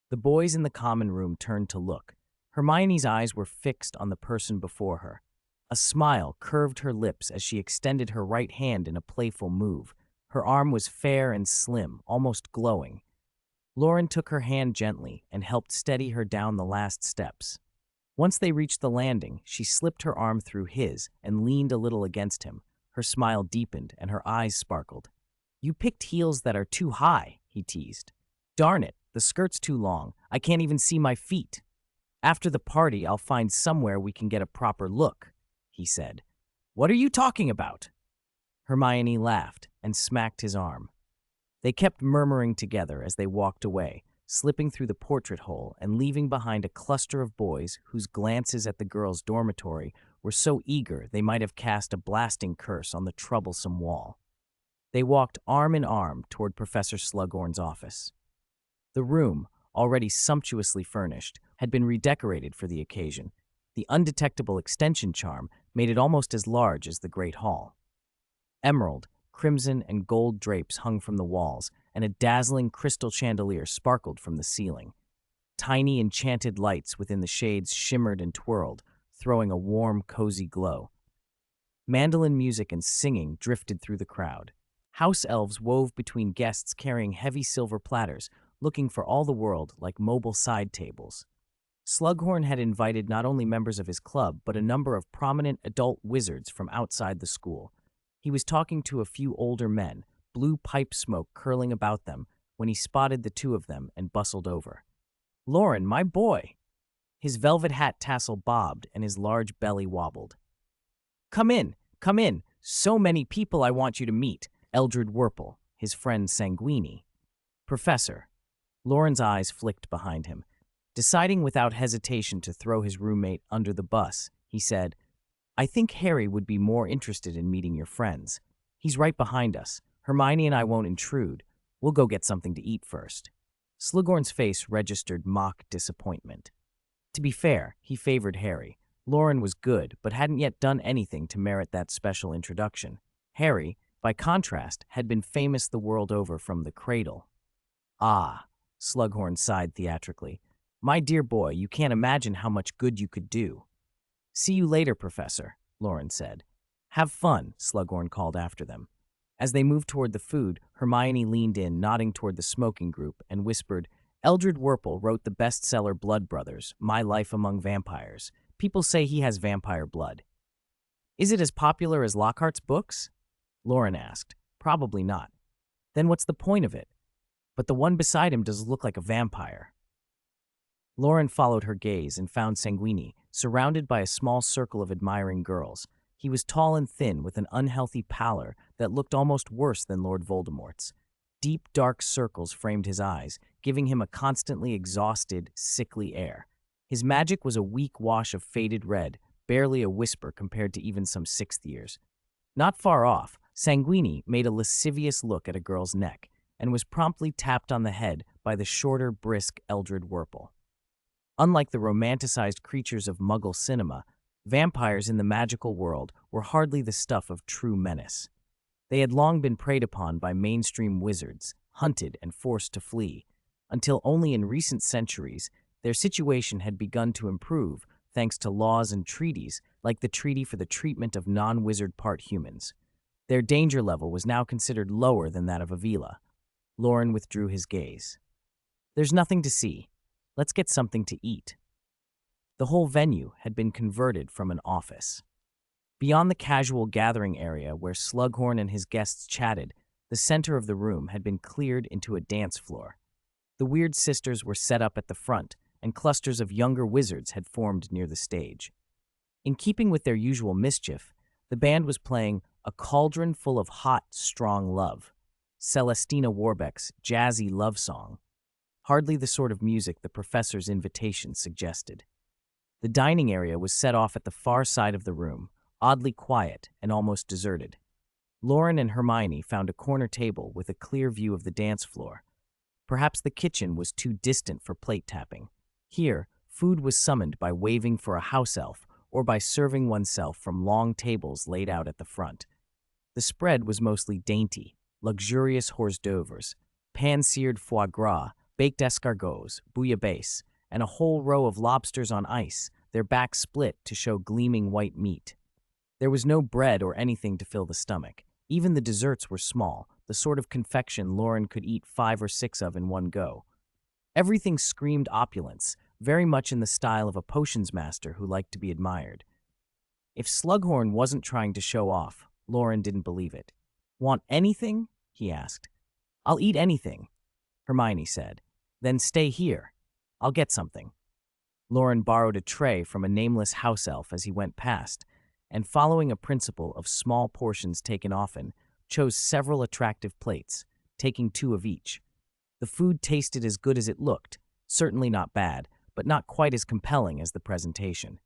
The boys in the common room turned to look. Hermione's eyes were fixed on the person before her. A smile curved her lips as she extended her right hand in a playful move. Her arm was fair and slim, almost glowing. Loren took her hand gently and helped steady her down the last steps. Once they reached the landing, she slipped her arm through his and leaned a little against him. Her smile deepened and her eyes sparkled. "You picked heels that are too high," he teased. "Darn it, the skirt's too long. I can't even see my feet. After the party, I'll find somewhere we can get a proper look," he said. "What are you talking about?" Hermione laughed and smacked his arm. They kept murmuring together as they walked away, slipping through the portrait hole and leaving behind a cluster of boys whose glances at the girls' dormitory were so eager they might have cast a blasting curse on the troublesome wall. They walked arm in arm toward Professor Slughorn's office. The room, already sumptuously furnished, had been redecorated for the occasion. The undetectable extension charm made it almost as large as the Great Hall. Emerald, crimson, and gold drapes hung from the walls, and a dazzling crystal chandelier sparkled from the ceiling. Tiny enchanted lights within the shades shimmered and twirled, throwing a warm, cozy glow. Mandolin music and singing drifted through the crowd. House elves wove between guests carrying heavy silver platters, looking for all the world like mobile side tables. Slughorn had invited not only members of his club, but a number of prominent adult wizards from outside the school. He was talking to a few older men, blue pipe smoke curling about them, when he spotted the two of them and bustled over. "Loren, my boy!" His velvet hat tassel bobbed and his large belly wobbled. Come in, so many people I want you to meet." Eldred Werple, his friend Sanguini. "Professor." Loren's eyes flicked behind him. Deciding without hesitation to throw his roommate under the bus, he said, "I think Harry would be more interested in meeting your friends. He's right behind us. Hermione and I won't intrude. We'll go get something to eat first." Slughorn's face registered mock disappointment. To be fair, he favored Harry. Loren was good, but hadn't yet done anything to merit that special introduction. Harry, by contrast, had been famous the world over from the cradle. "Ah," Slughorn sighed theatrically. "My dear boy, you can't imagine how much good you could do." "See you later, Professor," Loren said. "Have fun," Slughorn called after them. As they moved toward the food, Hermione leaned in, nodding toward the smoking group, and whispered, "Eldred Werple wrote the bestseller Blood Brothers, My Life Among Vampires. People say he has vampire blood." "Is it as popular as Lockhart's books?" Loren asked. "Probably not." "Then what's the point of it?" "But the one beside him does look like a vampire." Loren followed her gaze and found Sanguini, surrounded by a small circle of admiring girls. He was tall and thin, with an unhealthy pallor that looked almost worse than Lord Voldemort's. Deep, dark circles framed his eyes, giving him a constantly exhausted, sickly air. His magic was a weak wash of faded red, barely a whisper compared to even some sixth years. Not far off, Sanguini made a lascivious look at a girl's neck, and was promptly tapped on the head by the shorter, brisk Eldred Werple. Unlike the romanticized creatures of Muggle cinema, vampires in the magical world were hardly the stuff of true menace. They had long been preyed upon by mainstream wizards, hunted and forced to flee, until only in recent centuries their situation had begun to improve thanks to laws and treaties like the treaty for the treatment of non-wizard part humans. Their danger level was now considered lower than that of Avila. Loren withdrew his gaze. There's nothing to see. Let's get something to eat. The whole venue had been converted from an office. Beyond the casual gathering area where Slughorn and his guests chatted, the center of the room had been cleared into a dance floor. The weird sisters were set up at the front, and clusters of younger wizards had formed near the stage. In keeping with their usual mischief, the band was playing A Cauldron Full of Hot, Strong Love, Celestina Warbeck's jazzy love song, hardly the sort of music the professor's invitation suggested. The dining area was set off at the far side of the room, oddly quiet and almost deserted. Loren and Hermione found a corner table with a clear view of the dance floor. Perhaps the kitchen was too distant for plate tapping. Here, food was summoned by waving for a house elf or by serving oneself from long tables laid out at the front. The spread was mostly dainty, luxurious hors d'oeuvres, pan-seared foie gras, baked escargots, bouillabaisse, and a whole row of lobsters on ice, their backs split to show gleaming white meat. There was no bread or anything to fill the stomach. Even the desserts were small, the sort of confection Loren could eat 5 or 6 of in one go. Everything screamed opulence, very much in the style of a potions master who liked to be admired. If Slughorn wasn't trying to show off, Loren didn't believe it. "Want anything?" he asked. "I'll eat anything," Hermione said. "Then stay here. I'll get something." Loren borrowed a tray from a nameless house elf as he went past, and following a principle of small portions taken often, chose several attractive plates, taking 2 of each. The food tasted as good as it looked, certainly not bad, but not quite as compelling as the presentation.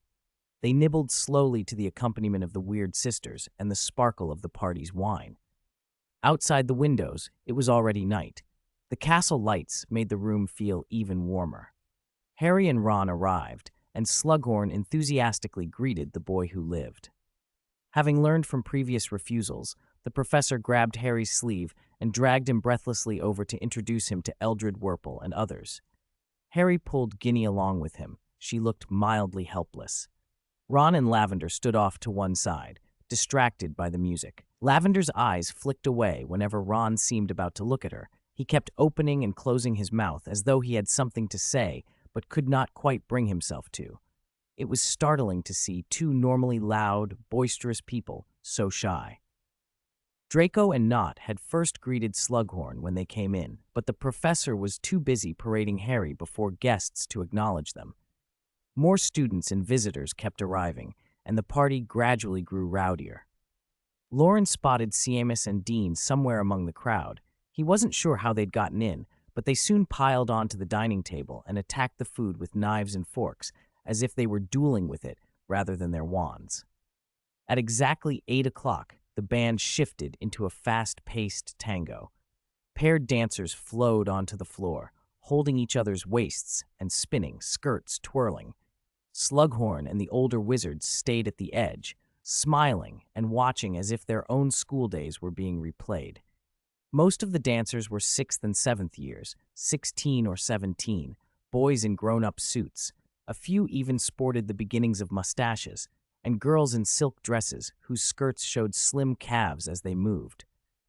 They nibbled slowly to the accompaniment of the weird sisters and the sparkle of the party's wine. Outside the windows, it was already night. The castle lights made the room feel even warmer. Harry and Ron arrived, and Slughorn enthusiastically greeted the boy who lived. Having learned from previous refusals, the professor grabbed Harry's sleeve and dragged him breathlessly over to introduce him to Eldred Wurple and others. Harry pulled Ginny along with him. She looked mildly helpless. Ron and Lavender stood off to one side, distracted by the music. Lavender's eyes flicked away whenever Ron seemed about to look at her. He kept opening and closing his mouth as though he had something to say, but could not quite bring himself to. It was startling to see 2 normally loud, boisterous people so shy. Draco and Knott had first greeted Slughorn when they came in, but the professor was too busy parading Harry before guests to acknowledge them. More students and visitors kept arriving, and the party gradually grew rowdier. Loren spotted Seamus and Dean somewhere among the crowd. He wasn't sure how they'd gotten in, but they soon piled onto the dining table and attacked the food with knives and forks, as if they were dueling with it rather than their wands. At exactly 8 o'clock, the band shifted into a fast-paced tango. Paired dancers flowed onto the floor, holding each other's waists and spinning, skirts twirling. Slughorn and the older wizards stayed at the edge, smiling and watching as if their own school days were being replayed. Most of the dancers were 6th and 7th years, 16 or 17, boys in grown-up suits. A few even sported the beginnings of mustaches, and girls in silk dresses whose skirts showed slim calves as they moved.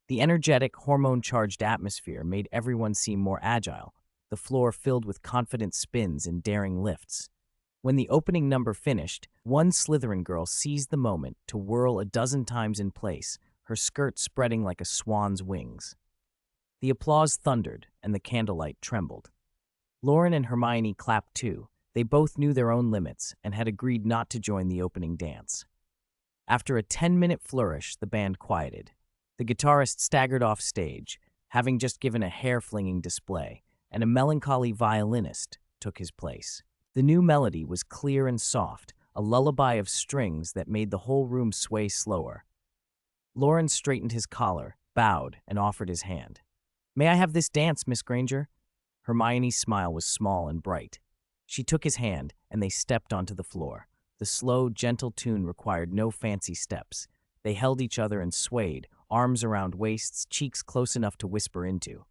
The energetic, hormone-charged atmosphere made everyone seem more agile, the floor filled with confident spins and daring lifts. When the opening number finished, one Slytherin girl seized the moment to whirl a dozen times in place, her skirt spreading like a swan's wings. The applause thundered, and the candlelight trembled. Loren and Hermione clapped too. They both knew their own limits and had agreed not to join the opening dance. After a 10-minute flourish, the band quieted. The guitarist staggered off stage, having just given a hair-flinging display, and a melancholy violinist took his place. The new melody was clear and soft, a lullaby of strings that made the whole room sway slower. Loren straightened his collar, bowed, and offered his hand. "May I have this dance, Miss Granger?" Hermione's smile was small and bright. She took his hand, and they stepped onto the floor. The slow, gentle tune required no fancy steps. They held each other and swayed, arms around waists, cheeks close enough to whisper into.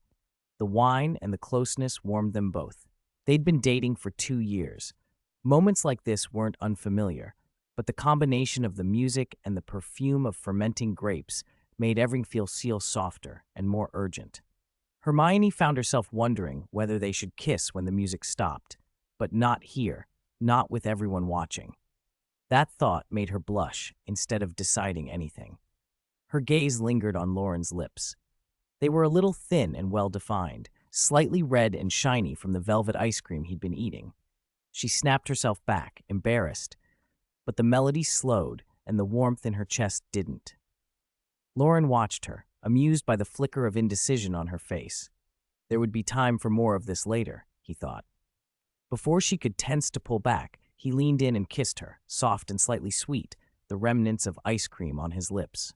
The wine and the closeness warmed them both. They'd been dating for 2 years. Moments like this weren't unfamiliar, but the combination of the music and the perfume of fermenting grapes made everything feel softer and more urgent. Hermione found herself wondering whether they should kiss when the music stopped, but not here, not with everyone watching. That thought made her blush instead of deciding anything. Her gaze lingered on Loren's lips. They were a little thin and well-defined, slightly red and shiny from the velvet ice cream he'd been eating. She snapped herself back, embarrassed, but the melody slowed and the warmth in her chest didn't. Loren watched her, amused by the flicker of indecision on her face. There would be time for more of this later, he thought. Before she could tense to pull back, he leaned in and kissed her, soft and slightly sweet, the remnants of ice cream on his lips.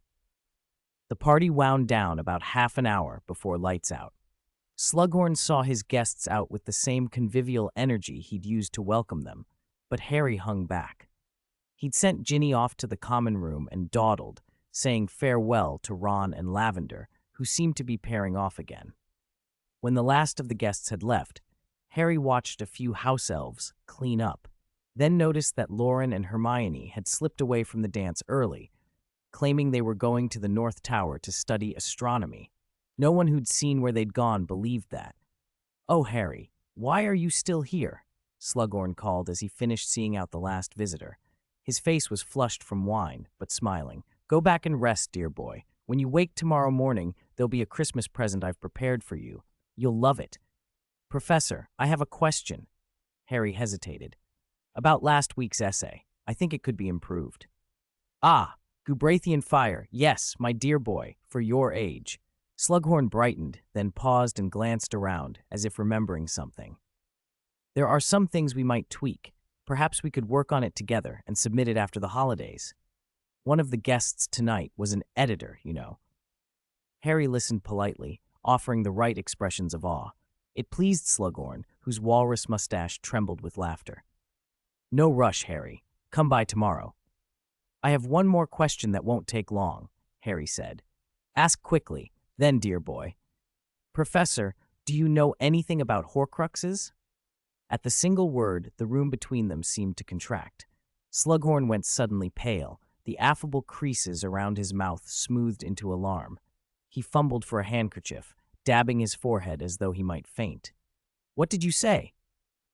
The party wound down about half an hour before lights out. Slughorn saw his guests out with the same convivial energy he'd used to welcome them, but Harry hung back. He'd sent Ginny off to the common room and dawdled, saying farewell to Ron and Lavender, who seemed to be pairing off again. When the last of the guests had left, Harry watched a few house elves clean up, then noticed that Loren and Hermione had slipped away from the dance early, claiming they were going to the North Tower to study astronomy. No one who'd seen where they'd gone believed that. "Oh, Harry, why are you still here?" Slughorn called as he finished seeing out the last visitor. His face was flushed from wine, but smiling. "Go back and rest, dear boy. When you wake tomorrow morning, there'll be a Christmas present I've prepared for you. You'll love it." "Professor, I have a question." Harry hesitated. "About last week's essay. I think it could be improved." "Ah, Gubrathian fire. Yes, my dear boy, for your age." Slughorn brightened, then paused and glanced around, as if remembering something. "There are some things we might tweak. Perhaps we could work on it together and submit it after the holidays. One of the guests tonight was an editor, you know." Harry listened politely, offering the right expressions of awe. It pleased Slughorn, whose walrus mustache trembled with laughter. "No rush, Harry. Come by tomorrow." "I have one more question that won't take long," Harry said. "Ask quickly, then, dear boy." "Professor, do you know anything about Horcruxes?" At the single word, the room between them seemed to contract. Slughorn went suddenly pale, the affable creases around his mouth smoothed into alarm. He fumbled for a handkerchief, dabbing his forehead as though he might faint. "What did you say?"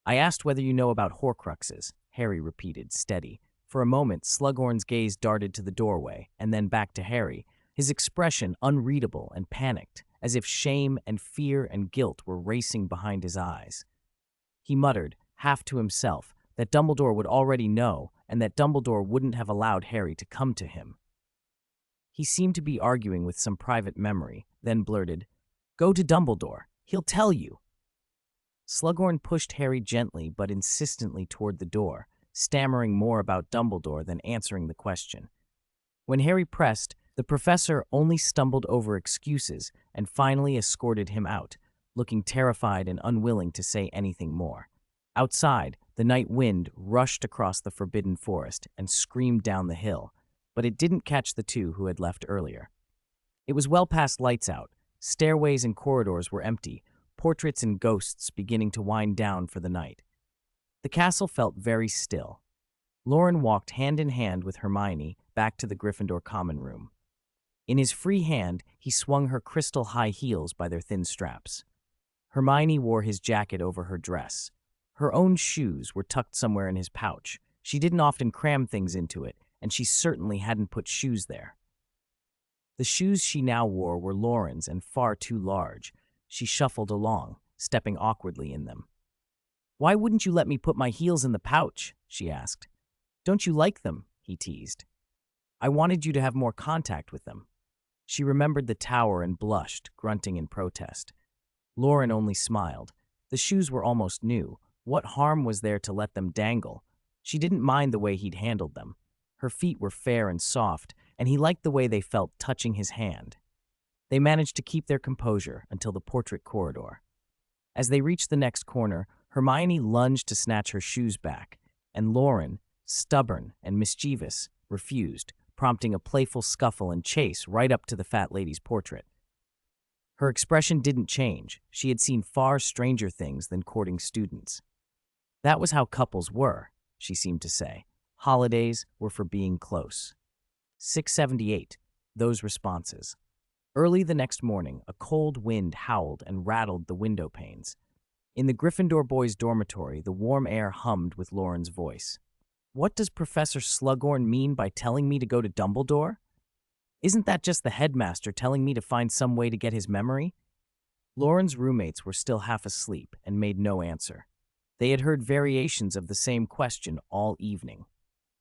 "I asked whether you know about Horcruxes," Harry repeated, steady. For a moment, Slughorn's gaze darted to the doorway, and then back to Harry, his expression unreadable and panicked, as if shame and fear and guilt were racing behind his eyes. He muttered, half to himself, that Dumbledore would already know and that Dumbledore wouldn't have allowed Harry to come to him. He seemed to be arguing with some private memory, then blurted, "Go to Dumbledore. He'll tell you." Slughorn pushed Harry gently but insistently toward the door, stammering more about Dumbledore than answering the question. When Harry pressed, the professor only stumbled over excuses and finally escorted him out, looking terrified and unwilling to say anything more. Outside, the night wind rushed across the forbidden forest and screamed down the hill, but it didn't catch the two who had left earlier. It was well past lights out. Stairways and corridors were empty, portraits and ghosts beginning to wind down for the night. The castle felt very still. Loren walked hand in hand with Hermione back to the Gryffindor common room. In his free hand, he swung her crystal high heels by their thin straps. Hermione wore his jacket over her dress. Her own shoes were tucked somewhere in his pouch. She didn't often cram things into it, and she certainly hadn't put shoes there. The shoes she now wore were Loren's and far too large. She shuffled along, stepping awkwardly in them. "Why wouldn't you let me put my heels in the pouch?" she asked. "Don't you like them?" he teased. "I wanted you to have more contact with them." She remembered the tower and blushed, grunting in protest. Loren only smiled. The shoes were almost new. What harm was there to let them dangle? She didn't mind the way he'd handled them. Her feet were fair and soft, and he liked the way they felt touching his hand. They managed to keep their composure until the portrait corridor. As they reached the next corner, Hermione lunged to snatch her shoes back, and Loren, stubborn and mischievous, refused, prompting a playful scuffle and chase right up to the fat lady's portrait. Her expression didn't change. She had seen far stranger things than courting students. That was how couples were, she seemed to say, Holidays were for being close. 678. Those responses. Early the next morning, a cold wind howled and rattled the window panes. In the Gryffindor boys' dormitory, the warm air hummed with Loren's voice. What does Professor Slughorn mean by telling me to go to Dumbledore? Isn't that just the headmaster telling me to find some way to get his memory? Loren's roommates were still half asleep and made no answer. They had heard variations of the same question all evening.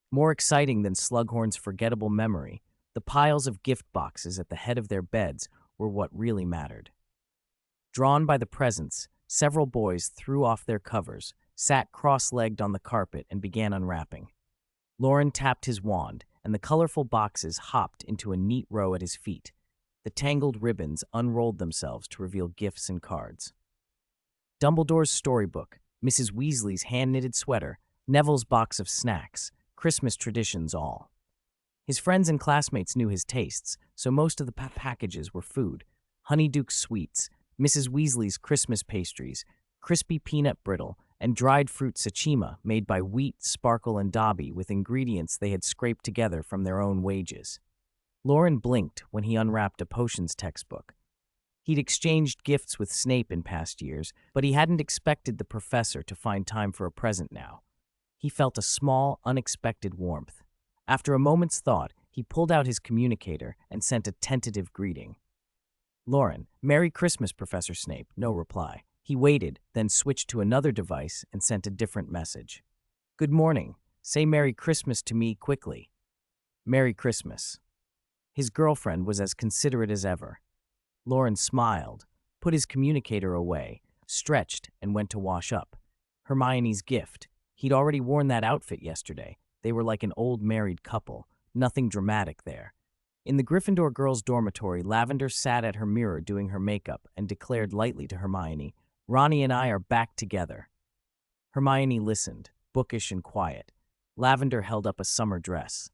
More exciting than Slughorn's forgettable memory, the piles of gift boxes at the head of their beds were what really mattered. Drawn by the presents, several boys threw off their covers, sat cross-legged on the carpet, and began unwrapping. Loren tapped his wand, and the colorful boxes hopped into a neat row at his feet. The tangled ribbons unrolled themselves to reveal gifts and cards. Dumbledore's storybook, Mrs. Weasley's hand-knitted sweater, Neville's box of snacks, Christmas traditions all. His friends and classmates knew his tastes, so most of the packages were food. Honeyduke sweets, Mrs. Weasley's Christmas pastries, crispy peanut brittle, and dried fruit sachima made by Wheat, Sparkle, and Dobby with ingredients they had scraped together from their own wages. Loren blinked when he unwrapped a potions textbook. He'd exchanged gifts with Snape in past years, but he hadn't expected the professor to find time for a present now. He felt a small, unexpected warmth. After a moment's thought, he pulled out his communicator and sent a tentative greeting. Loren, Merry Christmas, Professor Snape. No reply. He waited, then switched to another device and sent a different message. Good morning. Say Merry Christmas to me quickly. Merry Christmas. His girlfriend was as considerate as ever. Loren smiled, put his communicator away, stretched, and went to wash up. Hermione's gift. He'd already worn that outfit yesterday. They were like an old married couple. Nothing dramatic there. In the Gryffindor girls' dormitory, Lavender sat at her mirror doing her makeup and declared lightly to Hermione, Ronnie and I are back together. Hermione listened, bookish and quiet. Lavender held up a summer dress.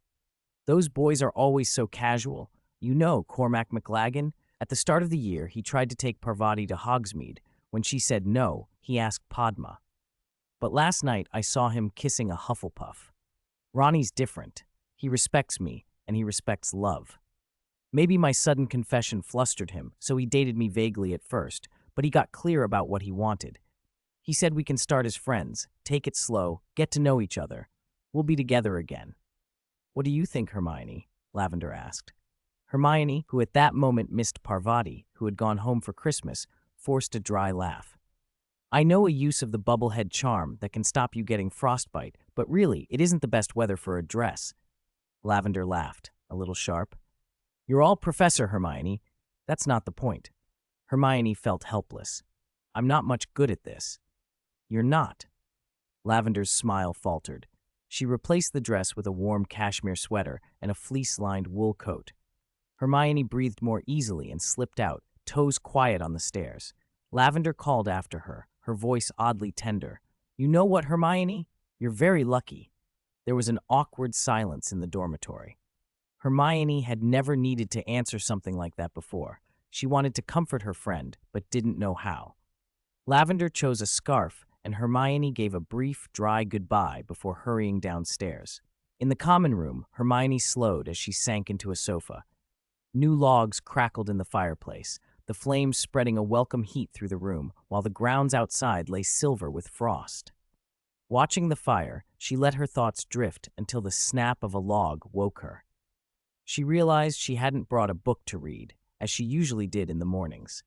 Those boys are always so casual. You know Cormac McLaggen? At the start of the year, he tried to take Parvati to Hogsmeade. When she said no, he asked Padma. But last night, I saw him kissing a Hufflepuff. Ronnie's different. He respects me, and he respects love. Maybe my sudden confession flustered him, so he dated me vaguely at first, but he got clear about what he wanted. He said we can start as friends, take it slow, get to know each other. We'll be together again. What do you think, Hermione? Lavender asked. Hermione, who at that moment missed Parvati, who had gone home for Christmas, forced a dry laugh. I know a use of the bubblehead charm that can stop you getting frostbite, but really, it isn't the best weather for a dress. Lavender laughed, a little sharp. You're all Professor, Hermione. That's not the point. Hermione felt helpless. I'm not much good at this. You're not. Lavender's smile faltered. She replaced the dress with a warm cashmere sweater and a fleece-lined wool coat. Hermione breathed more easily and slipped out, toes quiet on the stairs. Lavender called after her, her voice oddly tender. You know what, Hermione? You're very lucky. There was an awkward silence in the dormitory. Hermione had never needed to answer something like that before. She wanted to comfort her friend, but didn't know how. Lavender chose a scarf, and Hermione gave a brief, dry goodbye before hurrying downstairs. In the common room, Hermione slowed as she sank into a sofa. New logs crackled in the fireplace, the flames spreading a welcome heat through the room, while the grounds outside lay silver with frost. Watching the fire, she let her thoughts drift until the snap of a log woke her. She realized she hadn't brought a book to read, as she usually did in the mornings.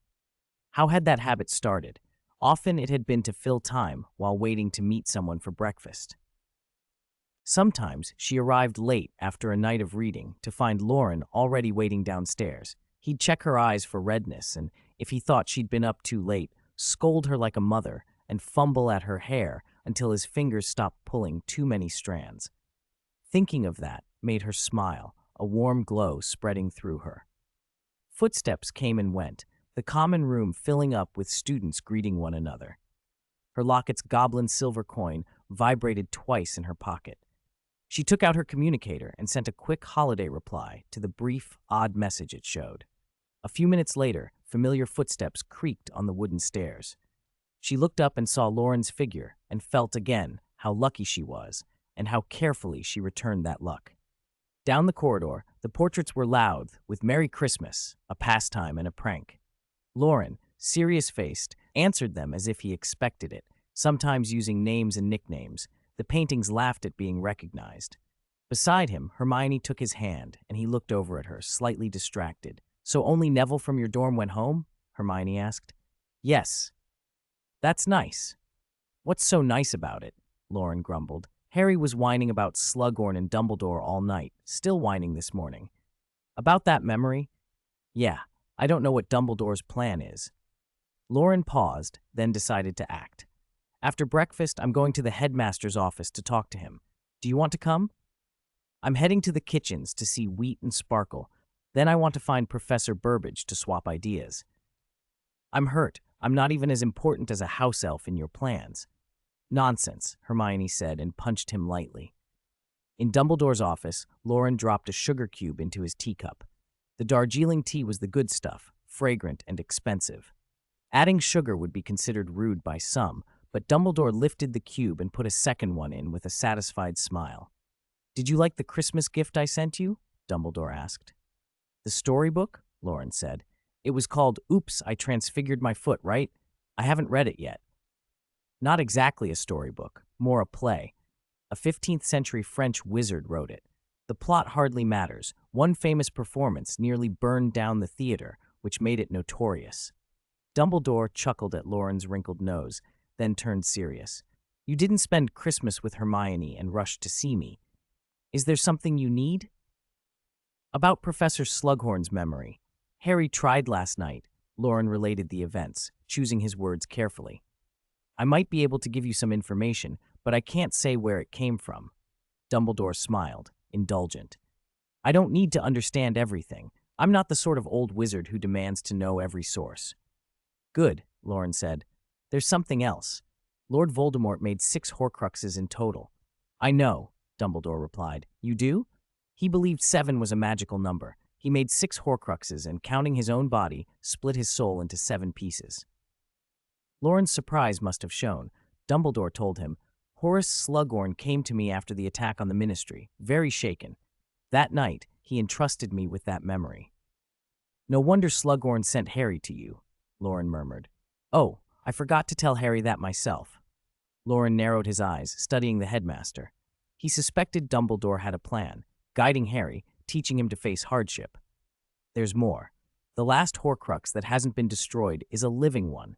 How had that habit started? Often it had been to fill time while waiting to meet someone for breakfast. Sometimes she arrived late after a night of reading to find Loren already waiting downstairs. He'd check her eyes for redness, and if he thought she'd been up too late, scold her like a mother and fumble at her hair until his fingers stopped pulling too many strands. Thinking of that made her smile, a warm glow spreading through her. Footsteps came and went, the common room filling up with students greeting one another. Her locket's goblin silver coin vibrated twice in her pocket. She took out her communicator and sent a quick holiday reply to the brief, odd message it showed. A few minutes later, familiar footsteps creaked on the wooden stairs. She looked up and saw Loren's figure and felt again how lucky she was, and how carefully she returned that luck. Down the corridor, the portraits were loud with "Merry Christmas," a pastime, and a prank. Loren, serious-faced, answered them as if he expected it, sometimes using names and nicknames. The paintings laughed at being recognized. Beside him, Hermione took his hand, and he looked over at her, slightly distracted. "So only Neville from your dorm went home?" Hermione asked. "Yes." "That's nice." "What's so nice about it?" Loren grumbled. "Harry was whining about Slughorn and Dumbledore all night, still whining this morning." "About that memory?" "Yeah, I don't know what Dumbledore's plan is." Loren paused, then decided to act. "After breakfast, I'm going to the headmaster's office to talk to him. Do you want to come?" "I'm heading to the kitchens to see Wheat and Sparkle. Then I want to find Professor Burbage to swap ideas." "I'm hurt. I'm not even as important as a house elf in your plans." "Nonsense," Hermione said and punched him lightly. In Dumbledore's office, Loren dropped a sugar cube into his teacup. The Darjeeling tea was the good stuff, fragrant and expensive. Adding sugar would be considered rude by some, but Dumbledore lifted the cube and put a second one in with a satisfied smile. "Did you like the Christmas gift I sent you?" Dumbledore asked. "The storybook?" Loren said. "It was called Oops, I Transfigured My Foot, right? I haven't read it yet." "Not exactly a storybook, more a play. A 15th century French wizard wrote it. The plot hardly matters. One famous performance nearly burned down the theater, which made it notorious." Dumbledore chuckled at Loren's wrinkled nose, then turned serious. "You didn't spend Christmas with Hermione and rushed to see me. Is there something you need?" "About Professor Slughorn's memory. Harry tried last night." Loren related the events, choosing his words carefully. "I might be able to give you some information, but I can't say where it came from." Dumbledore smiled, indulgent. "I don't need to understand everything. I'm not the sort of old wizard who demands to know every source." "Good," Loren said. "There's something else. Lord Voldemort made 6 Horcruxes in total." "I know," Dumbledore replied. "You do?" "He believed 7 was a magical number. He made 6 Horcruxes and, counting his own body, split his soul into 7 pieces." Loren's surprise must have shown. Dumbledore told him, "Horace Slughorn came to me after the attack on the Ministry, very shaken. That night, he entrusted me with that memory." "No wonder Slughorn sent Harry to you," Loren murmured. "Oh, I forgot to tell Harry that myself." Loren narrowed his eyes, studying the headmaster. He suspected Dumbledore had a plan, guiding Harry, teaching him to face hardship. "There's more. The last Horcrux that hasn't been destroyed is a living one.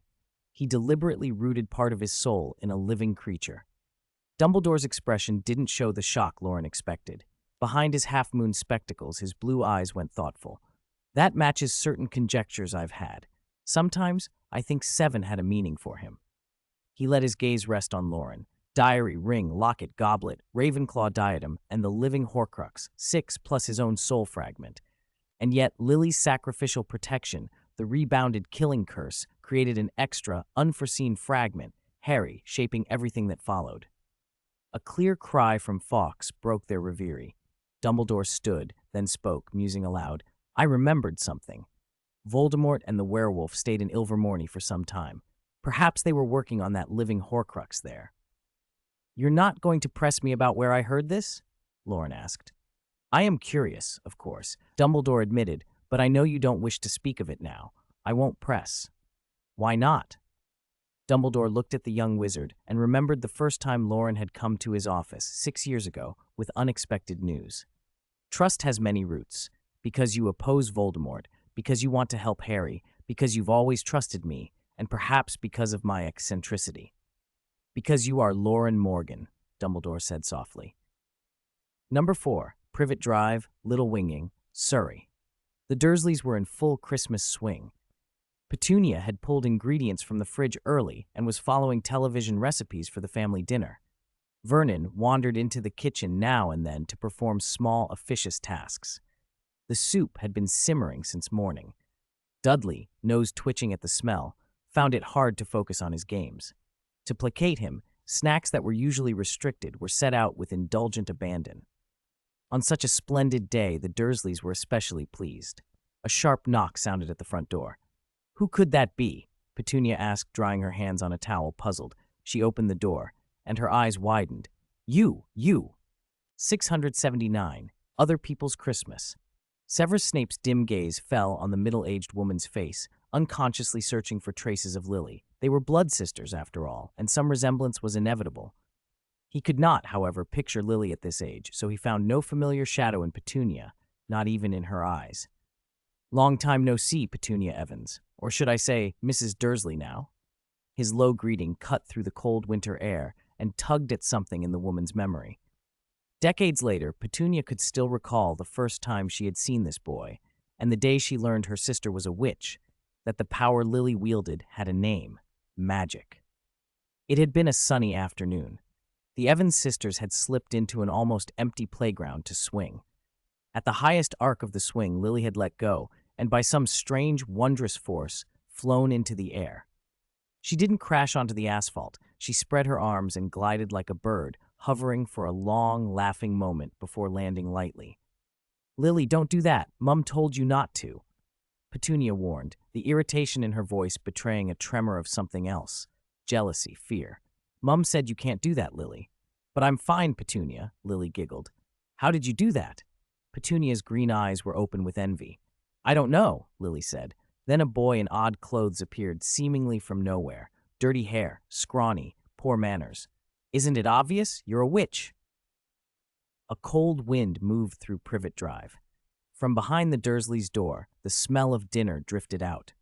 He deliberately rooted part of his soul in a living creature." Dumbledore's expression didn't show the shock Loren expected. Behind his half-moon spectacles, his blue eyes went thoughtful. "That matches certain conjectures I've had. Sometimes I think 7 had a meaning for him." He let his gaze rest on Loren. Diary, ring, locket, goblet, Ravenclaw diadem, and the living Horcrux, 6 plus his own soul fragment. And yet Lily's sacrificial protection, the rebounded killing curse, created an extra, unforeseen fragment, Harry, shaping everything that followed. A clear cry from Fawkes broke their reverie. Dumbledore stood, then spoke, musing aloud. "I remembered something. Voldemort and the werewolf stayed in Ilvermorny for some time. Perhaps they were working on that living Horcrux there." "You're not going to press me about where I heard this?" Loren asked. "I am curious, of course," Dumbledore admitted, "but I know you don't wish to speak of it now. I won't press." "Why not?" Dumbledore looked at the young wizard and remembered the first time Loren had come to his office 6 years ago with unexpected news. "Trust has many roots. Because you oppose Voldemort, because you want to help Harry, because you've always trusted me, and perhaps because of my eccentricity." "Because you are Loren Morgan," Dumbledore said softly. Number 4, Privet Drive, Little Winging, Surrey. The Dursleys were in full Christmas swing. Petunia had pulled ingredients from the fridge early and was following television recipes for the family dinner. Vernon wandered into the kitchen now and then to perform small, officious tasks. The soup had been simmering since morning. Dudley, nose twitching at the smell, found it hard to focus on his games. To placate him, snacks that were usually restricted were set out with indulgent abandon. On such a splendid day, the Dursleys were especially pleased. A sharp knock sounded at the front door. "Who could that be?" Petunia asked, drying her hands on a towel, puzzled. She opened the door, and her eyes widened. You. 679. Other People's Christmas. Severus Snape's dim gaze fell on the middle-aged woman's face, unconsciously searching for traces of Lily. They were blood sisters, after all, and some resemblance was inevitable. He could not, however, picture Lily at this age, so he found no familiar shadow in Petunia, not even in her eyes. Long time no see, Petunia Evans. Or should I say, Mrs. Dursley now? His low greeting cut through the cold winter air and tugged at something in the woman's memory. Decades later, Petunia could still recall the first time she had seen this boy, and the day she learned her sister was a witch, that the power Lily wielded had a name: magic. It had been a sunny afternoon. The Evans sisters had slipped into an almost empty playground to swing. At the highest arc of the swing, Lily had let go, and by some strange, wondrous force, flown into the air. She didn't crash onto the asphalt. She spread her arms and glided like a bird, hovering for a long, laughing moment before landing lightly. "Lily, don't do that. Mum told you not to," Petunia warned, the irritation in her voice betraying a tremor of something else: jealousy, fear. "Mum said you can't do that, Lily." "But I'm fine, Petunia," Lily giggled. "How did you do that?" Petunia's green eyes were open with envy. "I don't know," Lily said. Then a boy in odd clothes appeared, seemingly from nowhere. Dirty hair, scrawny, poor manners. "Isn't it obvious? You're a witch." A cold wind moved through Privet Drive. From behind the Dursleys' door, the smell of dinner drifted out.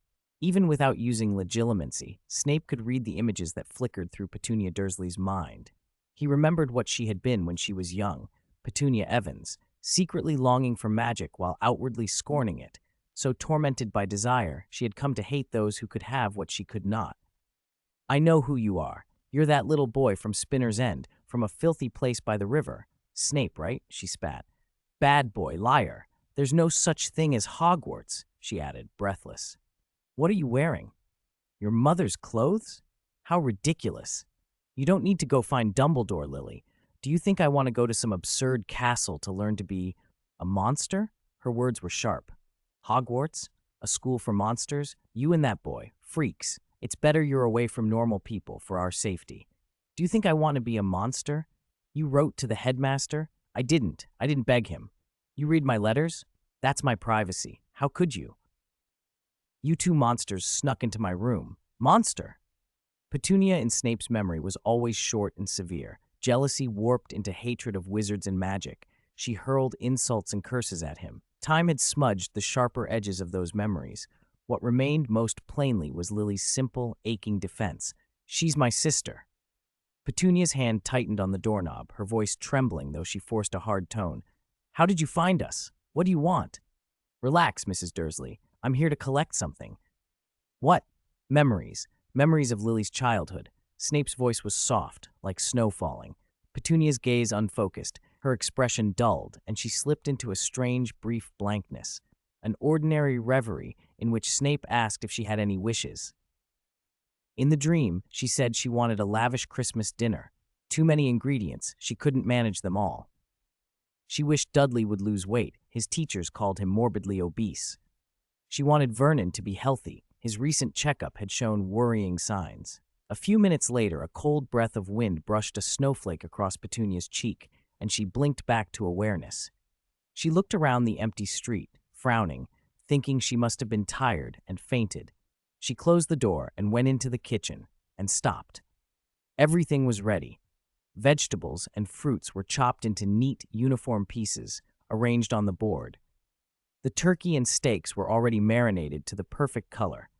Even without using legilimency, Snape could read the images that flickered through Petunia Dursley's mind. He remembered what she had been when she was young, Petunia Evans, secretly longing for magic while outwardly scorning it. So tormented by desire, she had come to hate those who could have what she could not. "I know who you are. You're that little boy from Spinner's End, from a filthy place by the river. Snape, right?" she spat. "Bad boy, liar. There's no such thing as Hogwarts," she added, breathless. "What are you wearing? Your mother's clothes? How ridiculous. You don't need to go find Dumbledore, Lily. Do you think I want to go to some absurd castle to learn to be a monster?" Her words were sharp. "Hogwarts? A school for monsters? You and that boy. Freaks. It's better you're away from normal people for our safety." "Do you think I want to be a monster? You wrote to the headmaster?" I didn't beg him." "You read my letters? That's my privacy. How could you?" "You two monsters snuck into my room." "Monster?" Petunia in Snape's memory was always short and severe. Jealousy warped into hatred of wizards and magic. She hurled insults and curses at him. Time had smudged the sharper edges of those memories. What remained most plainly was Lily's simple, aching defense. "She's my sister." Petunia's hand tightened on the doorknob, her voice trembling though she forced a hard tone. "How did you find us? What do you want?" "Relax, Mrs. Dursley. I'm here to collect something." "What?" "Memories. Memories of Lily's childhood." Snape's voice was soft, like snow falling. Petunia's gaze unfocused, her expression dulled, and she slipped into a strange, brief blankness. An ordinary reverie in which Snape asked if she had any wishes. In the dream, she said she wanted a lavish Christmas dinner. Too many ingredients, she couldn't manage them all. She wished Dudley would lose weight. His teachers called him morbidly obese. She wanted Vernon to be healthy. His recent checkup had shown worrying signs. A few minutes later, a cold breath of wind brushed a snowflake across Petunia's cheek, and she blinked back to awareness. She looked around the empty street, frowning, thinking she must have been tired, and fainted. She closed the door and went into the kitchen, and stopped. Everything was ready. Vegetables and fruits were chopped into neat, uniform pieces, arranged on the board. The turkey and steaks were already marinated to the perfect color.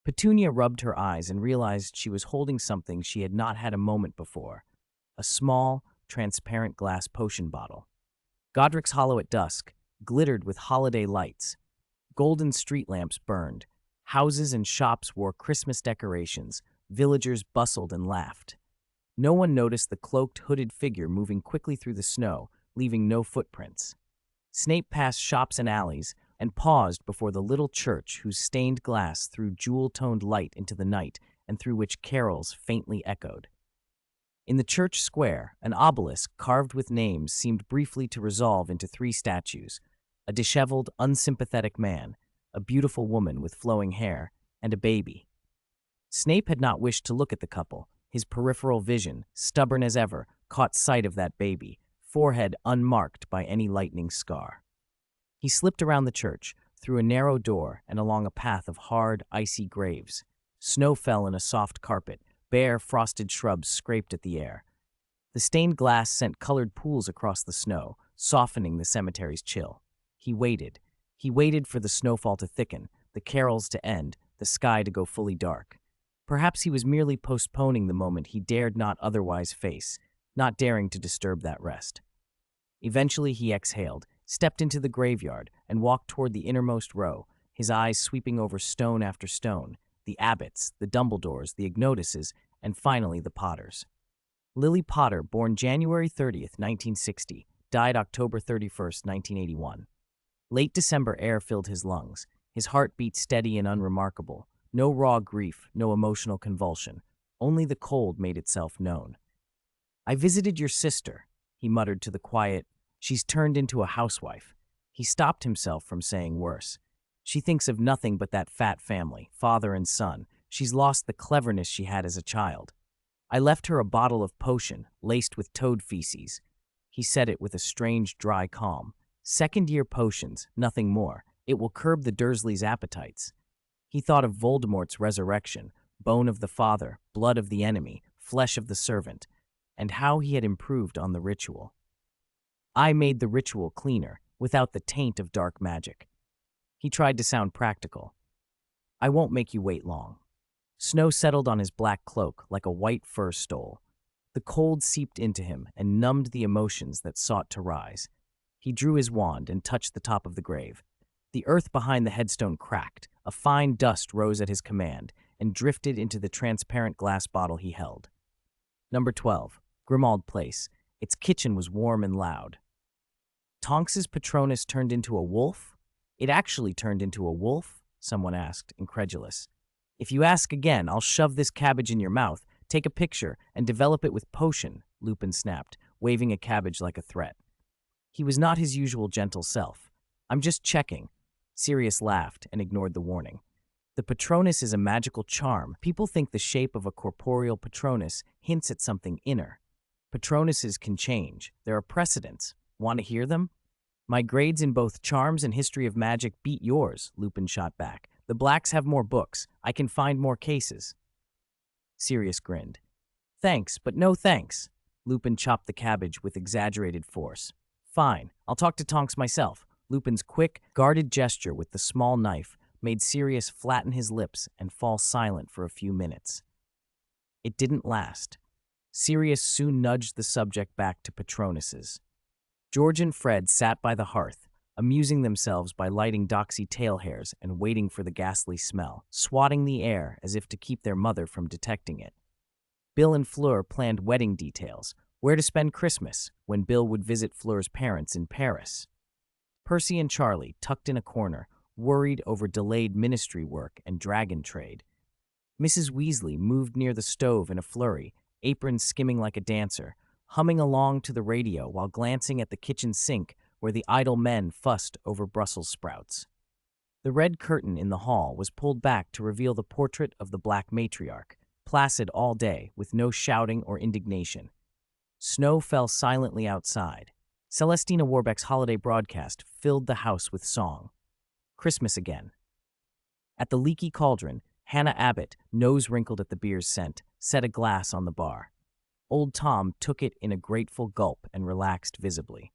Petunia rubbed her eyes and realized she was holding something she had not had a moment before: a small, transparent glass potion bottle. Godric's Hollow at dusk glittered with holiday lights. Golden street lamps burned. Houses and shops wore Christmas decorations. Villagers bustled and laughed. No one noticed the cloaked, hooded figure moving quickly through the snow, leaving no footprints. Snape passed shops and alleys and paused before the little church whose stained glass threw jewel-toned light into the night and through which carols faintly echoed. In the church square, an obelisk carved with names seemed briefly to resolve into three statues: a disheveled, unsympathetic man, a beautiful woman with flowing hair, and a baby. Snape had not wished to look at the couple. His peripheral vision, stubborn as ever, caught sight of that baby, forehead unmarked by any lightning scar. He slipped around the church, through a narrow door and along a path of hard, icy graves. Snow fell in a soft carpet, bare, frosted shrubs scraped at the air. The stained glass sent colored pools across the snow, softening the cemetery's chill. He waited. He waited for the snowfall to thicken, the carols to end, the sky to go fully dark. Perhaps he was merely postponing the moment he dared not otherwise face, not daring to disturb that rest. Eventually he exhaled, stepped into the graveyard, and walked toward the innermost row, his eyes sweeping over stone after stone, the Abbotts, the Dumbledores, the Ignotuses, and finally the Potters. Lily Potter, born January 30th, 1960, died October 31st, 1981. Late December air filled his lungs. His heart beat steady and unremarkable. No raw grief, no emotional convulsion. Only the cold made itself known. "I visited your sister," he muttered to the quiet. "She's turned into a housewife." He stopped himself from saying worse. "She thinks of nothing but that fat family, father and son. She's lost the cleverness she had as a child. I left her a bottle of potion, laced with toad feces." He said it with a strange, dry calm. "Second-year potions, nothing more. It will curb the Dursleys' appetites." He thought of Voldemort's resurrection, bone of the father, blood of the enemy, flesh of the servant, and how he had improved on the ritual. "I made the ritual cleaner, without the taint of dark magic." He tried to sound practical. "I won't make you wait long." Snow settled on his black cloak like a white fur stole. The cold seeped into him and numbed the emotions that sought to rise. He drew his wand and touched the top of the grave. The earth behind the headstone cracked, a fine dust rose at his command, and drifted into the transparent glass bottle he held. Number 12, Grimmauld Place. Its kitchen was warm and loud. "Tonks's Patronus turned into a wolf? It actually turned into a wolf?" someone asked, incredulous. "If you ask again, I'll shove this cabbage in your mouth, take a picture, and develop it with potion," Lupin snapped, waving a cabbage like a threat. He was not his usual gentle self. "I'm just checking." Sirius laughed and ignored the warning. "The Patronus is a magical charm. People think the shape of a corporeal Patronus hints at something inner. Patronuses can change. There are precedents. Want to hear them?" "My grades in both charms and history of magic beat yours," Lupin shot back. "The Blacks have more books. I can find more cases." Sirius grinned. "Thanks, but no thanks." Lupin chopped the cabbage with exaggerated force. "Fine, I'll talk to Tonks myself." Lupin's quick, guarded gesture with the small knife made Sirius flatten his lips and fall silent for a few minutes. It didn't last. Sirius soon nudged the subject back to Patronuses. George and Fred sat by the hearth, amusing themselves by lighting doxy tail hairs and waiting for the ghastly smell, swatting the air as if to keep their mother from detecting it. Bill and Fleur planned wedding details, where to spend Christmas, when Bill would visit Fleur's parents in Paris. Percy and Charlie, tucked in a corner, worried over delayed ministry work and dragon trade. Mrs. Weasley moved near the stove in a flurry, apron skimming like a dancer, humming along to the radio while glancing at the kitchen sink where the idle men fussed over Brussels sprouts. The red curtain in the hall was pulled back to reveal the portrait of the Black Matriarch, placid all day with no shouting or indignation. Snow fell silently outside. Celestina Warbeck's holiday broadcast filled the house with song. Christmas again. At the leaky cauldron, Hannah Abbott, nose wrinkled at the beer's scent, set a glass on the bar. Old Tom took it in a grateful gulp and relaxed visibly.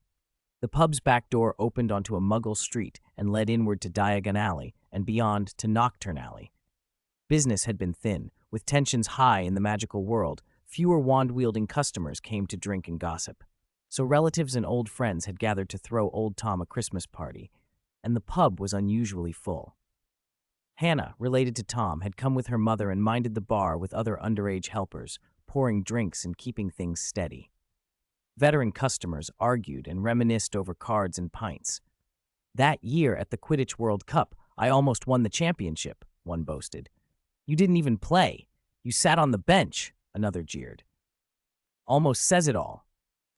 The pub's back door opened onto a muggle street and led inward to Diagon Alley and beyond to Nocturne Alley. Business had been thin, with tensions high in the magical world. Fewer wand-wielding customers came to drink and gossip. So relatives and old friends had gathered to throw Old Tom a Christmas party, and the pub was unusually full. Hannah, related to Tom, had come with her mother and minded the bar with other underage helpers, pouring drinks and keeping things steady. Veteran customers argued and reminisced over cards and pints. "That year at the Quidditch World Cup, I almost won the championship," one boasted. "You didn't even play. You sat on the bench," another jeered. "Almost says it all."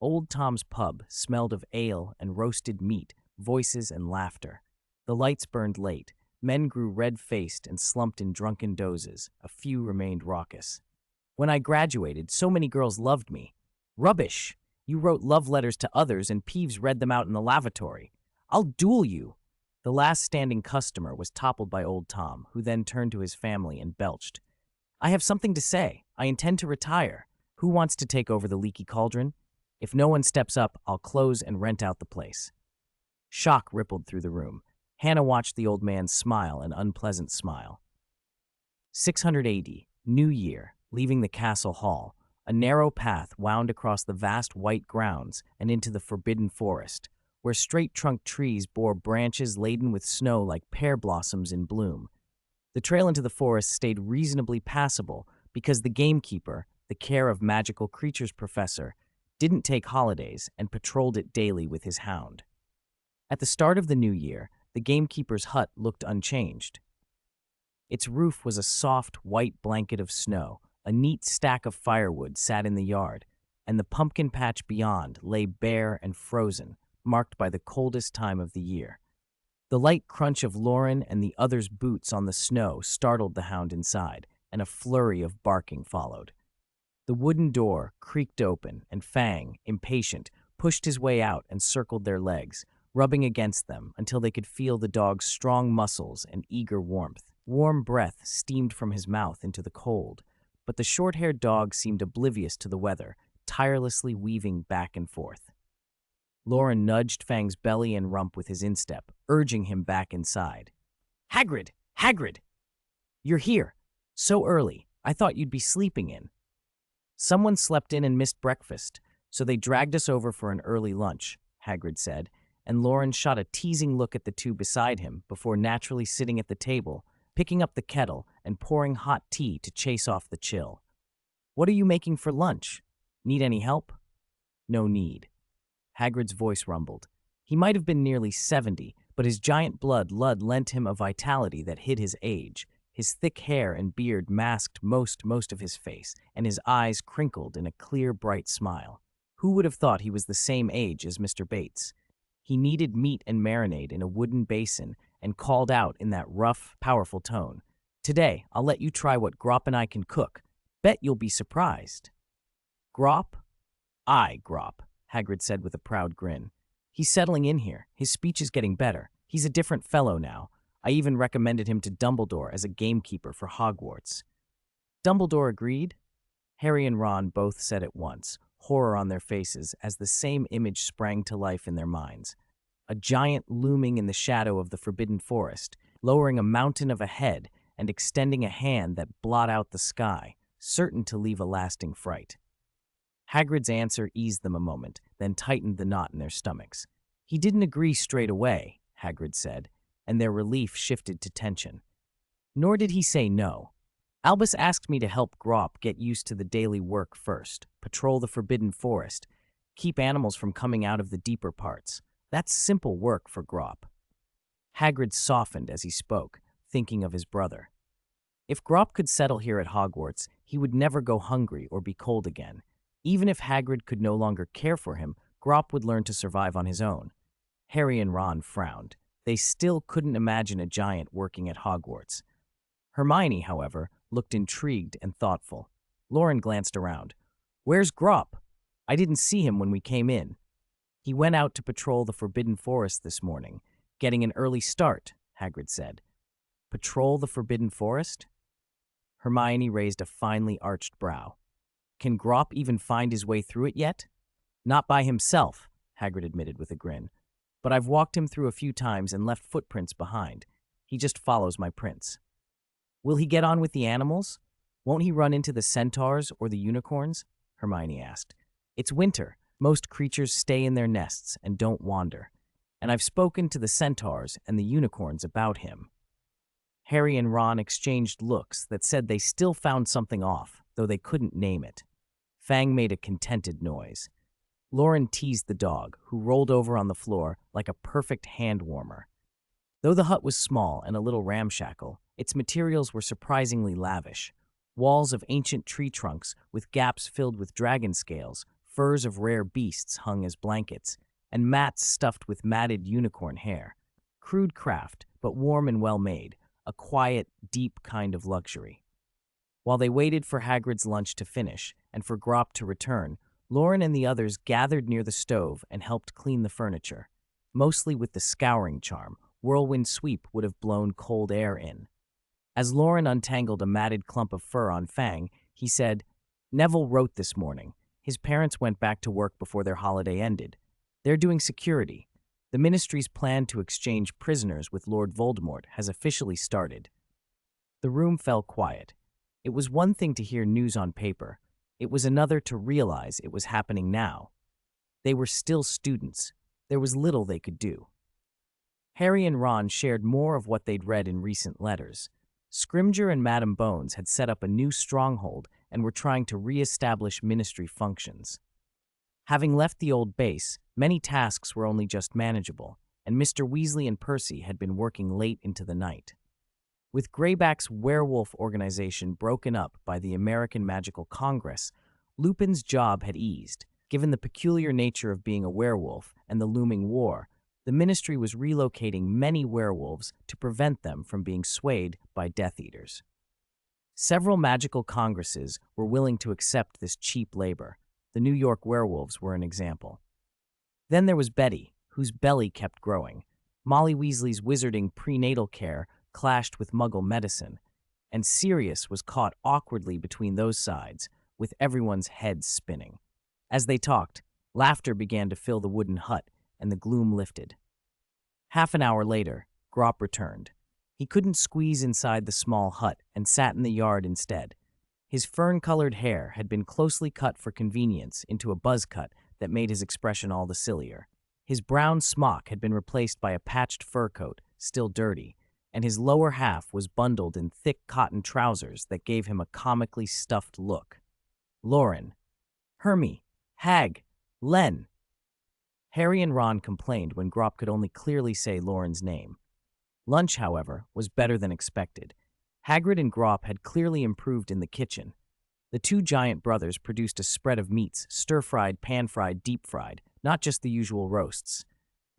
Old Tom's pub smelled of ale and roasted meat, voices and laughter. The lights burned late. Men grew red-faced and slumped in drunken dozes. A few remained raucous. "When I graduated, so many girls loved me." Rubbish! You wrote love letters to others and Peeves read them out in the lavatory. I'll duel you! The last standing customer was toppled by old Tom, who then turned to his family and belched. I have something to say. I intend to retire. Who wants to take over the leaky cauldron? If no one steps up, I'll close and rent out the place. Shock rippled through the room. Hannah watched the old man smile an unpleasant smile. 680, New Year, leaving the castle hall. A narrow path wound across the vast white grounds and into the forbidden forest, where straight-trunked trees bore branches laden with snow like pear blossoms in bloom. The trail into the forest stayed reasonably passable because the gamekeeper, the care of magical creatures professor, didn't take holidays and patrolled it daily with his hound. At the start of the new year, the gamekeeper's hut looked unchanged. Its roof was a soft, white blanket of snow. A neat stack of firewood sat in the yard, and the pumpkin patch beyond lay bare and frozen, marked by the coldest time of the year. The light crunch of Loren and the others' boots on the snow startled the hound inside, and a flurry of barking followed. The wooden door creaked open, and Fang, impatient, pushed his way out and circled their legs, rubbing against them until they could feel the dog's strong muscles and eager warmth. Warm breath steamed from his mouth into the cold, but the short-haired dog seemed oblivious to the weather, tirelessly weaving back and forth. Loren nudged Fang's belly and rump with his instep, urging him back inside. Hagrid! Hagrid! You're here! So early. I thought you'd be sleeping in. Someone slept in and missed breakfast, so they dragged us over for an early lunch, Hagrid said, and Loren shot a teasing look at the two beside him before naturally sitting at the table, picking up the kettle and pouring hot tea to chase off the chill. What are you making for lunch? Need any help? No need. Hagrid's voice rumbled. He might have been nearly 70, but his giant blood lent him a vitality that hid his age. His thick hair and beard masked most of his face, and his eyes crinkled in a clear, bright smile. Who would have thought he was the same age as Mr. Bates? He kneaded meat and marinade in a wooden basin and called out in that rough, powerful tone, Today, I'll let you try what Grop and I can cook. Bet you'll be surprised. Grop? Aye, Grop, Hagrid said with a proud grin. He's settling in here. His speech is getting better. He's a different fellow now. I even recommended him to Dumbledore as a gamekeeper for Hogwarts. Dumbledore agreed? Harry and Ron both said at once, horror on their faces as the same image sprang to life in their minds. A giant looming in the shadow of the forbidden forest, lowering a mountain of a head and extending a hand that blot out the sky, certain to leave a lasting fright. Hagrid's answer eased them a moment, then tightened the knot in their stomachs. He didn't agree straight away, Hagrid said, and their relief shifted to tension. Nor did he say no. Albus asked me to help Grop get used to the daily work first, patrol the forbidden forest, keep animals from coming out of the deeper parts. That's simple work for Grop. Hagrid softened as he spoke, thinking of his brother. If Grop could settle here at Hogwarts, he would never go hungry or be cold again. Even if Hagrid could no longer care for him, Grop would learn to survive on his own. Harry and Ron frowned. They still couldn't imagine a giant working at Hogwarts. Hermione, however, looked intrigued and thoughtful. Loren glanced around. Where's Grop? I didn't see him when we came in. He went out to patrol the Forbidden Forest this morning, getting an early start, Hagrid said. Patrol the Forbidden Forest? Hermione raised a finely arched brow. Can Grop even find his way through it yet? Not by himself, Hagrid admitted with a grin. But I've walked him through a few times and left footprints behind. He just follows my prints. Will he get on with the animals? Won't he run into the centaurs or the unicorns? Hermione asked. It's winter. Most creatures stay in their nests and don't wander. And I've spoken to the centaurs and the unicorns about him. Harry and Ron exchanged looks that said they still found something off, though they couldn't name it. Fang made a contented noise. Loren teased the dog, who rolled over on the floor like a perfect hand warmer. Though the hut was small and a little ramshackle, its materials were surprisingly lavish. Walls of ancient tree trunks with gaps filled with dragon scales, furs of rare beasts hung as blankets, and mats stuffed with matted unicorn hair. Crude craft, but warm and well-made, a quiet, deep kind of luxury. While they waited for Hagrid's lunch to finish and for Grop to return, Loren and the others gathered near the stove and helped clean the furniture. Mostly with the scouring charm, whirlwind sweep would have blown cold air in. As Loren untangled a matted clump of fur on Fang, he said, "Neville wrote this morning. His parents went back to work before their holiday ended. They're doing security. The Ministry's plan to exchange prisoners with Lord Voldemort has officially started." The room fell quiet. It was one thing to hear news on paper. It was another to realize it was happening now. They were still students. There was little they could do. Harry and Ron shared more of what they'd read in recent letters. Scrimgeour and Madame Bones had set up a new stronghold and were trying to re-establish Ministry functions. Having left the old base, many tasks were only just manageable, and Mr. Weasley and Percy had been working late into the night. With Greyback's Werewolf organization broken up by the American Magical Congress, Lupin's job had eased. Given the peculiar nature of being a werewolf and the looming war, the Ministry was relocating many werewolves to prevent them from being swayed by Death Eaters. Several magical congresses were willing to accept this cheap labor. The New York werewolves were an example. Then there was Betty, whose belly kept growing. Molly Weasley's wizarding prenatal care clashed with Muggle medicine, and Sirius was caught awkwardly between those sides, with everyone's heads spinning. As they talked, laughter began to fill the wooden hut, and the gloom lifted. Half an hour later, Grop returned. He couldn't squeeze inside the small hut and sat in the yard instead. His fern-colored hair had been closely cut for convenience into a buzz cut that made his expression all the sillier. His brown smock had been replaced by a patched fur coat, still dirty, and his lower half was bundled in thick cotton trousers that gave him a comically stuffed look. Loren, Hermie, Hag, Len. Harry and Ron complained when Grop could only clearly say Loren's name. Lunch, however, was better than expected. Hagrid and Grop had clearly improved in the kitchen. The two giant brothers produced a spread of meats, stir-fried, pan-fried, deep-fried, not just the usual roasts.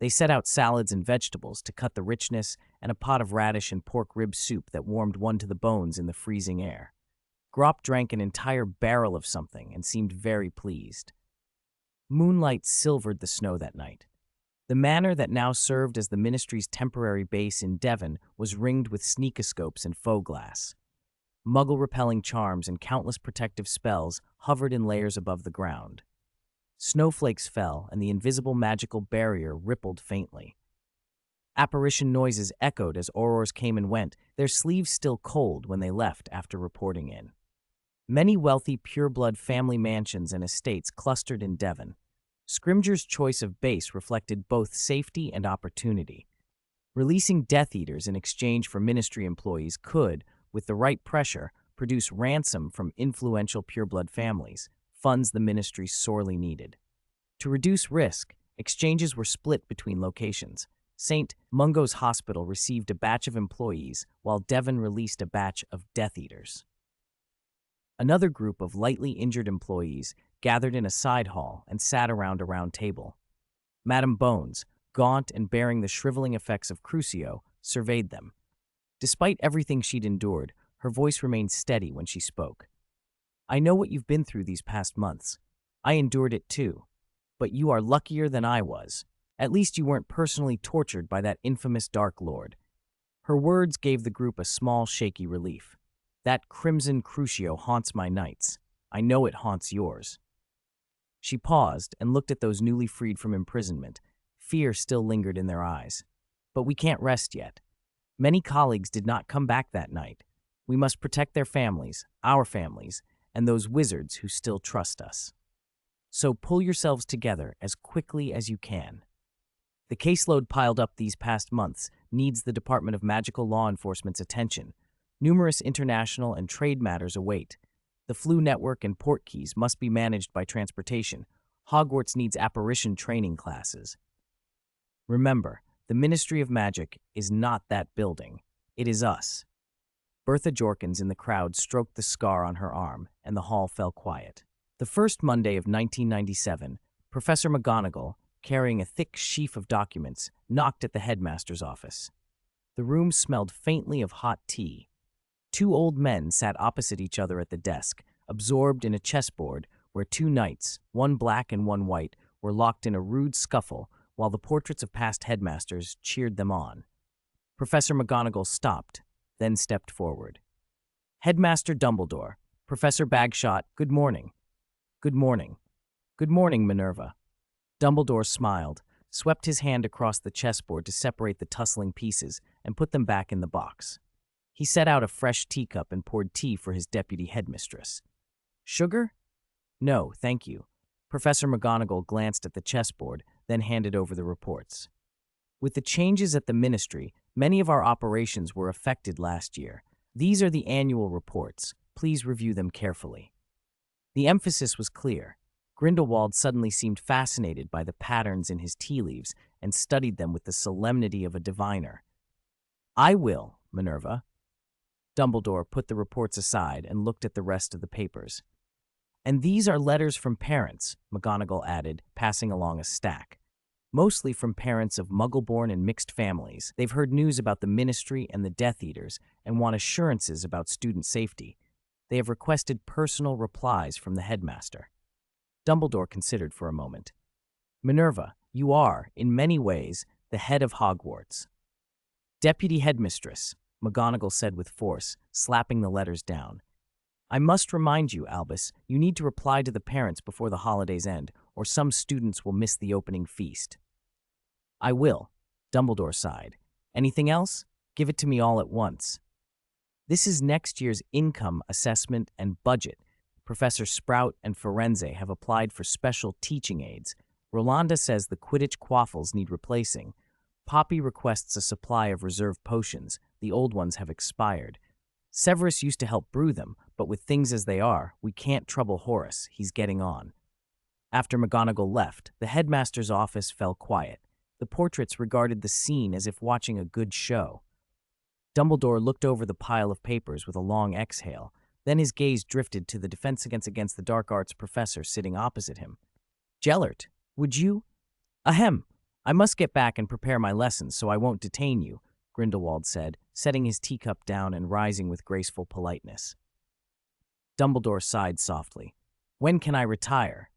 They set out salads and vegetables to cut the richness, and a pot of radish and pork rib soup that warmed one to the bones in the freezing air. Grop drank an entire barrel of something and seemed very pleased. Moonlight silvered the snow that night. The manor that now served as the Ministry's temporary base in Devon was ringed with sneakoscopes and faux glass. Muggle-repelling charms and countless protective spells hovered in layers above the ground. Snowflakes fell, and the invisible magical barrier rippled faintly. Apparition noises echoed as Aurors came and went, their sleeves still cold when they left after reporting in. Many wealthy pureblood family mansions and estates clustered in Devon. Scrimgeour's choice of base reflected both safety and opportunity. Releasing Death Eaters in exchange for Ministry employees could, with the right pressure, produce ransom from influential pureblood families, funds the Ministry sorely needed. To reduce risk, exchanges were split between locations. St. Mungo's Hospital received a batch of employees, while Devon released a batch of Death Eaters. Another group of lightly injured employees gathered in a side hall and sat around a round table. Madame Bones, gaunt and bearing the shriveling effects of Crucio, surveyed them. Despite everything she'd endured, her voice remained steady when she spoke. "I know what you've been through these past months. I endured it too. But you are luckier than I was. At least you weren't personally tortured by that infamous Dark Lord." Her words gave the group a small, shaky relief. "That crimson Crucio haunts my nights. I know it haunts yours." She paused and looked at those newly freed from imprisonment. Fear still lingered in their eyes. "But we can't rest yet. Many colleagues did not come back that night. We must protect their families, our families, and those wizards who still trust us. So pull yourselves together as quickly as you can. The caseload piled up these past months needs the Department of Magical Law Enforcement's attention. Numerous international and trade matters await. The flu network and port keys must be managed by transportation. Hogwarts needs apparition training classes. Remember, the Ministry of Magic is not that building. It is us." Bertha Jorkins in the crowd stroked the scar on her arm, and the hall fell quiet. The first Monday of 1997, Professor McGonagall, carrying a thick sheaf of documents, knocked at the headmaster's office. The room smelled faintly of hot tea. Two old men sat opposite each other at the desk, absorbed in a chessboard where two knights, one black and one white, were locked in a rude scuffle while the portraits of past headmasters cheered them on. Professor McGonagall stopped, then stepped forward. Headmaster Dumbledore, Professor Bagshot, good morning. Good morning. Good morning, Minerva. Dumbledore smiled, swept his hand across the chessboard to separate the tussling pieces, and put them back in the box. He set out a fresh teacup and poured tea for his deputy headmistress. Sugar? No, thank you. Professor McGonagall glanced at the chessboard, then handed over the reports. With the changes at the ministry, many of our operations were affected last year. These are the annual reports. Please review them carefully. The emphasis was clear. Grindelwald suddenly seemed fascinated by the patterns in his tea leaves and studied them with the solemnity of a diviner. I will, Minerva. Dumbledore put the reports aside and looked at the rest of the papers. And these are letters from parents, McGonagall added, passing along a stack. Mostly from parents of Muggle-born and mixed families. They've heard news about the Ministry and the Death Eaters and want assurances about student safety. They have requested personal replies from the headmaster. Dumbledore considered for a moment. Minerva, you are, in many ways, the head of Hogwarts. Deputy Headmistress, McGonagall said with force, slapping the letters down. I must remind you, Albus, you need to reply to the parents before the holidays end, or some students will miss the opening feast. I will, Dumbledore sighed. Anything else? Give it to me all at once. This is next year's income assessment and budget. Professor Sprout and Firenze have applied for special teaching aids. Rolanda says the Quidditch quaffles need replacing. Poppy requests a supply of reserve potions. The old ones have expired. Severus used to help brew them, but with things as they are, we can't trouble Horace. He's getting on. After McGonagall left, the headmaster's office fell quiet. The portraits regarded the scene as if watching a good show. Dumbledore looked over the pile of papers with a long exhale. Then his gaze drifted to the Defense Against the Dark Arts professor sitting opposite him. Gellert, would you? Ahem. I must get back and prepare my lessons, so I won't detain you, Grindelwald said, setting his teacup down and rising with graceful politeness. Dumbledore sighed softly. When can I retire?